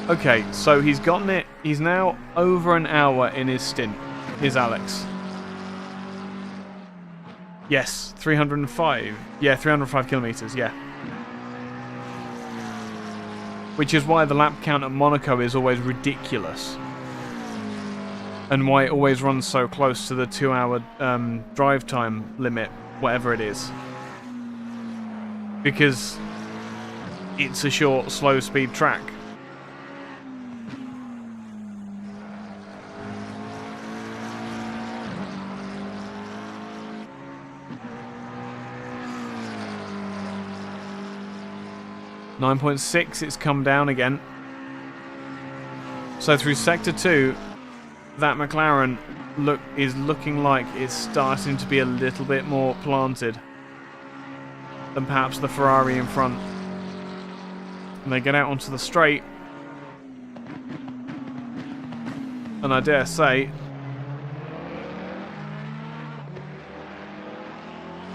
okay, so he's gotten it. He's now over an hour in his stint, is Alex. Yes, 305. Yeah, 305 kilometers, yeah. Which is why the lap count at Monaco is always ridiculous. And why it always runs so close to the 2-hour drive time limit, whatever it is. Because it's a short, slow speed track. .6, it's come down again. So through Sector 2, that McLaren is looking like it's starting to be a little bit more planted than perhaps the Ferrari in front. And they get out onto the straight. And I dare say...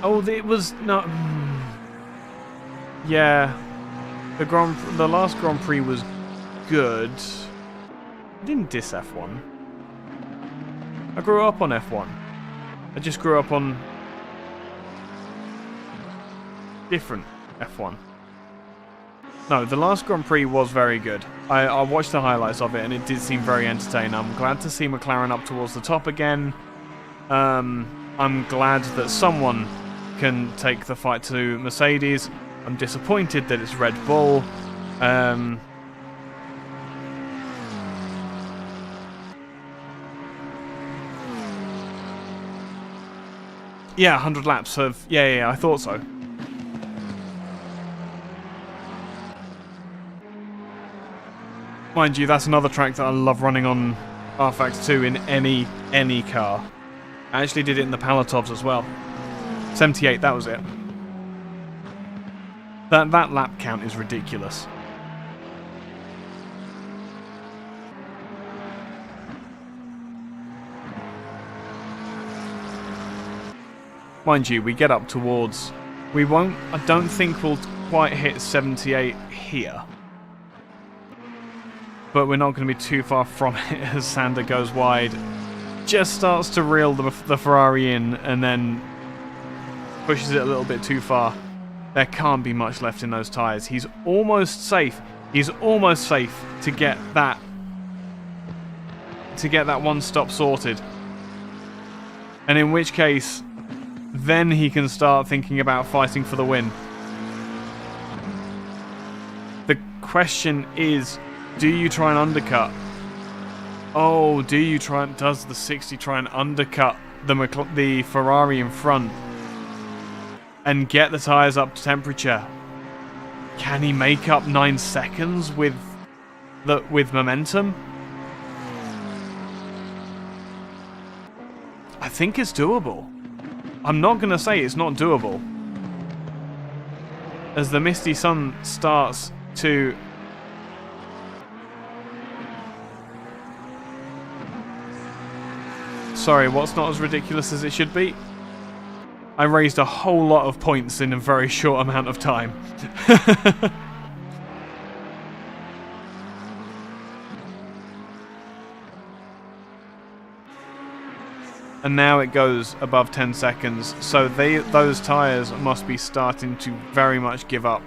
Oh, it was not... Yeah. The last Grand Prix was good. I didn't diss F1. I grew up on F1. I just grew up on different F1. No, the last Grand Prix was very good. I watched the highlights of it and it did seem very entertaining. I'm glad to see McLaren up towards the top again. I'm glad that someone can take the fight to Mercedes. I'm disappointed that it's Red Bull. Yeah, 100 laps of... Yeah, I thought so. Mind you, that's another track that I love running on RFAX 2 in any car. I actually did it in the Palatovs as well. 78, that was it. That lap count is ridiculous. Mind you, we get up towards... We won't... I don't think we'll quite hit 78 here. But we're not going to be too far from it as Sander goes wide. Just starts to reel the Ferrari in and then pushes it a little bit too far. There can't be much left in those tyres. He's almost safe. He's almost safe to get that one stop sorted. And in which case... Then he can start thinking about fighting for the win. The question is, do you try and undercut? Oh, does the 60 try and undercut the Ferrari in front and get the tyres up to temperature? Can he make up 9 seconds with momentum? I think it's doable. I'm not going to say it's not doable. As the misty sun starts to... Sorry, what's not as ridiculous as it should be? I raised a whole lot of points in a very short amount of time. And now it goes above 10 seconds, so those tyres must be starting to very much give up.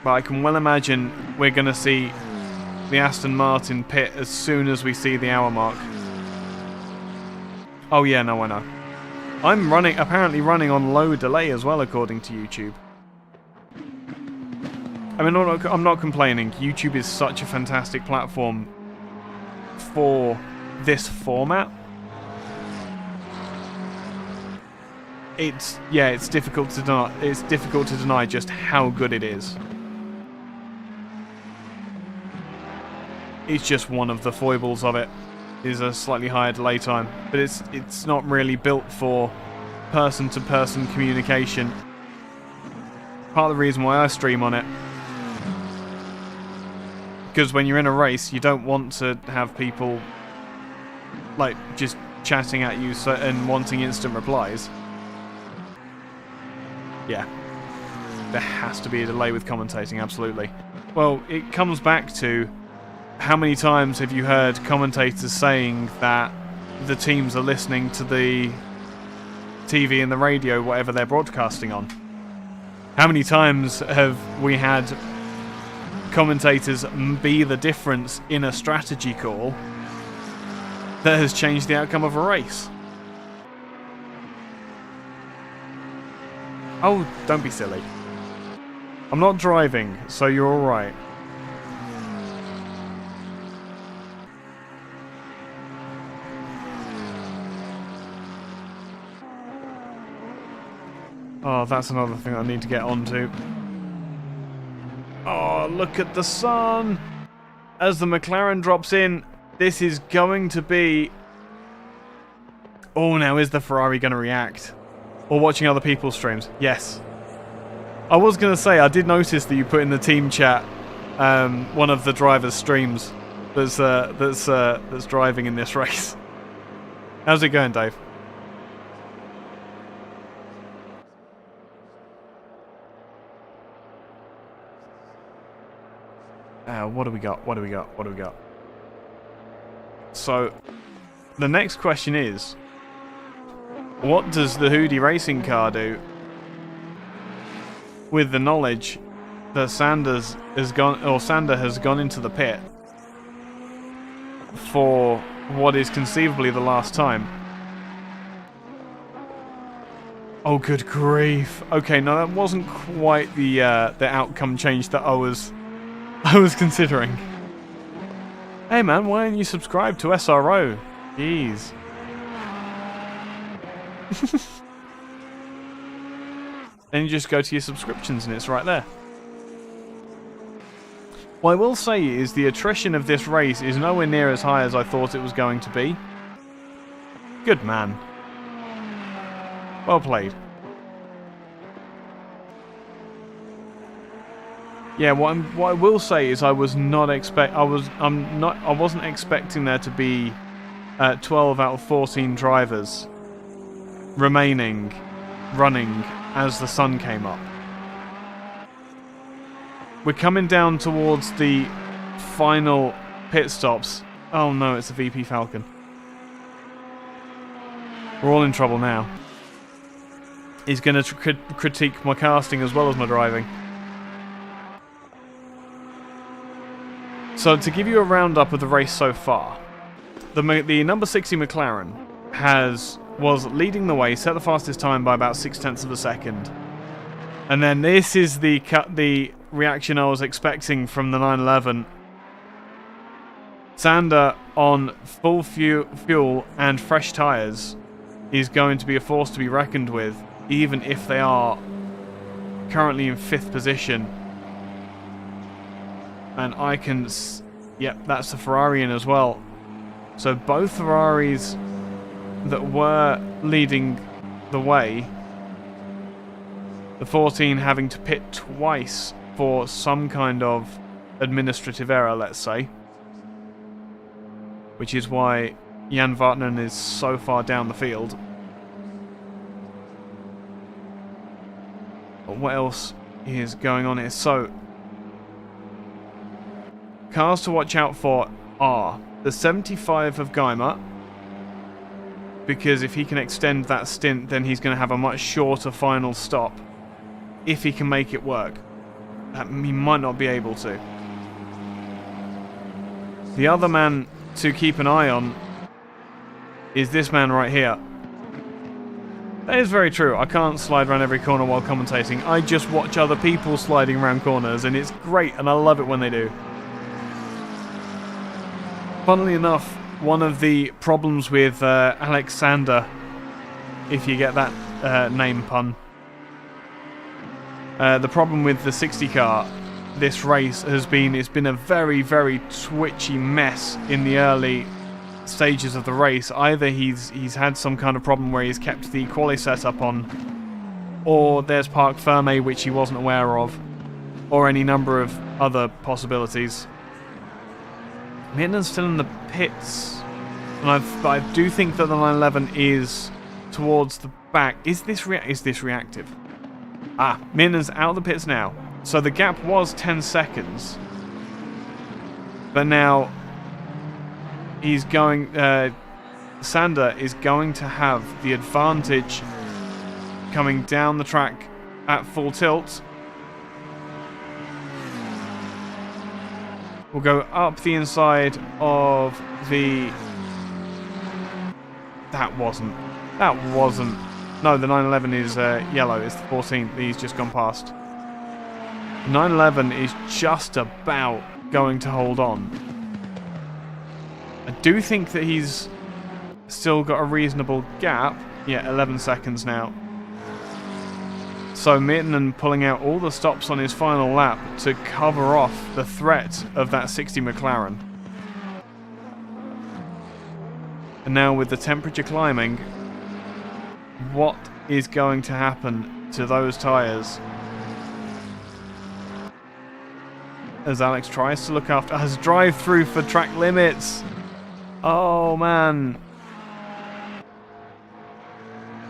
But I can well imagine we're going to see the Aston Martin pit as soon as we see the hour mark. Oh yeah, no, I know. I'm apparently running on low delay as well, according to YouTube. I mean, I'm not complaining. YouTube is such a fantastic platform for this format. It's difficult to deny. It's difficult to deny just how good it is. It's just one of the foibles of it is a slightly higher delay time, but it's not really built for person-to-person communication. Part of the reason why I stream on it, because when you're in a race, you don't want to have people like just chatting at you and wanting instant replies. Yeah, there has to be a delay with commentating, absolutely. Well, it comes back to how many times have you heard commentators saying that the teams are listening to the TV and the radio, whatever they're broadcasting on? How many times have we had commentators be the difference in a strategy call that has changed the outcome of a race? Oh, don't be silly. I'm not driving, so you're alright. Oh, that's another thing I need to get onto. Oh, look at the sun! As the McLaren drops in, this is going to be... Oh, now is the Ferrari going to react? Or watching other people's streams? Yes. I was going to say, I did notice that you put in the team chat one of the drivers' streams that's driving in this race. How's it going, Dave? What do we got? So, the next question is, what does the Hoodie racing car do with the knowledge that Sander has gone into the pit for what is conceivably the last time? Oh, good grief. Okay, no, that wasn't quite the outcome change that I was considering. Hey man, why don't you subscribe to SRO? Jeez. Then you just go to your subscriptions and it's right there. What I will say is the attrition of this race is nowhere near as high as I thought it was going to be. Good man. Well played. Yeah, what I will say is I wasn't expecting there to be 12 out of 14 drivers remaining running as the sun came up. We're coming down towards the final pit stops. Oh no, it's a VP Falcon. We're all in trouble now. He's going to critique my casting as well as my driving. So to give you a roundup of the race so far, the number 60 McLaren has was leading the way, set the fastest time by about 0.6 of a second. And then this is the reaction I was expecting from the 911. Sander on full fuel and fresh tyres is going to be a force to be reckoned with, even if they are currently in 5th position. And I can... Yep, that's the Ferrari in as well. So both Ferraris that were leading the way, the 14 having to pit twice for some kind of administrative error, let's say. Which is why Jan Vartnen is so far down the field. But what else is going on here? So, cars to watch out for are the 75 of Geimer, because if he can extend that stint, then he's going to have a much shorter final stop, if he can make it work. He might not be able to. The other man to keep an eye on is this man right here. That is very true. I can't slide around every corner while commentating. I just watch other people sliding around corners, and it's great, and I love it when they do. Funnily enough, one of the problems with Alexander, if you get that name pun, the problem with the 60 car this race has been, it's been a very, very twitchy mess in the early stages of the race. Either he's had some kind of problem where he's kept the quali setup on, or there's Parc Ferme which he wasn't aware of, or any number of other possibilities. Mitten's still in the pits, and I do think that the 911 is towards the back. Is this reactive? Ah, Mitten's out of the pits now. So the gap was 10 seconds, but now he's going. Sander is going to have the advantage coming down the track at full tilt. We'll go up the inside of the... That wasn't. No, the 911 is yellow. It's the 14th that he's just gone past. The 911 is just about going to hold on. I do think that he's still got a reasonable gap. Yeah, 11 seconds now. So Mitten pulling out all the stops on his final lap to cover off the threat of that 60 McLaren. And now with the temperature climbing, what is going to happen to those tyres? As Alex tries to look after... Has drive-through for track limits! Oh, man.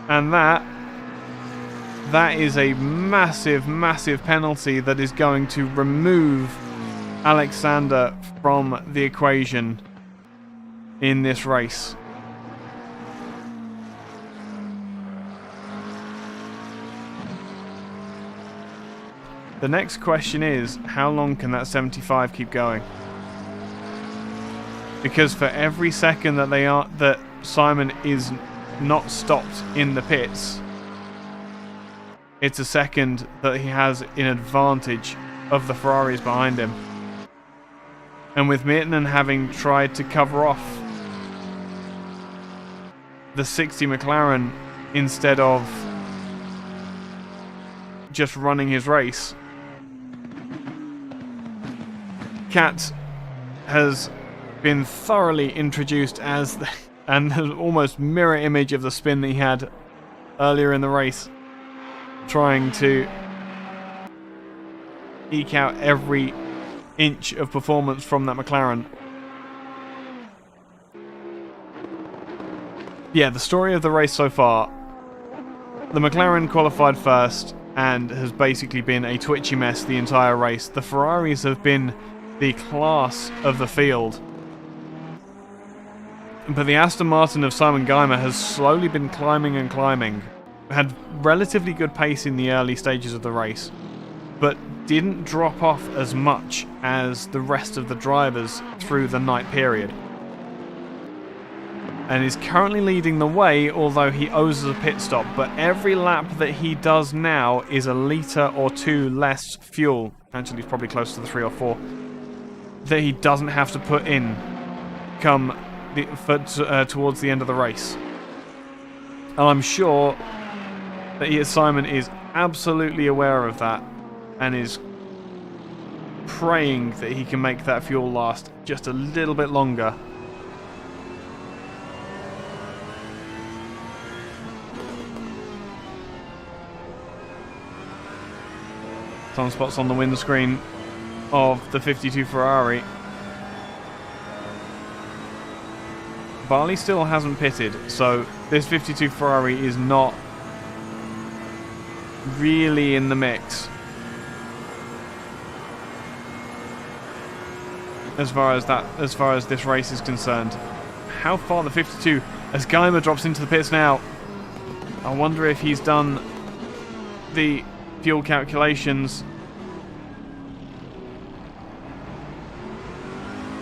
And that is a massive, massive penalty that is going to remove Alexander from the equation in this race. The next question is, how long can that 75 keep going? Because for every second that Simon is not stopped in the pits, it's a second that he has in advantage of the Ferraris behind him. And with Mitten having tried to cover off the 60 McLaren instead of just running his race, Cat has been thoroughly introduced as and the almost mirror image of the spin that he had earlier in the race, trying to eke out every inch of performance from that McLaren. Yeah, the story of the race so far, the McLaren qualified first and has basically been a twitchy mess the entire race. The Ferraris have been the class of the field, but the Aston Martin of Simon Geimer has slowly been climbing and climbing. Had relatively good pace in the early stages of the race, but didn't drop off as much as the rest of the drivers through the night period. and is currently leading the way, although he owes us a pit stop. But every lap that he does now is a litre or two less fuel. Actually, he's probably close to the 3 or 4 that he doesn't have to put in towards the end of the race. And I'm sure that Simon is absolutely aware of that and is praying that he can make that fuel last just a little bit longer. Some spots on the windscreen of the 52 Ferrari. Barley still hasn't pitted, so this 52 Ferrari is not really in the mix as far as this race is concerned. How far the 52 as Geimer drops into the pits now. I wonder if he's done the fuel calculations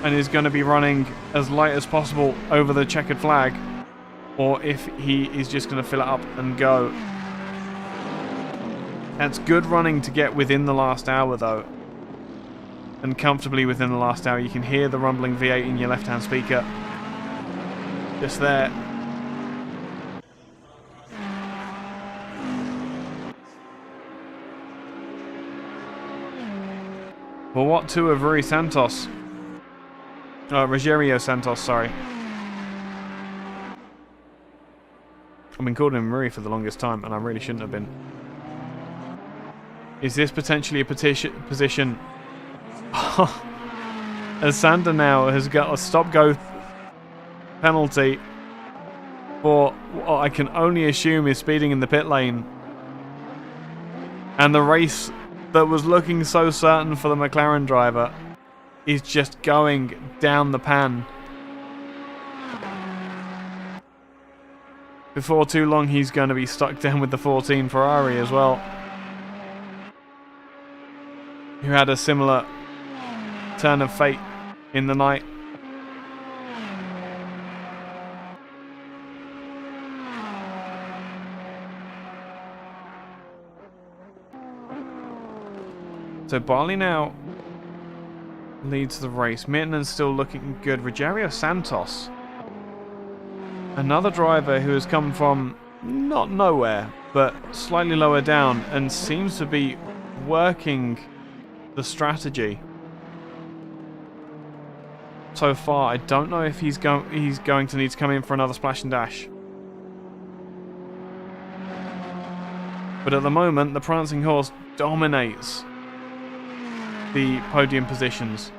and is going to be running as light as possible over the checkered flag, or if he is just going to fill it up and go. That's good running to get within the last hour though, and comfortably within the last hour. You can hear the rumbling V8 in your left hand speaker just there. Well, what to of Rui Santos? Rogerio Santos, sorry. I've been calling him Rui for the longest time, and I really shouldn't have been. Is this potentially a position? As Sander now has got a stop-go penalty for what I can only assume is speeding in the pit lane. And the race that was looking so certain for the McLaren driver is just going down the pan. Before too long, he's going to be stuck down with the 14 Ferrari as well, who had a similar turn of fate in the night. So Barley now leads the race. Mittenen's still looking good. Rogerio Santos, another driver who has come from not nowhere, but slightly lower down, and seems to be working the strategy so far. I don't know if he's going to need to come in for another splash and dash. But at the moment, the Prancing Horse dominates the podium positions.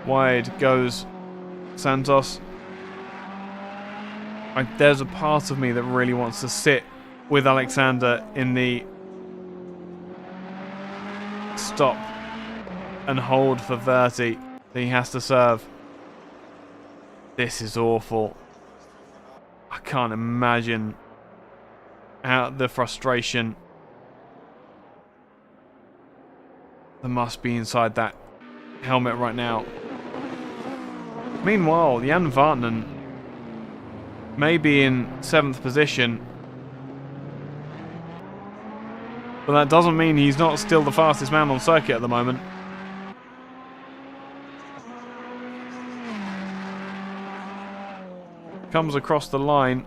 Wide goes Santos. There's a part of me that really wants to sit with Alexander in the stop and hold for 30 that he has to serve. This is awful. I can't imagine the frustration that must be inside that helmet right now. Meanwhile, Jan Vartnen may be in 7th position, but that doesn't mean he's not still the fastest man on circuit at the moment. Comes across the line.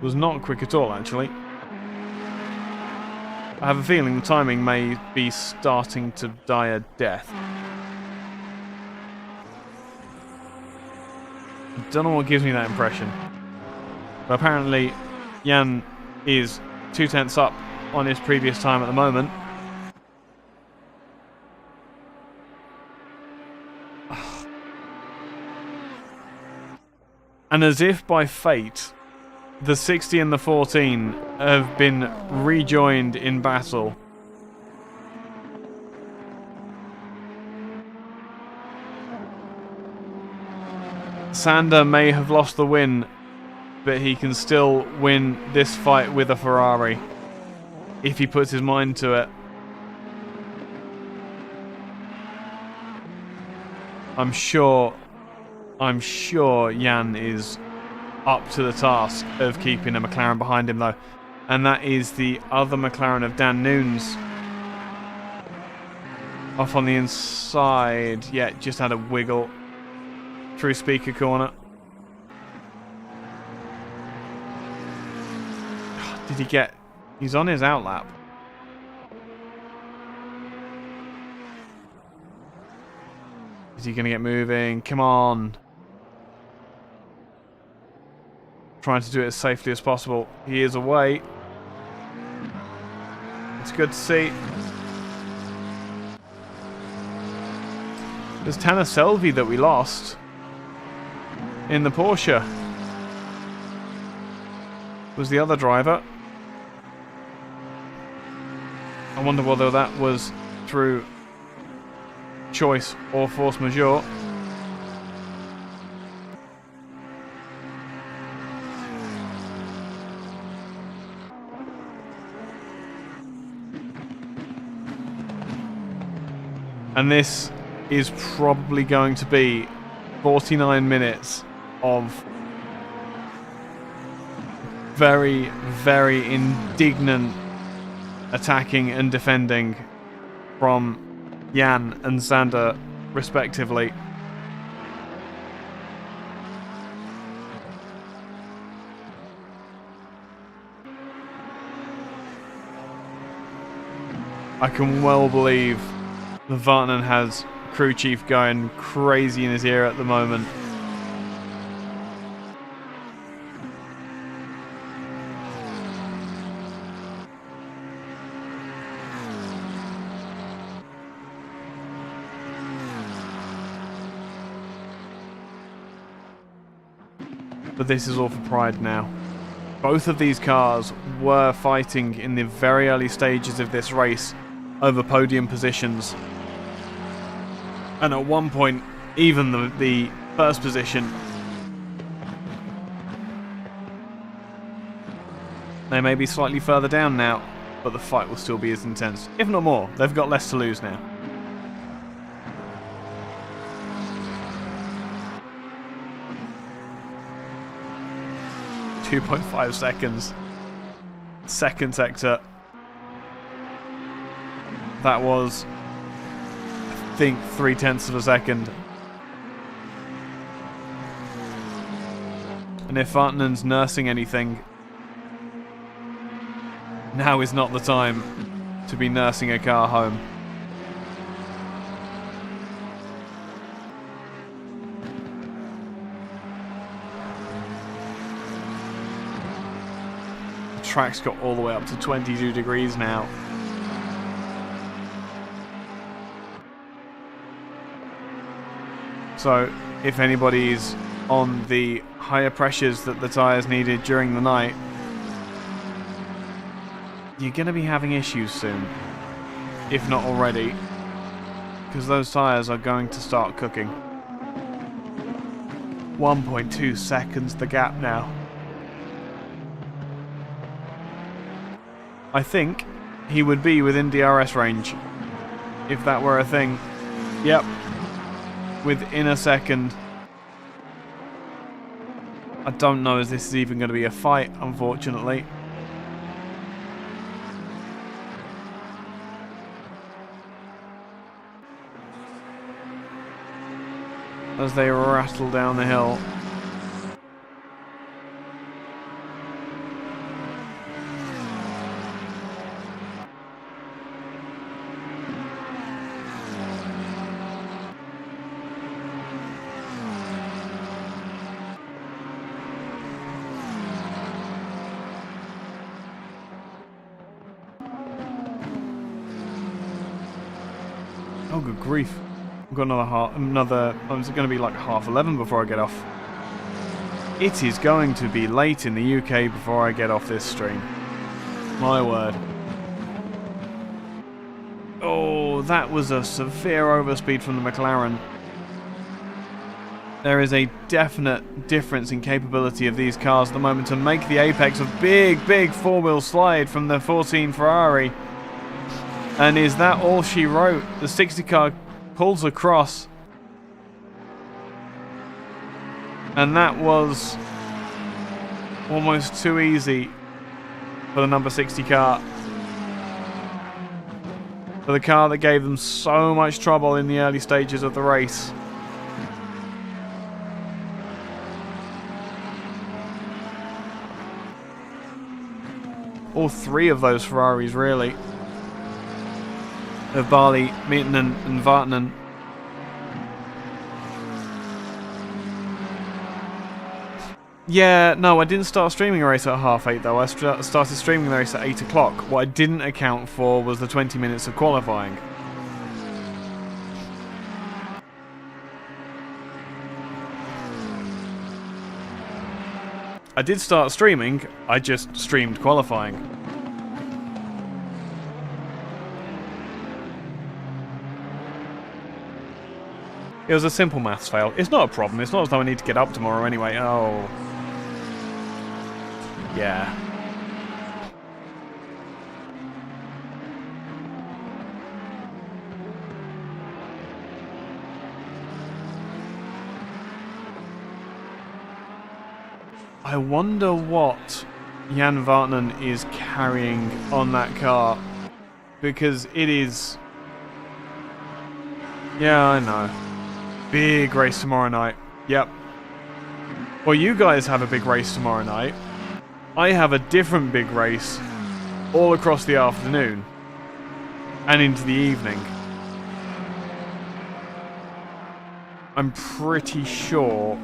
Was not quick at all, actually. I have a feeling the timing may be starting to die a death. I don't know what gives me that impression. But apparently, Jan is 2/10 up on his previous time at the moment. And as if by fate, the 60 and the 14 have been rejoined in battle. Sander may have lost the win, but he can still win this fight with a Ferrari if he puts his mind to it. I'm sure Jan is up to the task of keeping a McLaren behind him though. And that is the other McLaren of Dan Noons. Off on the inside. Yeah, just had a wiggle through speaker corner. Did he get... He's on his outlap. Is he going to get moving? Come on. Trying to do it as safely as possible. He is away. It's good to see. There's Tanner Selvi that we lost in the Porsche. Was the other driver. I wonder whether that was through choice or force majeure. And this is probably going to be 49 minutes of very, very indignant attacking and defending from Jan and Sander, respectively. I can well believe the Vartanen has crew chief going crazy in his ear at the moment. But this is all for pride now. Both of these cars were fighting in the very early stages of this race over podium positions. And at one point, even the first position. They may be slightly further down now, but the fight will still be as intense, if not more. They've got less to lose now. .5 seconds. Second sector. That was, I think, 0.3 of a second. And if Vartanen's nursing anything, now is not the time to be nursing a car home. The track's got all the way up to 22 degrees now. So, if anybody's on the higher pressures that the tyres needed during the night, you're going to be having issues soon, if not already, because those tyres are going to start cooking. 1.2 seconds the gap now. I think he would be within DRS range, if that were a thing. Yep. Within a second. I don't know if this is even going to be a fight, unfortunately. As they rattle down the hill. Oh, good grief. I've got it's going to be like 11:30 before I get off. It is going to be late in the UK before I get off this stream. My word. Oh, that was a severe overspeed from the McLaren. There is a definite difference in capability of these cars at the moment to make the apex of big four-wheel slide from the 14 Ferrari. And is that all she wrote? The 60 car pulls across. And that was almost too easy for the number 60 car. For the car that gave them so much trouble in the early stages of the race. All three of those Ferraris, really. Of Barley, Mietonen and Vartanen. Yeah, no, I didn't start streaming a race at 8:30 though. I started streaming the race at 8 o'clock. What I didn't account for was the 20 minutes of qualifying. I did start streaming, I just streamed qualifying. It was a simple maths fail. It's not a problem, it's not as though I need to get up tomorrow anyway. Oh. Yeah. I wonder what Jan Vartanen is carrying on that car. Because it is... Yeah, I know. Big race tomorrow night. Yep. Well, you guys have a big race tomorrow night. I have a different big race all across the afternoon and into the evening. I'm pretty sure,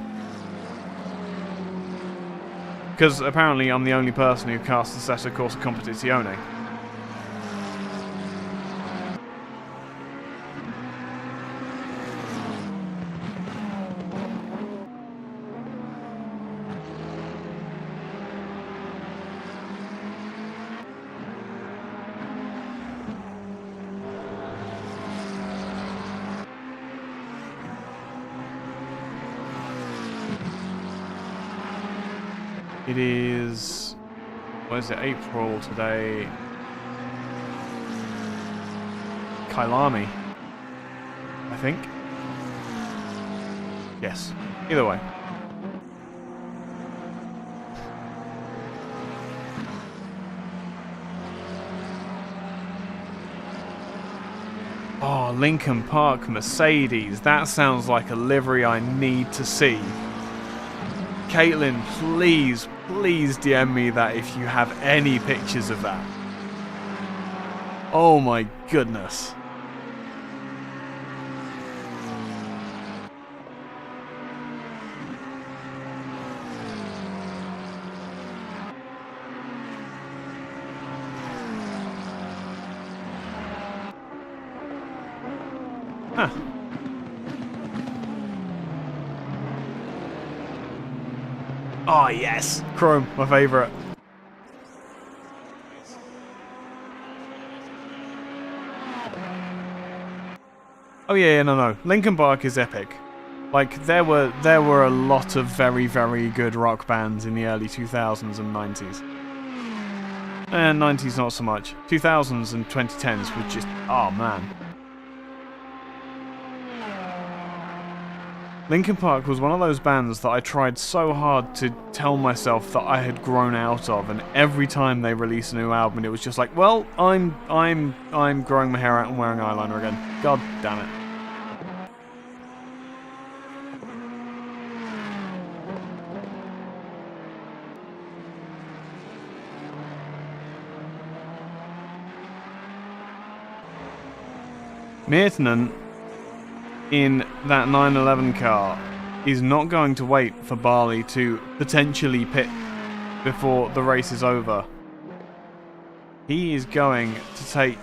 because apparently I'm the only person who casts Assetto Corsa Competizione. It is... What is it? April today. Kailami, I think. Yes. Either way. Oh, Lincoln Park Mercedes. That sounds like a livery I need to see. Caitlin, please DM me that if you have any pictures of that. Oh my goodness. Huh. Oh yes, Chrome, my favourite. Oh yeah, no. Linkin Park is epic. Like there were a lot of very good rock bands in the early 2000s and 90s. And 90s not so much. 2000s and 2010s were just, oh man. Linkin Park was one of those bands that I tried so hard to tell myself that I had grown out of, and every time they released a new album, it was just like, well, I'm growing my hair out and wearing eyeliner again. God damn it. Mietonen in that 911 car is not going to wait for Barley to potentially pit before the race is over. He is going to take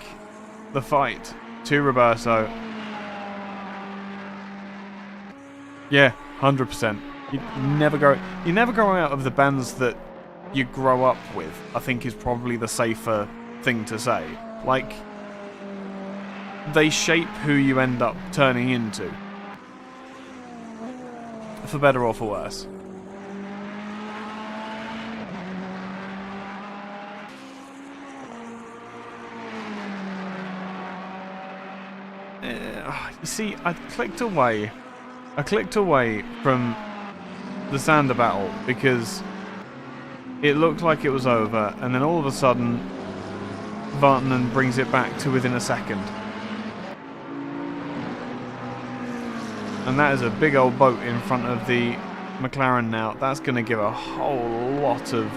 the fight to Roberto. Yeah, 100%. You never go out of the bands that you grow up with, I think is probably the safer thing to say. Like, they shape who you end up turning into. for better or for worse. You see, I clicked away from the Sander battle because it looked like it was over, and then all of a sudden Vartanen brings it back to within a second. And that is a big old boat in front of the McLaren now. That's going to give a whole lot of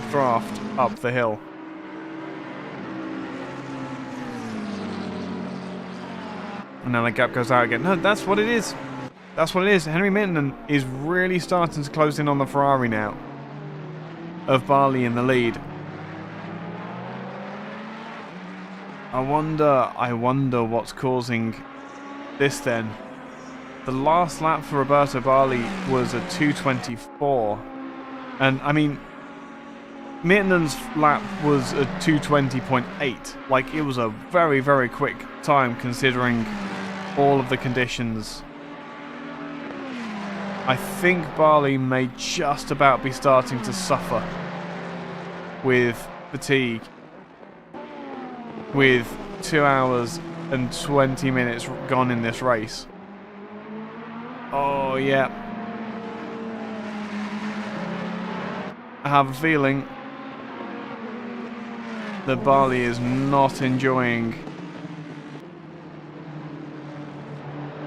draft up the hill. And now the gap goes out again. No, that's what it is. That's what it is. Henry Minton is really starting to close in on the Ferrari now, of Barley in the lead. I wonder what's causing this then. The last lap for Roberto Barley was a 2:24. And, I mean, Mittenen's lap was a 2:20.8. Like, it was a very, very quick time considering all of the conditions. I think Barley may just about be starting to suffer with fatigue with 2 hours and 20 minutes gone in this race. Oh, yeah. I have a feeling that Barley is not enjoying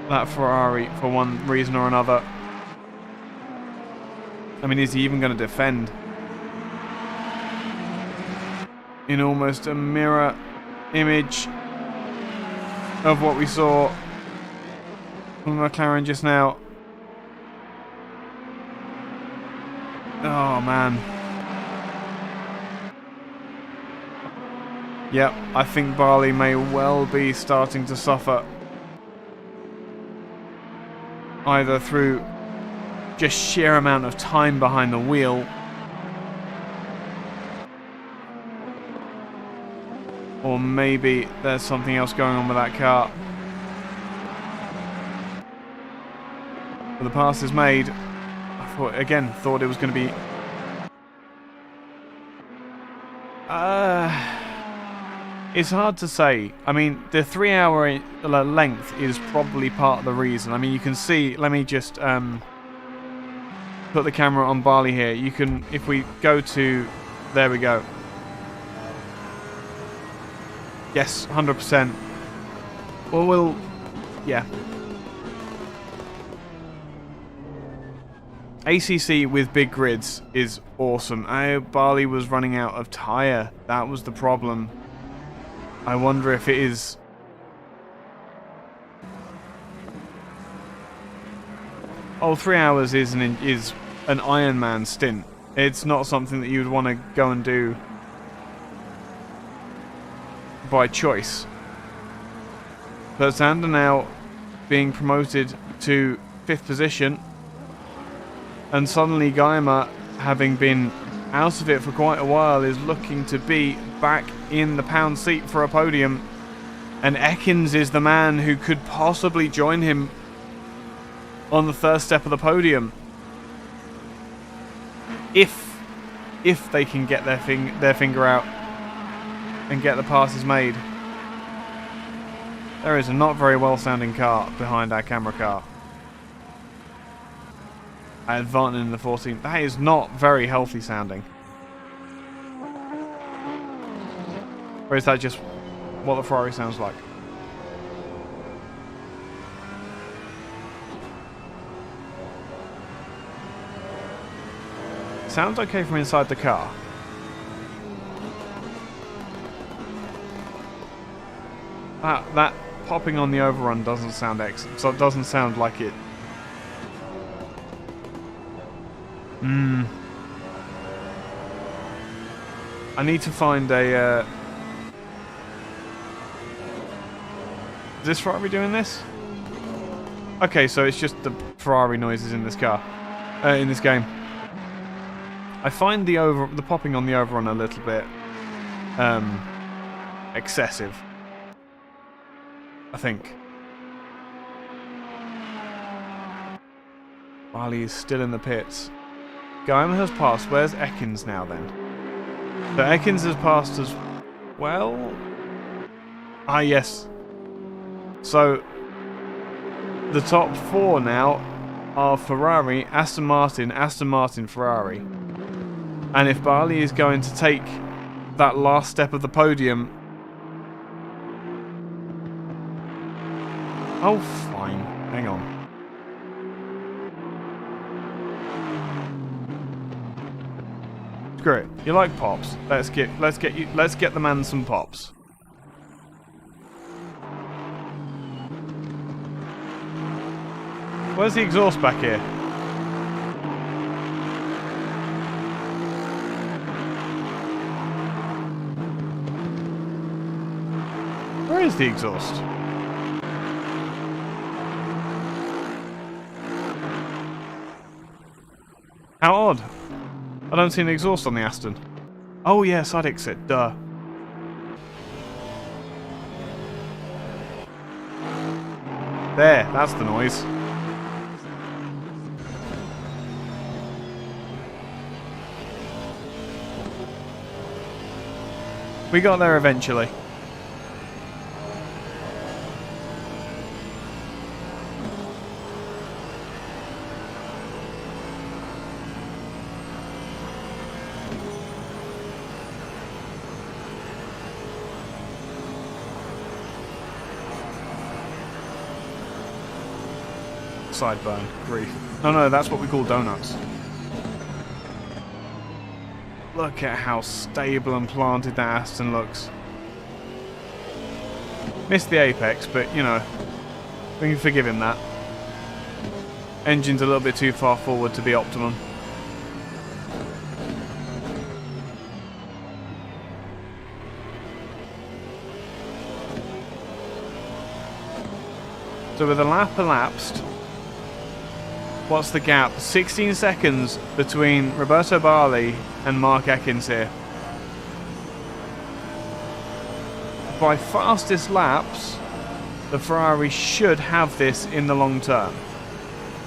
that Ferrari for one reason or another. I mean, is he even going to defend in almost a mirror image of what we saw from McLaren just now? Oh, man. Yep, I think Barley may well be starting to suffer, either through just sheer amount of time behind the wheel, or maybe there's something else going on with that car. But the pass is made. I thought it was going to be it's hard to say. I mean, the 3 hour length is probably part of the reason. I mean, you can see, let me just put the camera on Barley here. You can, if we go to, there we go. Yes, 100%. Well, yeah. ACC with big grids is awesome. Barley was running out of tyre. That was the problem. I wonder if it is... Oh, 3 hours is an Ironman stint. It's not something that you'd want to go and do by choice. But Sander now being promoted to 5th position, and suddenly Geimer, having been out of it for quite a while, is looking to be back in the pound seat for a podium, and Ekins is the man who could possibly join him on the first step of the podium if they can get their finger out and get the passes made. There is a not very well sounding car behind our camera car. I had Vartanen in the 14th. That is not very healthy sounding. Or is that just what the Ferrari sounds like? Sounds okay from inside the car. That popping on the overrun doesn't sound excellent. So it doesn't sound like it. I need to find a... Is this Ferrari doing this? Okay, so it's just the Ferrari noises in this car. In this game. I find the popping on the overrun a little bit excessive, I think. Barley is still in the pits. Guyman has passed. Where's Ekins now then? So Ekins has passed as well. Ah, yes. So the top 4 now are Ferrari, Aston Martin, Ferrari. And if Barley is going to take that last step of the podium... Oh, fine. Hang on. Screw it. You like pops? Let's get the man some pops. Where's the exhaust back here? Where is the exhaust? How odd. I don't see an exhaust on the Aston. Oh yeah, side exit, duh. There, that's the noise. We got there eventually. Sideburn, grief. No, that's what we call donuts. Look at how stable and planted that Aston looks. Missed the apex, but you know, we can forgive him that. Engine's a little bit too far forward to be optimum. So with a lap elapsed, what's the gap? 16 seconds between Roberto Barley and Mark Ekins here. By fastest laps, the Ferrari should have this in the long term.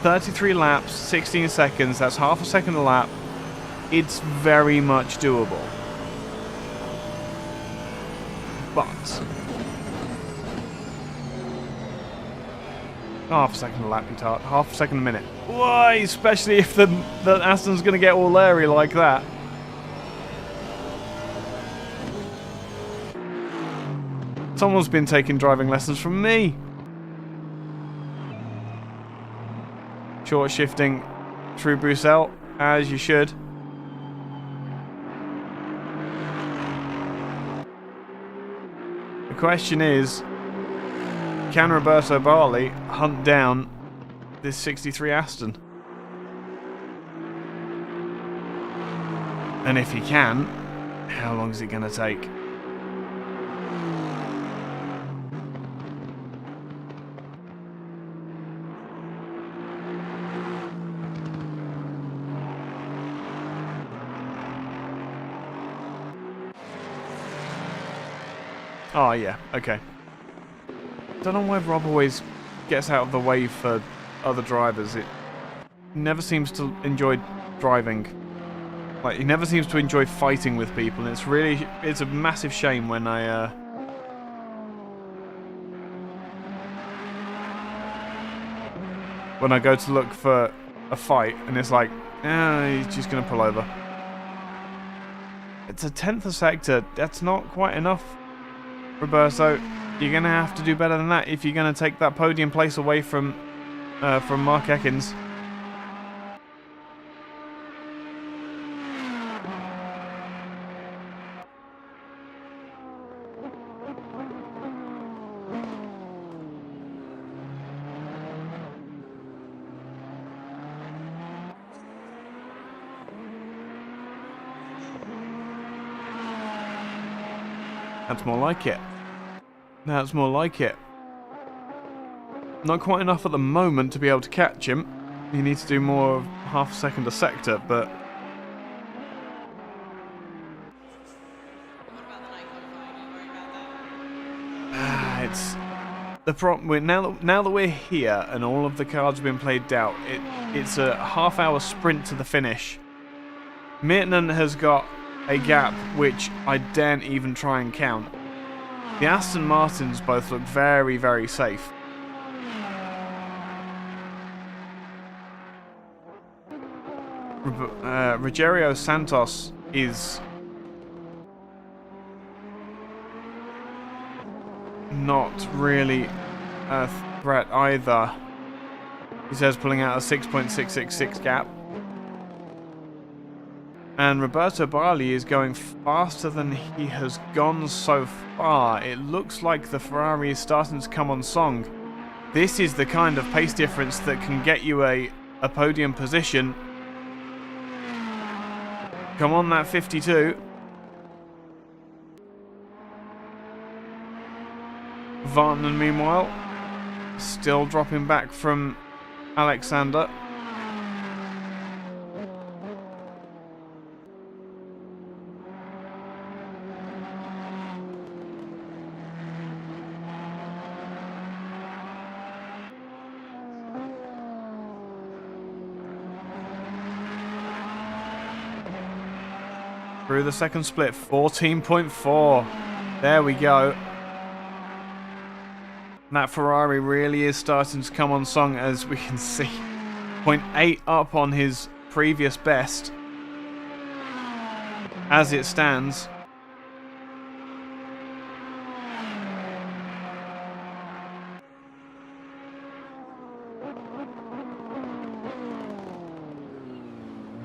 33 laps, 16 seconds, that's half a second a lap. It's very much doable. But half a second a lap, you tart. Half a second a minute. Why? Especially if the Aston's going to get all airy like that. Someone's been taking driving lessons from me. Short shifting through Bruxelles, as you should. The question is, can Roberto Barley hunt down this 63 Aston? And if he can, how long is it going to take? Oh yeah, okay. Don't know why Rob always gets out of the way for other drivers. It never seems to enjoy driving. Like, he never seems to enjoy fighting with people, and it's a massive shame when I go to look for a fight and it's like, he's just gonna pull over. It's a 10th of sector, that's not quite enough, Roberto. You're going to have to do better than that if you're going to take that podium place away from Mark Ekins. That's more like it. That's more like it. Not quite enough at the moment to be able to catch him. You need to do more of half a second a sector, but... the problem now that we're here and all of the cards have been played out, it's a half-hour sprint to the finish. Mirtinen has got a gap which I daren't even try and count. The Aston Martins both look very, very safe. Rogério Santos is not really a threat either. He says pulling out a 6.666 gap. And Roberto Barley is going faster than he has gone so far. It looks like the Ferrari is starting to come on song. This is the kind of pace difference that can get you a podium position. Come on, that 52. Vartnen, meanwhile, still dropping back from Alexander. Through the second split, 14.4. There we go. That Ferrari really is starting to come on song, as we can see. 0.8 up on his previous best. As it stands.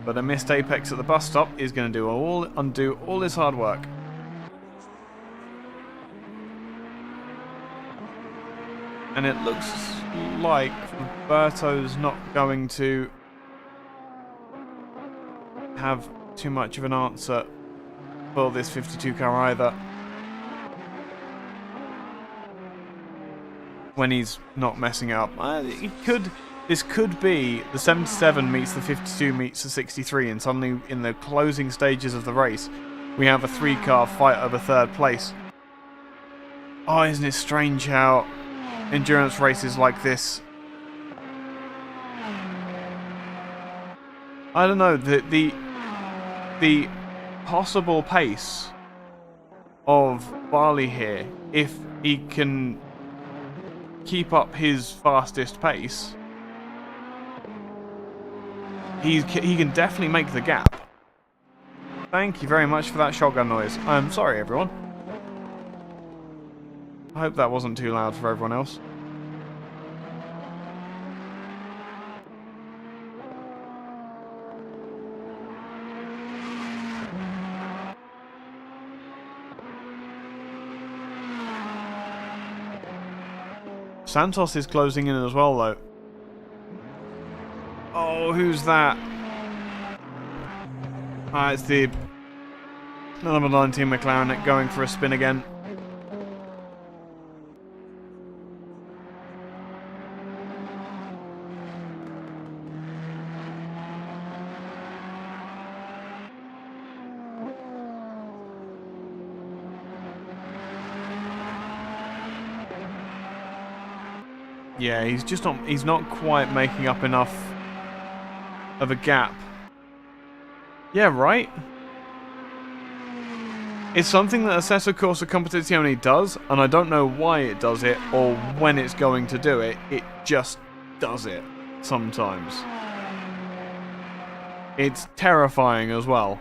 But a missed apex at the bus stop is going to undo all his hard work. And it looks like Roberto's not going to have too much of an answer for this 52 car either. When he's not messing up. This could be the 77 meets the 52 meets the 63, and suddenly in the closing stages of the race we have a 3-car fight over third place. Oh, isn't it strange how endurance races like this, I don't know, the possible pace of Barley here, if he can keep up his fastest pace, he can definitely make the gap. Thank you very much for that shotgun noise. I'm sorry, everyone. I hope that wasn't too loud for everyone else. Santos is closing in as well, though. Oh, who's that? It's the number 19 McLaren going for a spin again. Yeah, he's not quite making up enough of a gap. Yeah, right? It's something that Assetto Corsa Competizione does, and I don't know why it does it, or when it's going to do it. It just does it, sometimes. It's terrifying as well.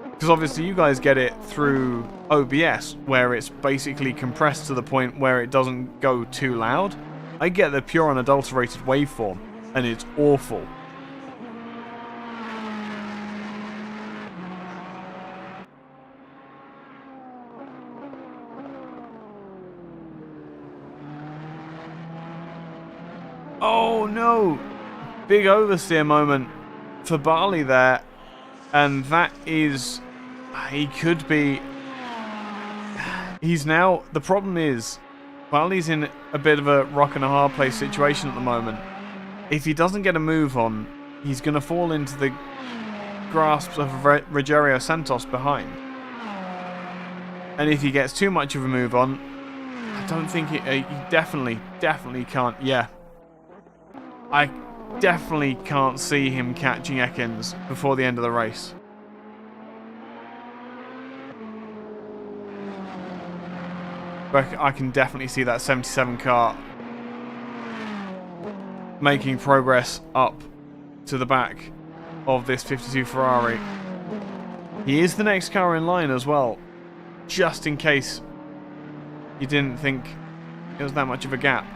Because obviously you guys get it through OBS, where it's basically compressed to the point where it doesn't go too loud. I get the pure unadulterated waveform, and it's awful. Oh no! Big oversteer moment for Barley there. And that is... he could be... he's now... the problem is, Barley's in a bit of a rock and a hard place situation at the moment. If he doesn't get a move on, he's going to fall into the grasp of Rogério Santos behind. And if he gets too much of a move on, I don't think he definitely can't. Yeah. I definitely can't see him catching Ekins before the end of the race. But I can definitely see that 77 car making progress up to the back of this 52 Ferrari. He is the next car in line as well, just in case you didn't think it was that much of a gap.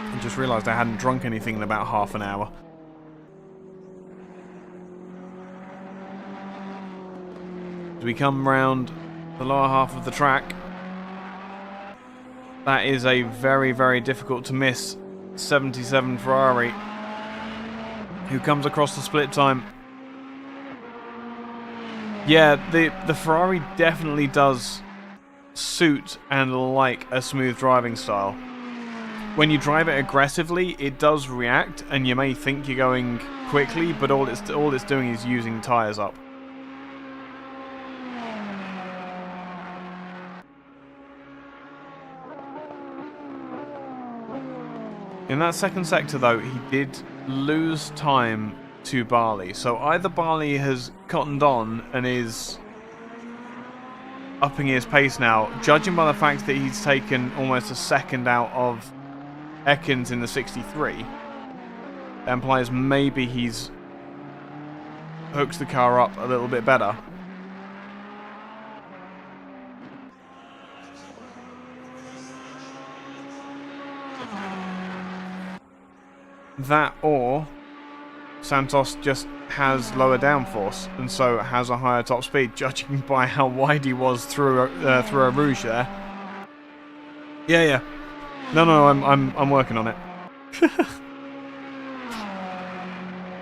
I just realised I hadn't drunk anything in about half an hour. As we come round the lower half of the track, that is a very, very difficult to miss 77 Ferrari, who comes across the split time. Yeah, the Ferrari definitely does suit and like a smooth driving style. When you drive it aggressively, it does react, and you may think you're going quickly, but all it's doing is using tyres up. In that second sector, though, he did lose time to Barley. So either Barley has cottoned on and is upping his pace now, judging by the fact that he's taken almost a second out of Ekins in the 63, that implies maybe he's hooked the car up a little bit better. That, or Santos just has lower downforce and so has a higher top speed, judging by how wide he was through a rouge there. Yeah. No, I'm working on it.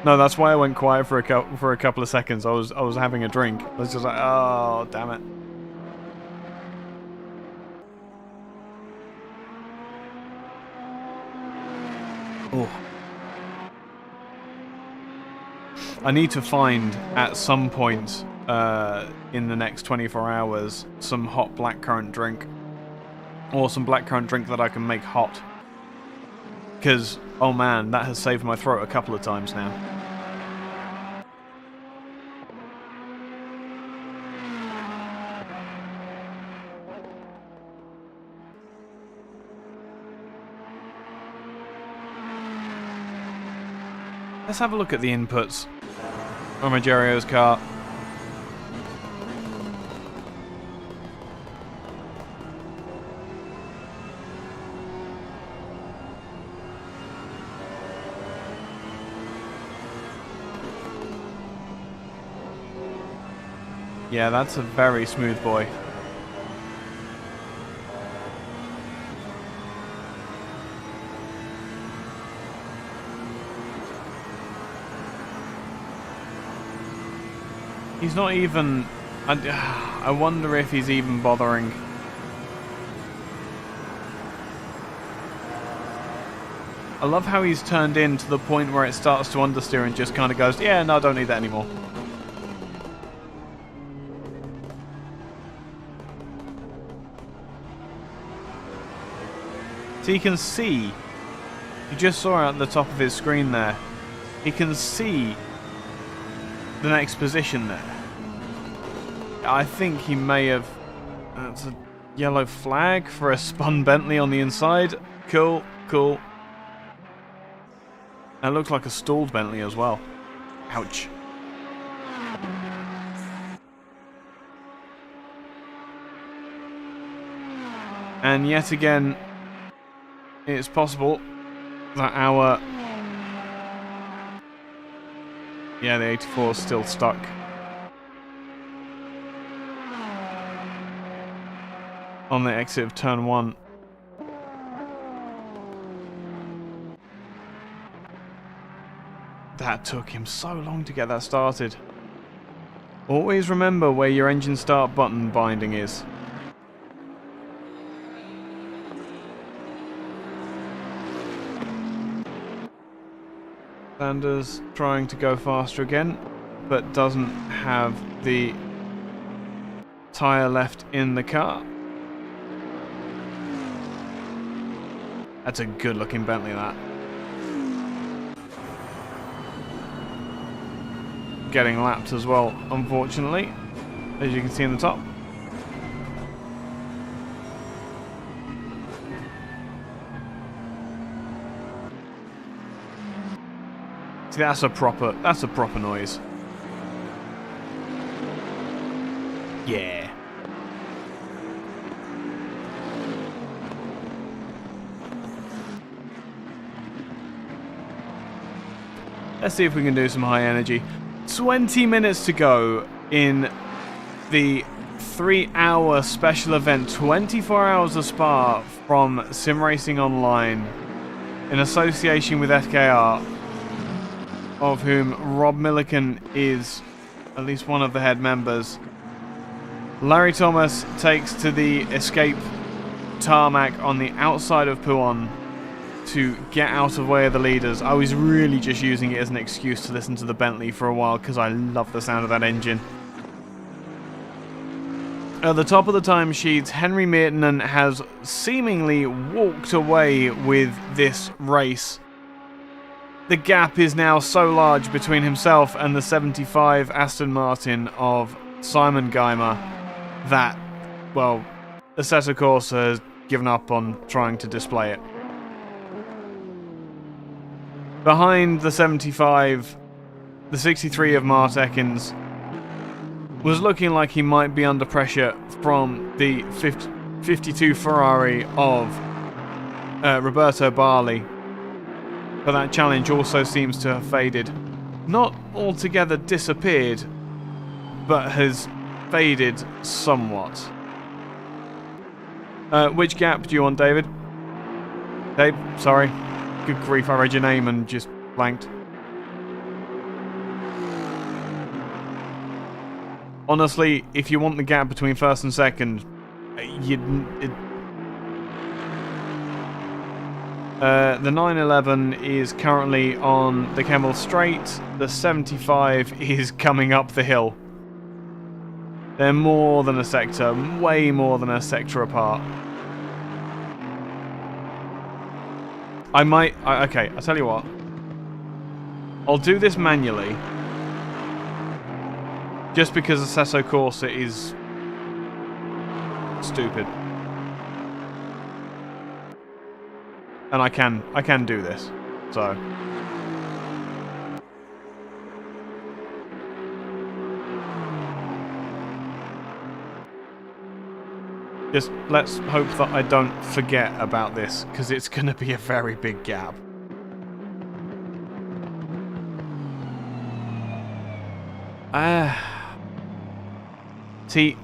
No, that's why I went quiet for a couple of seconds. I was having a drink. I was just like, oh, damn it. Oh. I need to find at some point in the next 24 hours some hot blackcurrant drink. Or some blackcurrant drink that I can make hot. Because, oh man, that has saved my throat a couple of times now. Let's have a look at the inputs on Rogerio's car. Yeah, that's a very smooth boy. He's not even... I wonder if he's even bothering. I love how he's turned in to the point where it starts to understeer and just kind of goes, yeah, no, I don't need that anymore. So you can see, you just saw at the top of his screen there, he can see the next position there. I think he may have... That's a yellow flag for a spun Bentley on the inside. Cool. That looks like a stalled Bentley as well. Ouch. And yet again, it's possible that our... Yeah, the 84 is still stuck. On the exit of turn 1. That took him so long to get that started. Always remember where your engine start button binding is. Sanders trying to go faster again, but doesn't have the tyre left in the car. That's a good looking Bentley, that. Getting lapped as well, unfortunately, as you can see in the top. See, that's a proper noise. Yeah. Let's see if we can do some high energy. 20 minutes to go in the 3-hour special event, 24 hours of Spa from SimRacingOnline in association with FKR, of whom Rob Milliken is at least one of the head members. Larry Thomas takes to the escape tarmac on the outside of Puon to get out of the way of the leaders. I was really just using it as an excuse to listen to the Bentley for a while because I love the sound of that engine. At the top of the timesheets, Henry Meertenen has seemingly walked away with this race. The gap is now so large between himself and the 75 Aston Martin of Simon Geimer that, well, Assetto Corsa has given up on trying to display it. Behind the 75, the 63 of Mart Ekins was looking like he might be under pressure from the 52 Ferrari of Roberto Barley. But that challenge also seems to have faded. Not altogether disappeared, but has faded somewhat. Which gap do you want, David? Dave, sorry. Good grief, I read your name and just blanked. Honestly, if you want the gap between first and second, the 911 is currently on the Kemmel Straight. The 75 is coming up the hill. They're more than a sector, way more than a sector apart. Okay, I'll tell you what. I'll do this manually. Just because Assetto Corsa is stupid. And I can do this. So just let's hope that I don't forget about this, because it's going to be a very big gap. See,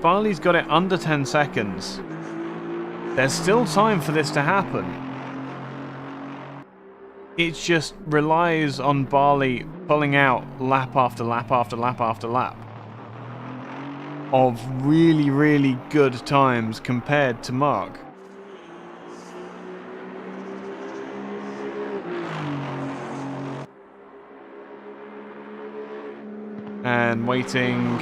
Barley's got it under 10 seconds. There's still time for this to happen. It just relies on Barley pulling out lap after lap after lap after lap of really, really good times compared to Mark. And waiting.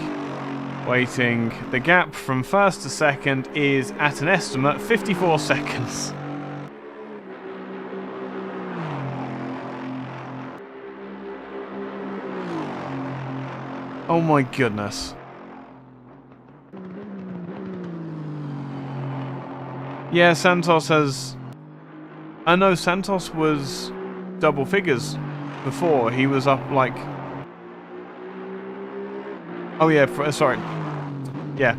The gap from first to second is at an estimate 54 seconds. Oh my goodness. Yeah, Santos has... I know Santos was double figures before. He was up like... Oh yeah, sorry. Yeah,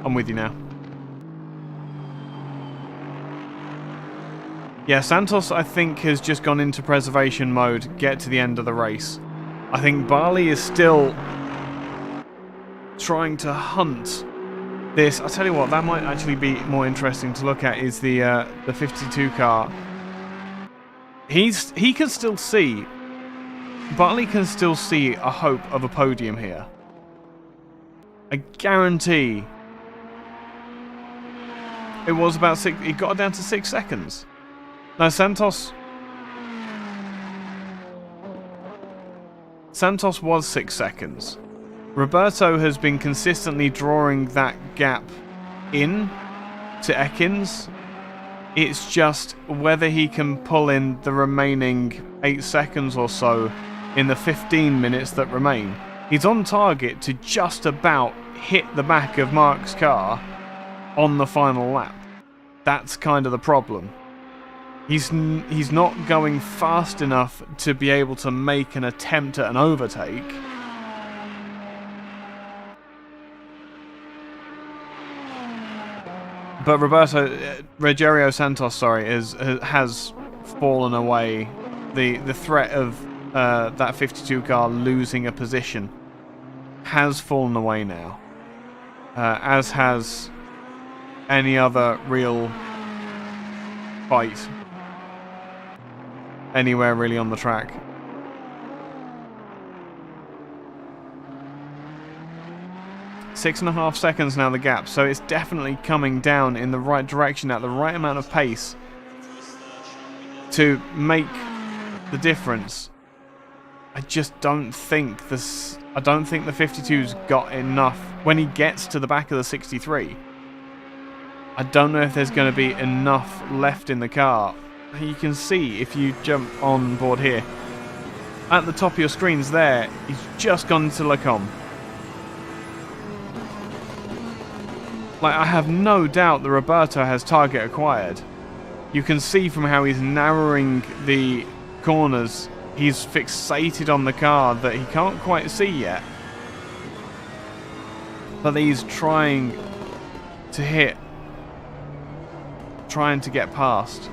I'm with you now. Yeah, Santos, I think, has just gone into preservation mode, get to the end of the race. I think Barley is still trying to hunt this. I'll tell you what, that might actually be more interesting to look at, is the 52 car. He can still see Bartley can still see a hope of a podium here. I guarantee it was about 6. It got down to 6 seconds. Now Santos was 6 seconds. Roberto has been consistently drawing that gap in to Ekins. It's just whether he can pull in the remaining 8 seconds or so in the 15 minutes that remain. He's on target to just about hit the back of Mark's car on the final lap. That's kind of the problem. He's not going fast enough to be able to make an attempt at an overtake. But Rogerio Santos, has fallen away. The threat of that 52 car losing a position has fallen away now, as has any other real fight anywhere really on the track. Six and a half seconds now the gap, so it's definitely coming down in the right direction at the right amount of pace to make the difference. I just don't think this. I don't think the 52's got enough when he gets to the back of the 63. I don't know if there's going to be enough left in the car. You can see if you jump on board here at the top of your screens there, he's just gone to Lacombe. Like, I have no doubt that Roberto has target acquired. You can see from how he's narrowing the corners, he's fixated on the car that he can't quite see yet. But he's trying to hit, trying to get past.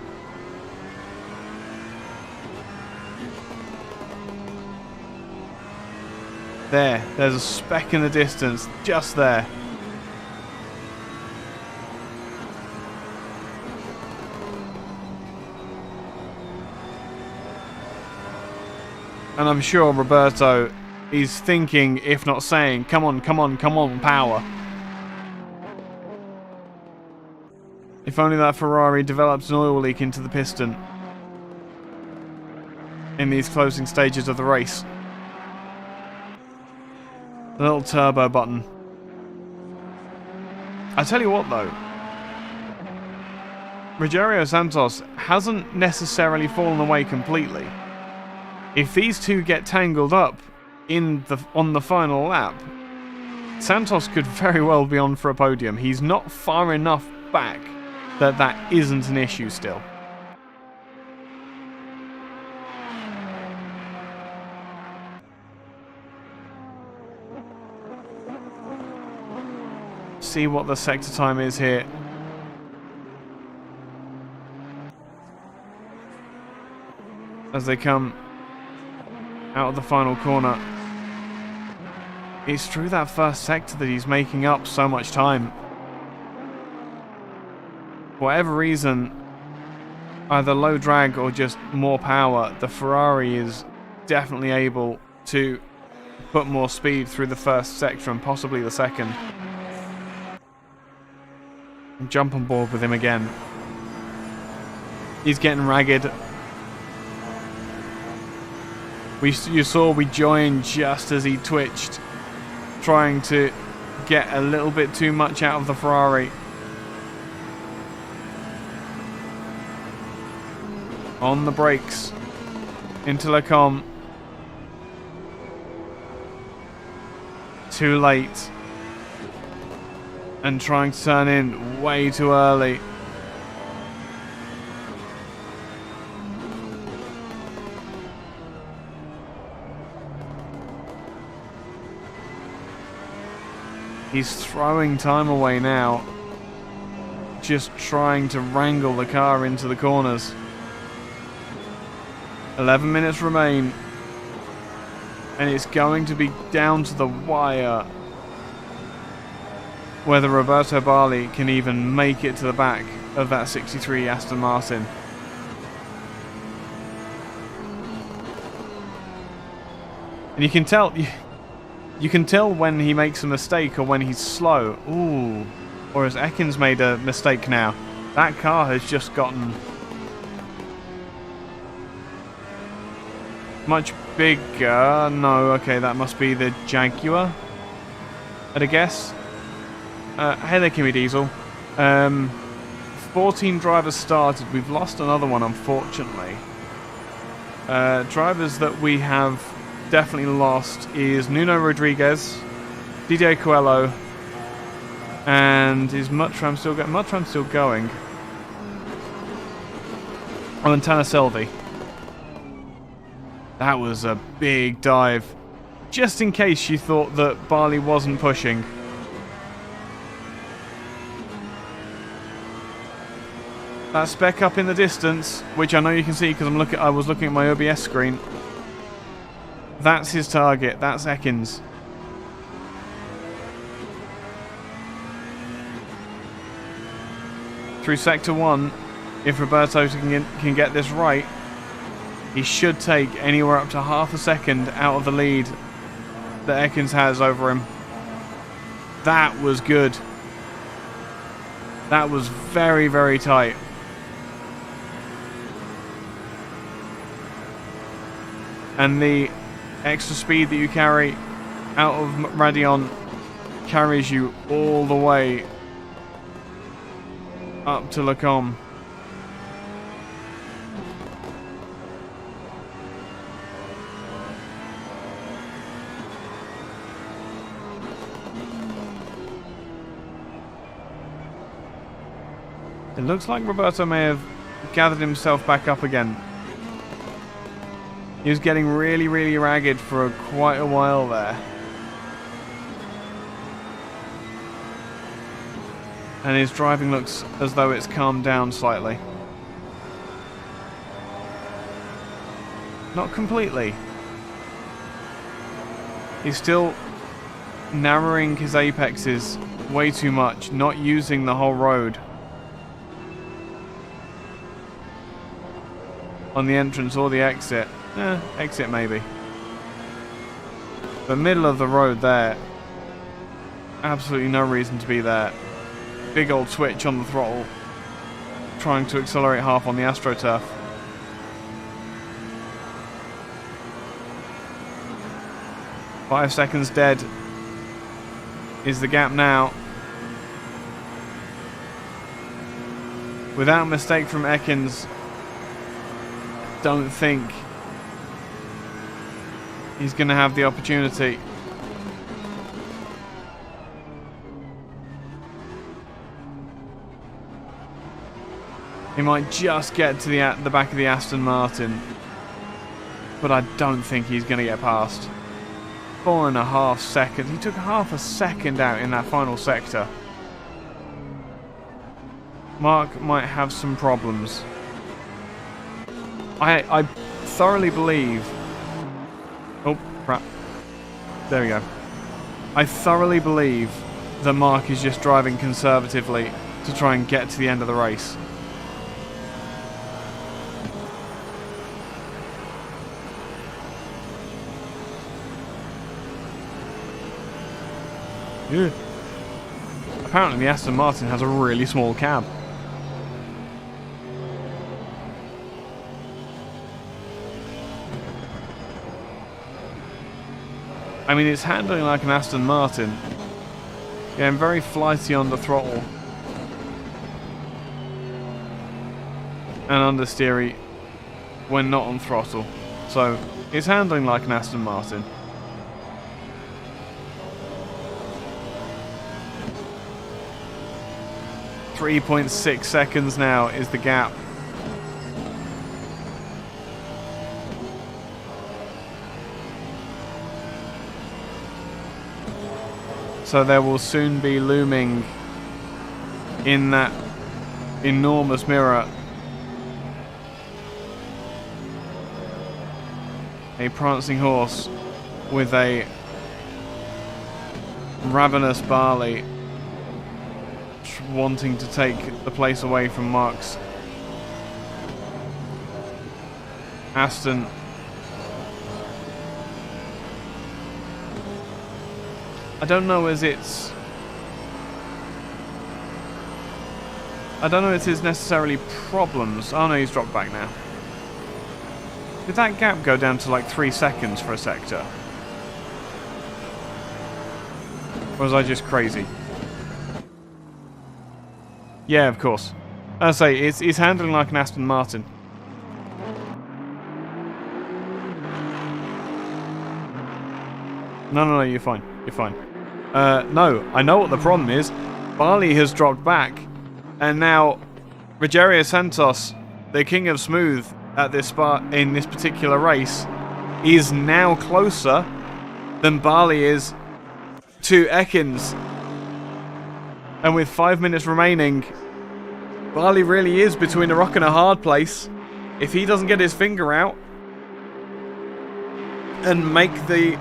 There's a speck in the distance, just there. And I'm sure Roberto is thinking, if not saying, come on, come on, come on, power. If only that Ferrari develops an oil leak into the piston in these closing stages of the race. The little turbo button. I tell you what though, Rogerio Santos hasn't necessarily fallen away completely. If these two get tangled up on the final lap, Santos could very well be on for a podium. He's not far enough back that isn't an issue still. See what the sector time is here. As they come out of the final corner. It's through that first sector that he's making up so much time. For whatever reason, either low drag or just more power, the Ferrari is definitely able to put more speed through the first sector and possibly the second. And jump on board with him again. He's getting ragged. You saw we joined just as he twitched, trying to get a little bit too much out of the Ferrari. On the brakes, into Lacombe. Too late. And trying to turn in way too early. He's throwing time away now, just trying to wrangle the car into the corners. 11 minutes remain, and it's going to be down to the wire whether Roberto Barley can even make it to the back of that 63 Aston Martin. And you can tell when he makes a mistake or when he's slow. Ooh. Or has Ekins made a mistake now? That car has just gotten much bigger. No, okay, that must be the Jaguar, I'd guess. Hey there, Kimmy Diesel. 14 drivers started. We've lost another one, unfortunately. Drivers that we have definitely lost is Nuno Rodriguez, Didier Coelho, and is Mutram still going? Mutram's still going. Oh, and Tanner Selby. That was a big dive. Just in case you thought that Barley wasn't pushing. That speck up in the distance, which I know you can see because I was looking at my OBS screen. That's his target. That's Ekins. Through Sector 1, if Roberto can get this right, he should take anywhere up to half a second out of the lead that Ekins has over him. That was good. That was very, very tight. And the extra speed that you carry out of Radion carries you all the way up to Lacombe. It looks like Roberto may have gathered himself back up again. He was getting really, really ragged for quite a while there. And his driving looks as though it's calmed down slightly. Not completely. He's still narrowing his apexes way too much, not using the whole road on the entrance or the exit. Exit maybe. The middle of the road there, absolutely no reason to be there. Big old switch on the throttle, trying to accelerate half on the AstroTurf. Five seconds dead is the gap now. Without mistake from Ekins, don't think he's going to have the opportunity. He might just get to the back of the Aston Martin, but I don't think he's going to get past. 4.5 seconds. He took half a second out in that final sector. Mark might have some problems. I thoroughly believe... Oh, crap. There we go. I thoroughly believe that Mark is just driving conservatively to try and get to the end of the race. Yeah. Apparently the Aston Martin has a really small cab. I mean, it's handling like an Aston Martin. Yeah, I'm very flighty on the throttle. And understeery when not on throttle. So, it's handling like an Aston Martin. .6 seconds now is the gap. So there will soon be looming in that enormous mirror a prancing horse with a ravenous Barley wanting to take the place away from Mark's Aston. I don't know as it's... I don't know if it's necessarily problems. Oh no, he's dropped back now. Did that gap go down to like 3 seconds for a sector? Or was I just crazy? Yeah, of course. I say, it's handling like an Aston Martin. No, you're fine. You're fine. No, I know what the problem is. Barley has dropped back. And now, Rogério Santos, the king of smooth at this spot in this particular race, is now closer than Barley is to Ekins. And with 5 minutes remaining, Barley really is between a rock and a hard place. If he doesn't get his finger out and make the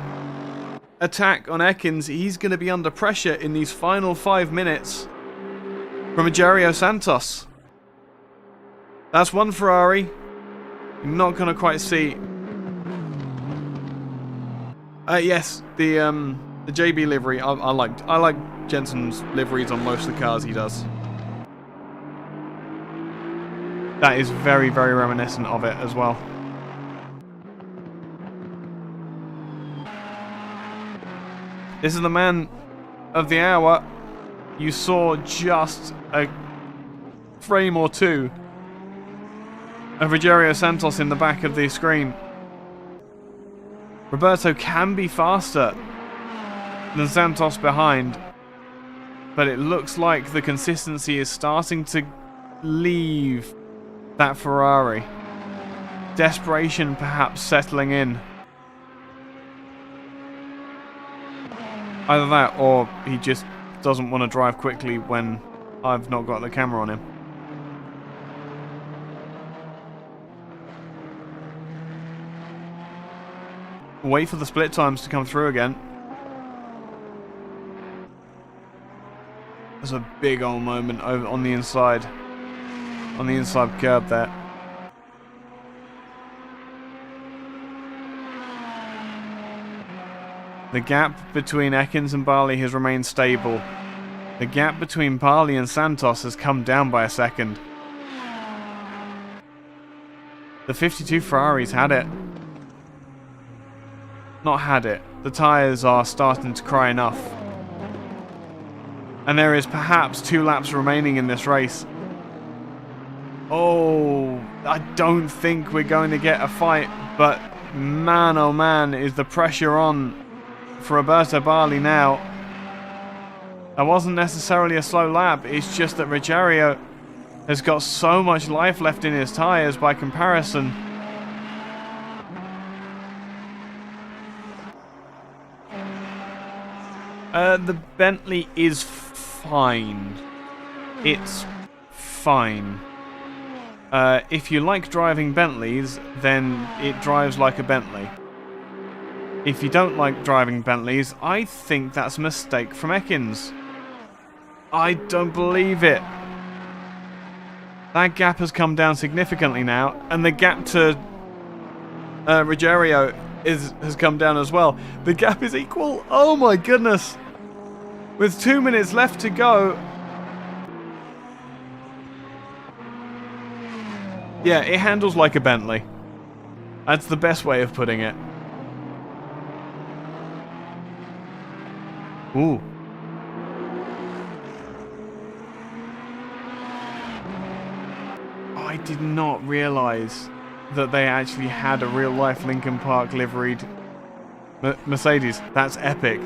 attack on Ekins, he's going to be under pressure in these final 5 minutes from Rogério Santos. That's one Ferrari. You're not going to quite see. Yes, the JB livery. I like Jensen's liveries on most of the cars he does. That is very, very reminiscent of it as well. This is the man of the hour. You saw just a frame or two of Rogério Santos in the back of the screen. Roberto can be faster than Santos behind, but it looks like the consistency is starting to leave that Ferrari. Desperation perhaps settling in. Either that or he just doesn't want to drive quickly when I've not got the camera on him. Wait for the split times to come through again. There's a big old moment over on the inside. On the inside curb there. The gap between Ekins and Barley has remained stable. The gap between Barley and Santos has come down by a second. The 52 Ferraris had it. Not had it. The tyres are starting to cry enough. And there is perhaps 2 laps remaining in this race. Oh, I don't think we're going to get a fight, but man oh man is the pressure on for Roberto Barley now. That wasn't necessarily a slow lap, it's just that Rogério has got so much life left in his tyres by comparison. The Bentley is fine. It's fine. If you like driving Bentleys, then it drives like a Bentley. If you don't like driving Bentleys, I think that's a mistake from Ekins. I don't believe it. That gap has come down significantly now, and the gap to Rogério has come down as well. The gap is equal. Oh my goodness. With 2 minutes left to go. Yeah, it handles like a Bentley. That's the best way of putting it. Ooh. I did not realise that they actually had a real-life Linkin Park liveried Mercedes. That's epic.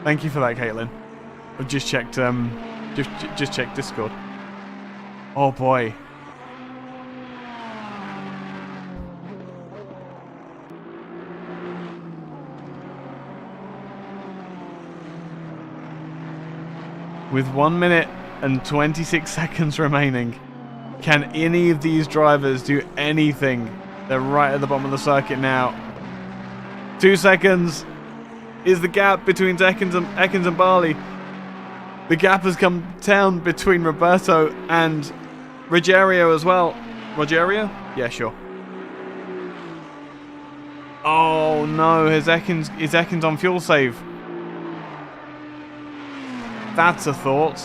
Thank you for that, Caitlin. I've just checked. Just checked Discord. Oh boy. With 1 minute and 26 seconds remaining, can any of these drivers do anything? They're right at the bottom of the circuit now. 2 seconds is the gap between Ekins and Barley. The gap has come down between Roberto and Rogério as well. Rogério? Yeah, sure. Oh no, is Ekins on fuel save? That's a thought.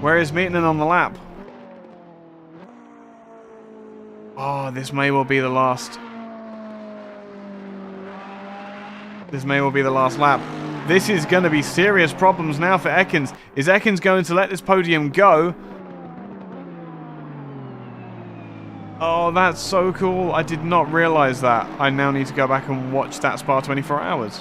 Where is Mittinen on the lap? Oh, this may well be the last. This may well be the last lap. This is going to be serious problems now for Ekins. Is Ekins going to let this podium go? Oh, that's so cool. I did not realize that. I now need to go back and watch that Spa 24 Hours.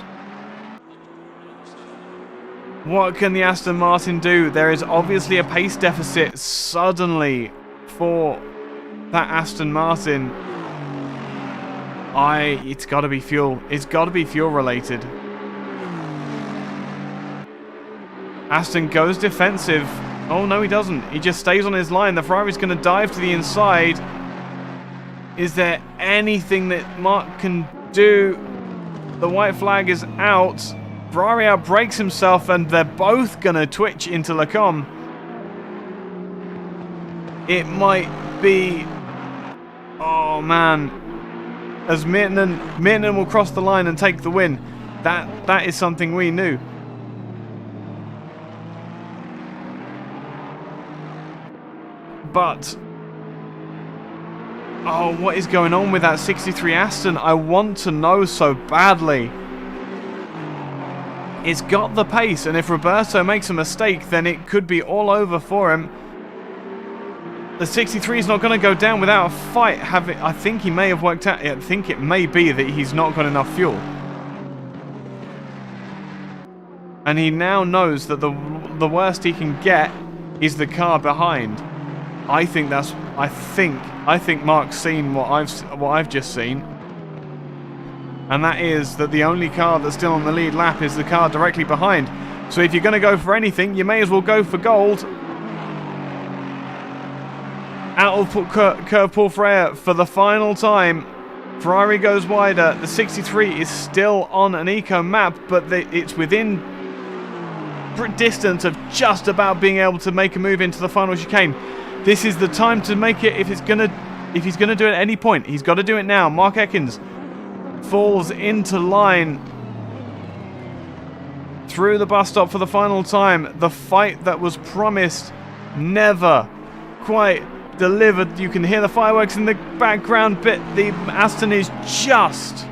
What can the Aston Martin do? There is obviously a pace deficit suddenly for that Aston Martin. It's got to be fuel. It's got to be fuel related. Aston goes defensive. Oh, no, he doesn't. He just stays on his line. The Ferrari's going to dive to the inside. Is there anything that Mark can do? The white flag is out. Ferrari outbrakes himself, and they're both going to twitch into Lecom. It might be... Oh, man. As Mittinen will cross the line and take the win. That is something we knew. But... Oh, what is going on with that 63 Aston? I want to know so badly. It's got the pace, and if Roberto makes a mistake, then it could be all over for him. The 63 is not going to go down without a fight. I think he may have worked out. I think it may be that he's not got enough fuel. And he now knows that the worst he can get is the car behind. I think Mark's seen what I've just seen. And that is that the only car that's still on the lead lap is the car directly behind. So if you're going to go for anything, you may as well go for gold. Out of curve Paul Freire for the final time. Ferrari goes wider. The 63 is still on an eco map, but it's within distance of just about being able to make a move into the final chicane. This is the time to make it if he's gonna do it at any point. He's got to do it now. Mark Ekins falls into line through the bus stop for the final time. The fight that was promised never quite delivered. You can hear the fireworks in the background, but the Aston is just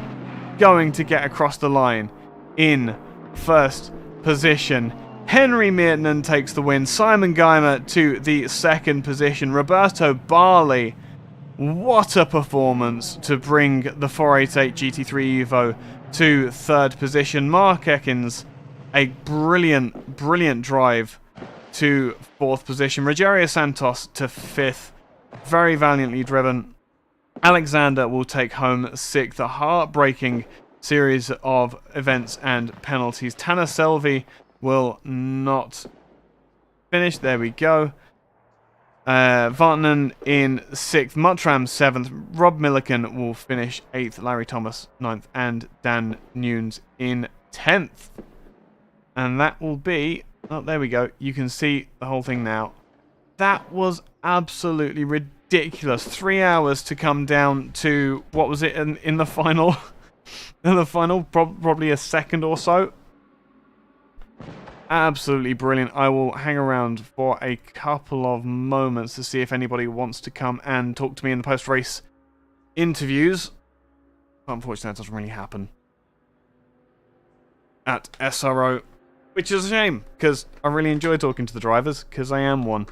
going to get across the line in first position. Henry Mittinen takes the win. Simon Geimer to the second position. Roberto Barley, what a performance to bring the 488 GT3 Evo to third position. Mark Ekins, a brilliant drive to fourth position. Rogerio Santos to fifth. Very valiantly driven. Alexander will take home sixth. A heartbreaking series of events and penalties. Tanner Selvi will not finish. There we go. Vartanen in sixth. Muttram seventh. Rob Milliken will finish eighth. Larry Thomas ninth. And Dan Nunes in 10th. And that will be... Oh, there we go. You can see the whole thing now. That was absolutely ridiculous. 3 hours to come down to, what was it in the final? In the final, probably a second or so. Absolutely brilliant. I will hang around for a couple of moments to see if anybody wants to come and talk to me in the post-race interviews. Unfortunately, that doesn't really happen at SRO. Which is a shame, because I really enjoy talking to the drivers, because I am one.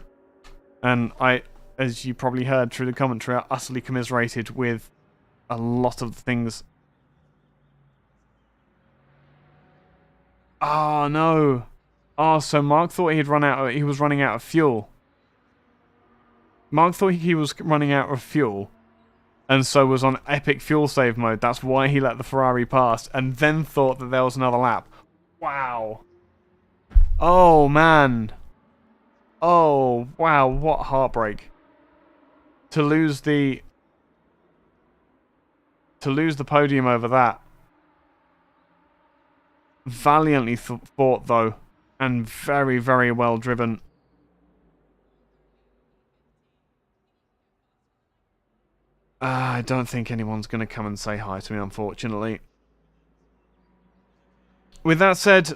And I, as you probably heard through the commentary, are utterly commiserated with a lot of things. Oh, no. Oh, so Mark thought he was running out of fuel. Mark thought he was running out of fuel, and so was on epic fuel save mode. That's why he let the Ferrari pass, and then thought that there was another lap. Wow. Oh, man. Oh, wow, what heartbreak. To lose the podium over that. Valiantly fought, though, and very, very well driven. I don't think anyone's going to come and say hi to me, unfortunately. with that said,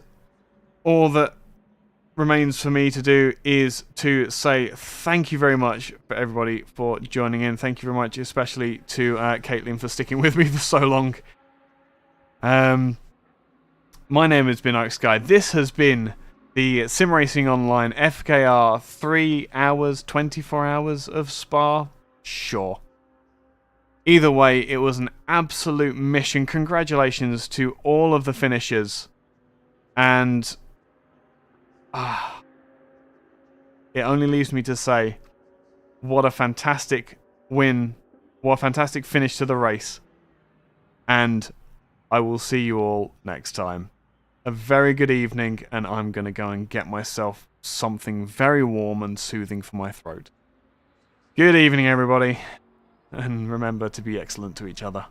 all that remains for me to do is to say thank you very much for everybody for joining in. Thank you very much, especially to Caitlin for sticking with me for so long. My name has been Oaksky. This has been the SimRacingOnline FKR 3 hours, 24 hours of Spa. Sure. Either way, it was an absolute mission. Congratulations to all of the finishers. And it only leaves me to say, what a fantastic win. What a fantastic finish to the race. And I will see you all next time. A very good evening, and I'm going to go and get myself something very warm and soothing for my throat. Good evening, everybody. And remember to be excellent to each other.